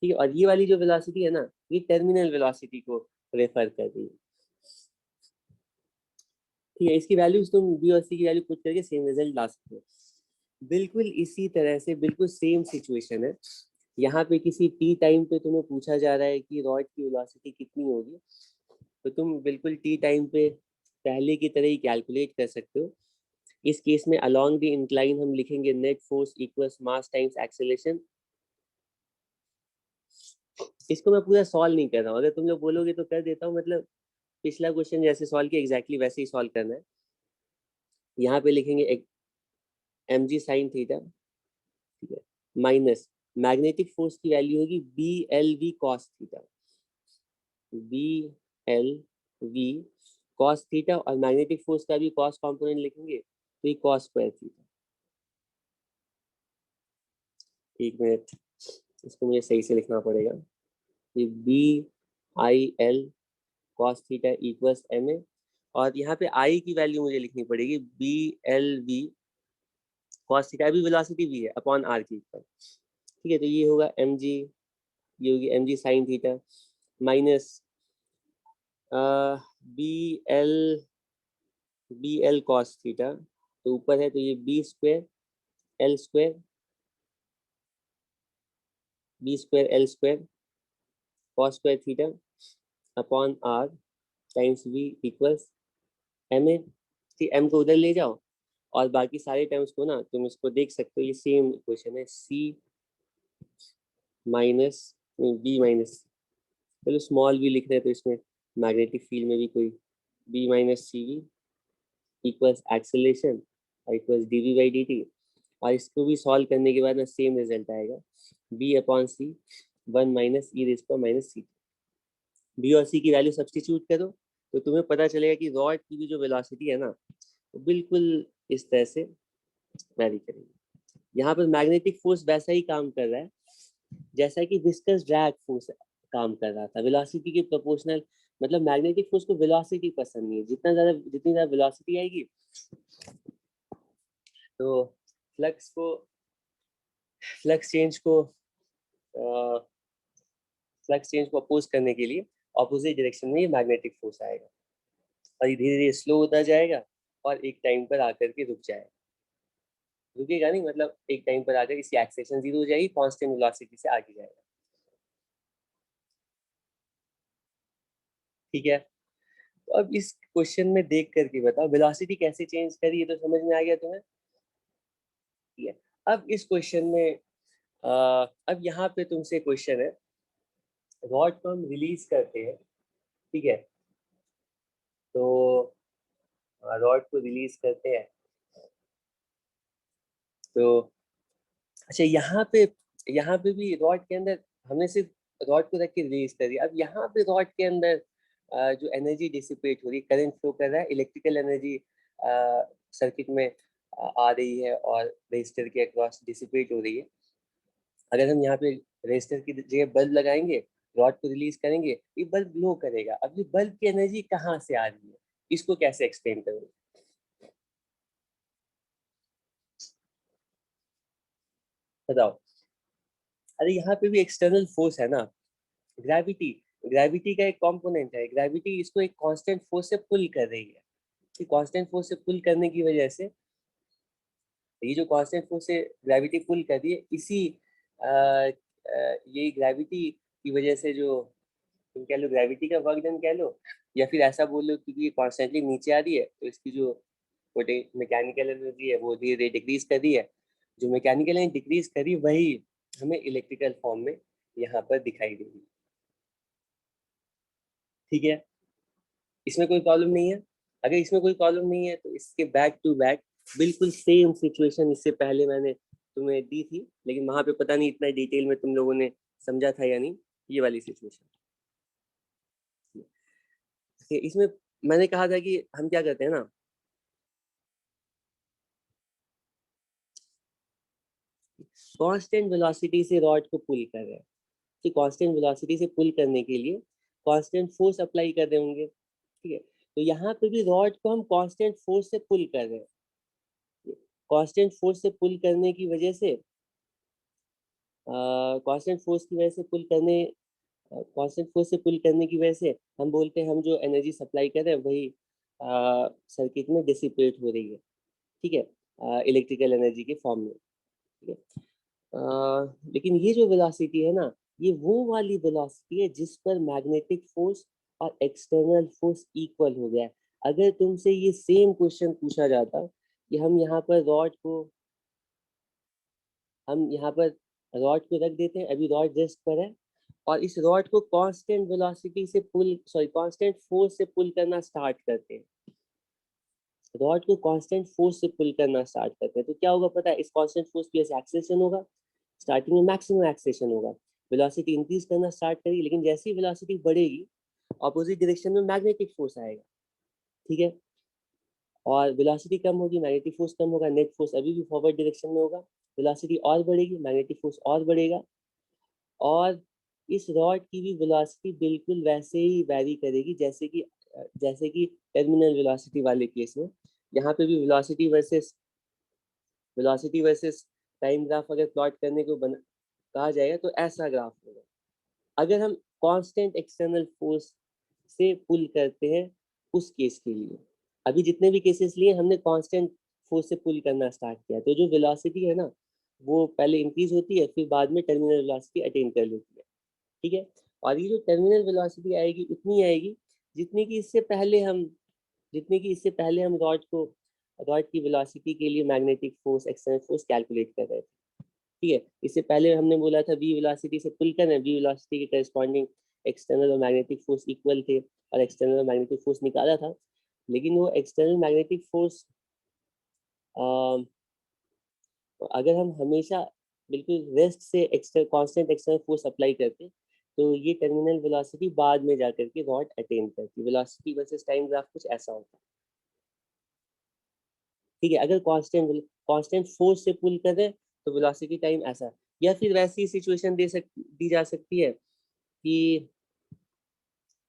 ठीक है, और ये वाली जो वेलोसिटी है ना, ये टर्मिनल वेलोसिटी को रेफर कर रही है, ठीक है, इसकी वैल्यूज तुम बी और सी की वैल्यू पुट करके सेम रिजल्ट ला सकते हो, बिल्कुल इसी तरह से बिल्कुल सेम सिचुएशन है, यहाँ पे किसी टी टाइम पे तुम्हें पूछा जा रहा है कि रॉड की वेलोसिटी कितनी होगी, तो तुम बिल्कुल टी टाइम पे पहले की तरह ही कैलकुलेट कर सकते हो। इस केस में अलोंग द इंक्लाइन हम लिखेंगे नेट फोर्स इक्वल्स मास टाइम्स एक्सेलरेशन। इसको मैं पूरा सॉल्व नहीं कर रहा हूँ, अगर तुम लोग बोलोगे तो कर देता हूँ, मतलब पिछला क्वेश्चन जैसे सॉल्व किया एग्जैक्टली वैसे ही सॉल्व करना है। यहाँ पे लिखेंगे एम जी साइन थीटा, ठीक है, माइनस मैग्नेटिक फोर्स की वैल्यू होगी B L V cos theta, B L V cos theta, और मैग्नेटिक फोर्स का भी कॉस कंपोनेंट लिखेंगे तो ये कॉस स्क्वायर थीटा। एक मिनट, इसको मुझे सही से लिखना पड़ेगा। ये B I L cos theta equals M A, और यहाँ पे आई की वैल्यू मुझे लिखनी पड़ेगी B L V cos theta, अभी वेलोसिटी भी है अपॉन आर के इक्वल, ठीक है। तो ये होगा एम जी, ये होगी M G sine theta minus B L cos theta, तो ऊपर है तो ये B square L square, B square L square cos square theta upon R times V equals M A. ठीक, एम को उधर ले जाओ और बाकी सारे टर्म्स को ना तुम इसको देख सकते हो, ये सेम इक्वेशन है, सी माइनस बी माइनस, चलो स्मॉल बी लिख रहे हैं तो इसमें मैग्नेटिक फील्ड में भी कोई B minus C V equals acceleration equals d v by d t, और इसको भी सॉल्व करने के बाद ना सेम रिजल्ट आएगा, B upon C 1 minus e raise power minus C. B और सी की वैल्यू सब्स्टिट्यूट करो तो तुम्हें पता चलेगा कि रॉड की भी जो वेलोसिटी है ना वो बिल्कुल इस तरह से वैरी करेगी। यहाँ पर मैग्नेटिक फोर्स वैसा ही काम कर रहा है जैसा कि विस्कस ड्रैग फोर्स काम कर रहा था, वेलोसिटी के प्रोपोर्शनल। मतलब मैग्नेटिक फोर्स को वेलोसिटी पसंद नहीं है, जितनी ज्यादा वेलोसिटी आएगी तो फ्लक्स चेंज को अपोज करने के लिए ऑपोजिट डायरेक्शन में ये मैग्नेटिक फोर्स आएगा, और ये धीरे धीरे स्लो होता जाएगा और एक टाइम पर आकर के रुक जाएगा, रुकेगा नहीं, मतलब एक टाइम पर आकर इसकी एक्सेलेरेशन जीरो हो जाएगी, कांस्टेंट वेलोसिटी से आगे जाएगा, ठीक है। तो अब इस क्वेश्चन में देख करके बताओ वेलोसिटी कैसे चेंज करी, ये तो समझ में आ गया तुम्हें, ठीक है। अब इस क्वेश्चन में अब यहाँ पे तुमसे क्वेश्चन है, रॉड को हम रिलीज करते हैं, ठीक है, तो रॉड को रिलीज करते हैं तो अच्छा यहाँ पे भी रॉड के अंदर हमने सिर्फ रॉड को रख के रिलीज कर दिया। अब यहाँ पे रॉड के अंदर जो एनर्जी डिसिपेट हो रही है, करंट फ्लो कर रहा है, इलेक्ट्रिकल एनर्जी सर्किट में आ रही है और रेजिस्टर के अक्रॉस डिसिपेट हो रही है। अगर हम यहाँ पे रेजिस्टर की जगह बल्ब लगाएंगे, रॉड को रिलीज करेंगे, ये बल्ब ग्लो करेगा। अब ये बल्ब की एनर्जी कहाँ से आ रही है, इसको कैसे एक्सप्लेन करोगे, बताओ। अरे यहाँ पे भी एक्सटर्नल फोर्स है ना, ग्रेविटी, ग्रेविटी का एक कंपोनेंट है, ग्रेविटी इसको एक कांस्टेंट फोर्स से पुल कर रही है। कांस्टेंट फोर्स से पुल करने की वजह से, ये जो कांस्टेंट फोर्स से ग्रेविटी पुल कर रही है, इसी ये ग्रेविटी की वजह से जो तुम कह लो ग्रेविटी का वर्क डन कह लो, या फिर ऐसा बोल लो क्योंकि ये कॉन्स्टेंटली नीचे आ रही है तो इसकी जो मैकेनिकल एनर्जी है वो धीरे धीरे डिक्रीज कर रही है, जो मैकेनिकल एनर्जी डिक्रीज करी वही हमें इलेक्ट्रिकल फॉर्म में यहाँ पर दिखाई देगी, ठीक है। इसमें कोई प्रॉब्लम नहीं है। अगर इसमें कोई प्रॉब्लम नहीं है तो इसके बैक टू बैक बिल्कुल सेम सिचुएशन इससे पहले मैंने तुम्हें दी थी, लेकिन वहां पे पता नहीं इतना डिटेल में तुम लोगों ने समझा था या नहीं, ये वाली सिचुएशन। इसमें मैंने कहा था कि हम क्या करते हैं ना, कांस्टेंट वेलोसिटी से रॉड को पुल कर रहे हैं, कि कांस्टेंट वेलोसिटी से पुल करने के लिए कांस्टेंट फोर्स अप्लाई कर रहे होंगे, ठीक है। तो यहाँ पे भी रॉड को हम कांस्टेंट फोर्स से पुल कर रहे हैं, कांस्टेंट फोर्स से पुल करने की वजह से कांस्टेंट फोर्स की वजह से पुल करने कांस्टेंट फोर्स से पुल करने की वजह से हम बोलते हैं हम जो एनर्जी सप्लाई कर रहे हैं वही सर्किट में डिसिपेट हो रही है, ठीक है, इलेक्ट्रिकल एनर्जी के फॉर्म में, ठीक है। लेकिन ये जो वेलोसिटी है ना, ये वो वाली वेलोसिटी है जिस पर मैग्नेटिक फोर्स और एक्सटर्नल फोर्स इक्वल हो गया। अगर तुमसे ये सेम क्वेश्चन पूछा जाता कि हम यहाँ पर रॉड को रख देते हैं, अभी रॉड रेस्ट पर है, और इस रॉड को कांस्टेंट वेलोसिटी से कांस्टेंट फोर्स से पुल करना स्टार्ट करते हैं। रॉड को कांस्टेंट फोर्स से पुल करना स्टार्ट करते हैं तो क्या होगा पता है? इस कांस्टेंट फोर्स की वजह से एक्सेलरेशन होगा, स्टार्टिंग में मैक्सिमम एक्सेलरेशन होगा, वेलोसिटी इंक्रीज करना स्टार्ट करेगी, लेकिन जैसे ही वेलोसिटी बढ़ेगी ऑपोजिट डायरेक्शन में मैग्नेटिक फोर्स आएगा, ठीक है, और वेलोसिटी कम होगी, मैग्नेटिक फोर्स कम होगा, नेट फोर्स अभी भी फॉरवर्ड डायरेक्शन में होगा, वेलोसिटी और बढ़ेगी, मैग्नेटिक फोर्स और बढ़ेगा, और इस रॉड की भी वेलोसिटी बिल्कुल वैसे ही वैरी करेगी जैसे कि टर्मिनल वेलोसिटी वाले केस में। यहाँ पे भी वेलोसिटी वर्सेस टाइम ग्राफ अगर प्लॉट करने को कहा जाएगा तो ऐसा ग्राफ होगा। अगर हम कांस्टेंट एक्सटर्नल फोर्स से पुल करते हैं उस केस के लिए, अभी जितने भी केसेस लिए हमने कांस्टेंट फोर्स से पुल करना स्टार्ट किया, तो जो वेलोसिटी है ना वो पहले इंक्रीज होती है, फिर बाद में टर्मिनल वेलोसिटी अटेन कर लेती है, ठीक है। और ये जो टर्मिनल वेलोसिटी आएगी उतनी आएगी जितनी कि इससे पहले हम रॉड की वेलोसिटी के लिए magnetic force external force calculate कर रहे थे, ठीक है। इससे पहले हमने बोला था वी वेलोसिटी से पुल करना है, वी वेलोसिटी के करस्पॉन्डिंग एक्सटर्नल और मैग्नेटिक फोर्स इक्वल थे और एक्सटर्नल और मैग्नेटिक फोर्स निकाला था, लेकिन वो एक्सटर्नल मैग्नेटिक फोर्स अगर हम हमेशा बिल्कुल रेस्ट से कांस्टेंट एक्सटर्नल फोर्स अप्लाई करते तो ये टर्मिनल वेलोसिटी बाद में जाकर के रॉड अटेन करती। वेलोसिटी वर्सेस टाइम ग्राफ कुछ ऐसा होता है, ठीक है। अगर कांस्टेंट फोर्स से पुल कर रहे हैं तो वेलोसिटी टाइम ऐसा, या फिर वैसी सिचुएशन दी जा सकती है कि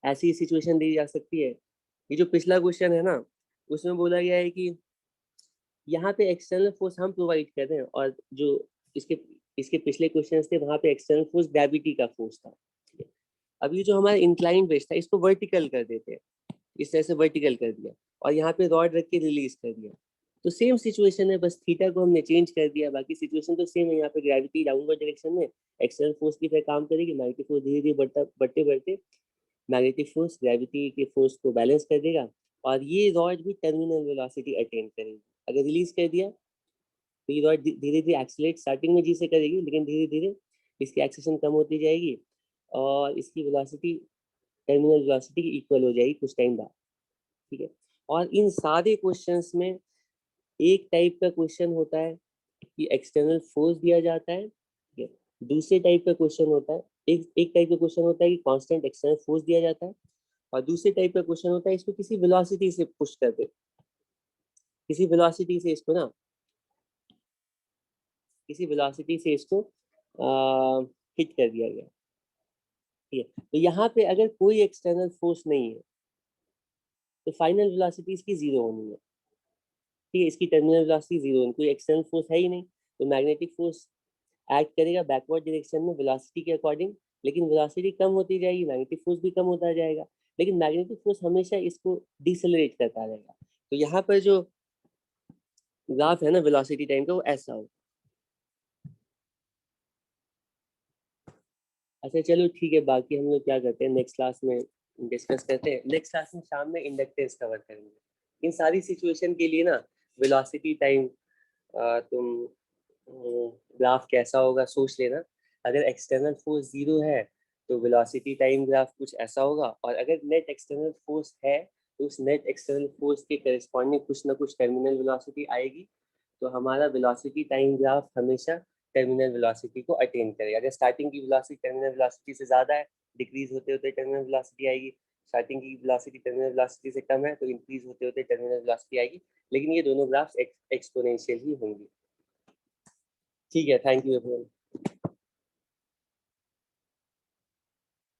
ऐसी सिचुएशन दी जा सकती है, ये जो पिछला क्वेश्चन है ना उसमें बोला गया है कि यहाँ पे एक्सटर्नल फोर्स हम प्रोवाइड कर रहे हैं, और जो इसके इसके पिछले क्वेश्चन थे वहां पे एक्सटर्नल फोर्स ग्रेविटी का फोर्स था। अब ये जो हमारा इंक्लाइन वेज था इसको वर्टिकल कर देते हैं, इस तरह से वर्टिकल कर दिया और यहाँ पे रॉड रख के रिलीज कर दिया, तो सेम सिचुएशन है, बस थीटा को हमने चेंज कर दिया, बाकी सिचुएशन तो सेम है। यहाँ पे ग्रेविटी डाउनवर्ड डायरेक्शन में एक्सटर्नल फोर्स की तरह काम करेगी, मैग्नेटिक फोर्स धीरे धीरे बढ़ते बढ़ते मैग्नेटिक फोर्स ग्रेविटी के फोर्स को बैलेंस कर देगा, और ये रॉड भी टर्मिनल वेलोसिटी अटेन करेगी। अगर रिलीज कर दिया तो ये रॉड धीरे धीरे एक्सीलरेट स्टार्टिंग में जी से करेगी, लेकिन धीरे धीरे इसकी एक्सेलेरेशन कम होती जाएगी और इसकी वेलोसिटी टर्मिनल वेलोसिटी की इक्वल हो जाएगी कुछ टाइम बाद, ठीक है। और इन सारे क्वेश्चंस में एक टाइप का क्वेश्चन होता है कि एक्सटर्नल फोर्स दिया जाता है, ठीक है। दूसरे टाइप का क्वेश्चन होता है, एक टाइप का क्वेश्चन होता है कि कांस्टेंट एक्सटर्नल फोर्स दिया जाता है, और दूसरे टाइप का क्वेश्चन होता है इसको किसी वेलोसिटी से पुश कर दे, किसी वेलोसिटी से इसको ना किसी वेलोसिटी से इसको हिट कर दिया गया, ठीक है। तो यहाँ पे अगर कोई एक्सटर्नल फोर्स नहीं है तो फाइनल वेलोसिटी इसकी जीरो होनी है, ठीक है। इसकी टर्मिनल वेलोसिटी जीरो होनी, कोई एक्सटर्नल फोर्स है ही नहीं, तो मैग्नेटिक फोर्स एक्ट करेगा बैकवर्ड डायरेक्शन में वेलोसिटी के अकॉर्डिंग, लेकिन वेलोसिटी कम होती जाएगी, मैग्नेटिक फोर्स भी कम होता जाएगा, लेकिन मैग्नेटिक फोर्स हमेशा इसको डिसेलरेट करता रहेगा। तो यहाँ पर जो ग्राफ है ना वेलोसिटी टाइम का वो ऐसा हो। अच्छा चलो ठीक है, बाकी हम लोग क्या करते हैं नेक्स्ट क्लास में डिस्कस करते हैं। नेक्स्ट क्लास में शाम में इंडक्टेंस कवर करेंगे। इन सारी सिचुएशन के लिए ना वेलोसिटी टाइम तुम ग्राफ कैसा होगा सोच लेना। अगर एक्सटर्नल फोर्स जीरो है तो वेलोसिटी टाइम ग्राफ कुछ ऐसा होगा, और अगर नेट एक्सटर्नल फोर्स है तो उस नेट एक्सटर्नल फोर्स के करस्पॉन्डिंग कुछ ना कुछ टर्मिनल वेलोसिटी आएगी, तो हमारा वेलोसिटी टाइम ग्राफ हमेशा टर्मिनल वेलोसिटी को अटेन करेगा। अगर स्टार्टिंग की वेलोसिटी टर्मिनल वेलोसिटी से ज्यादा है, डिक्रीज होते होते टर्मिनल वेलोसिटी आएगी, स्टार्टिंग की वेलोसिटी टर्मिनल वेलोसिटी से कम है तो इंक्रीज होते होते टर्मिनल वेलोसिटी आएगी, लेकिन ये दोनों ग्राफ्स एक्सपोनेंशियल ही होंगी, ठीक है। Thank you everyone.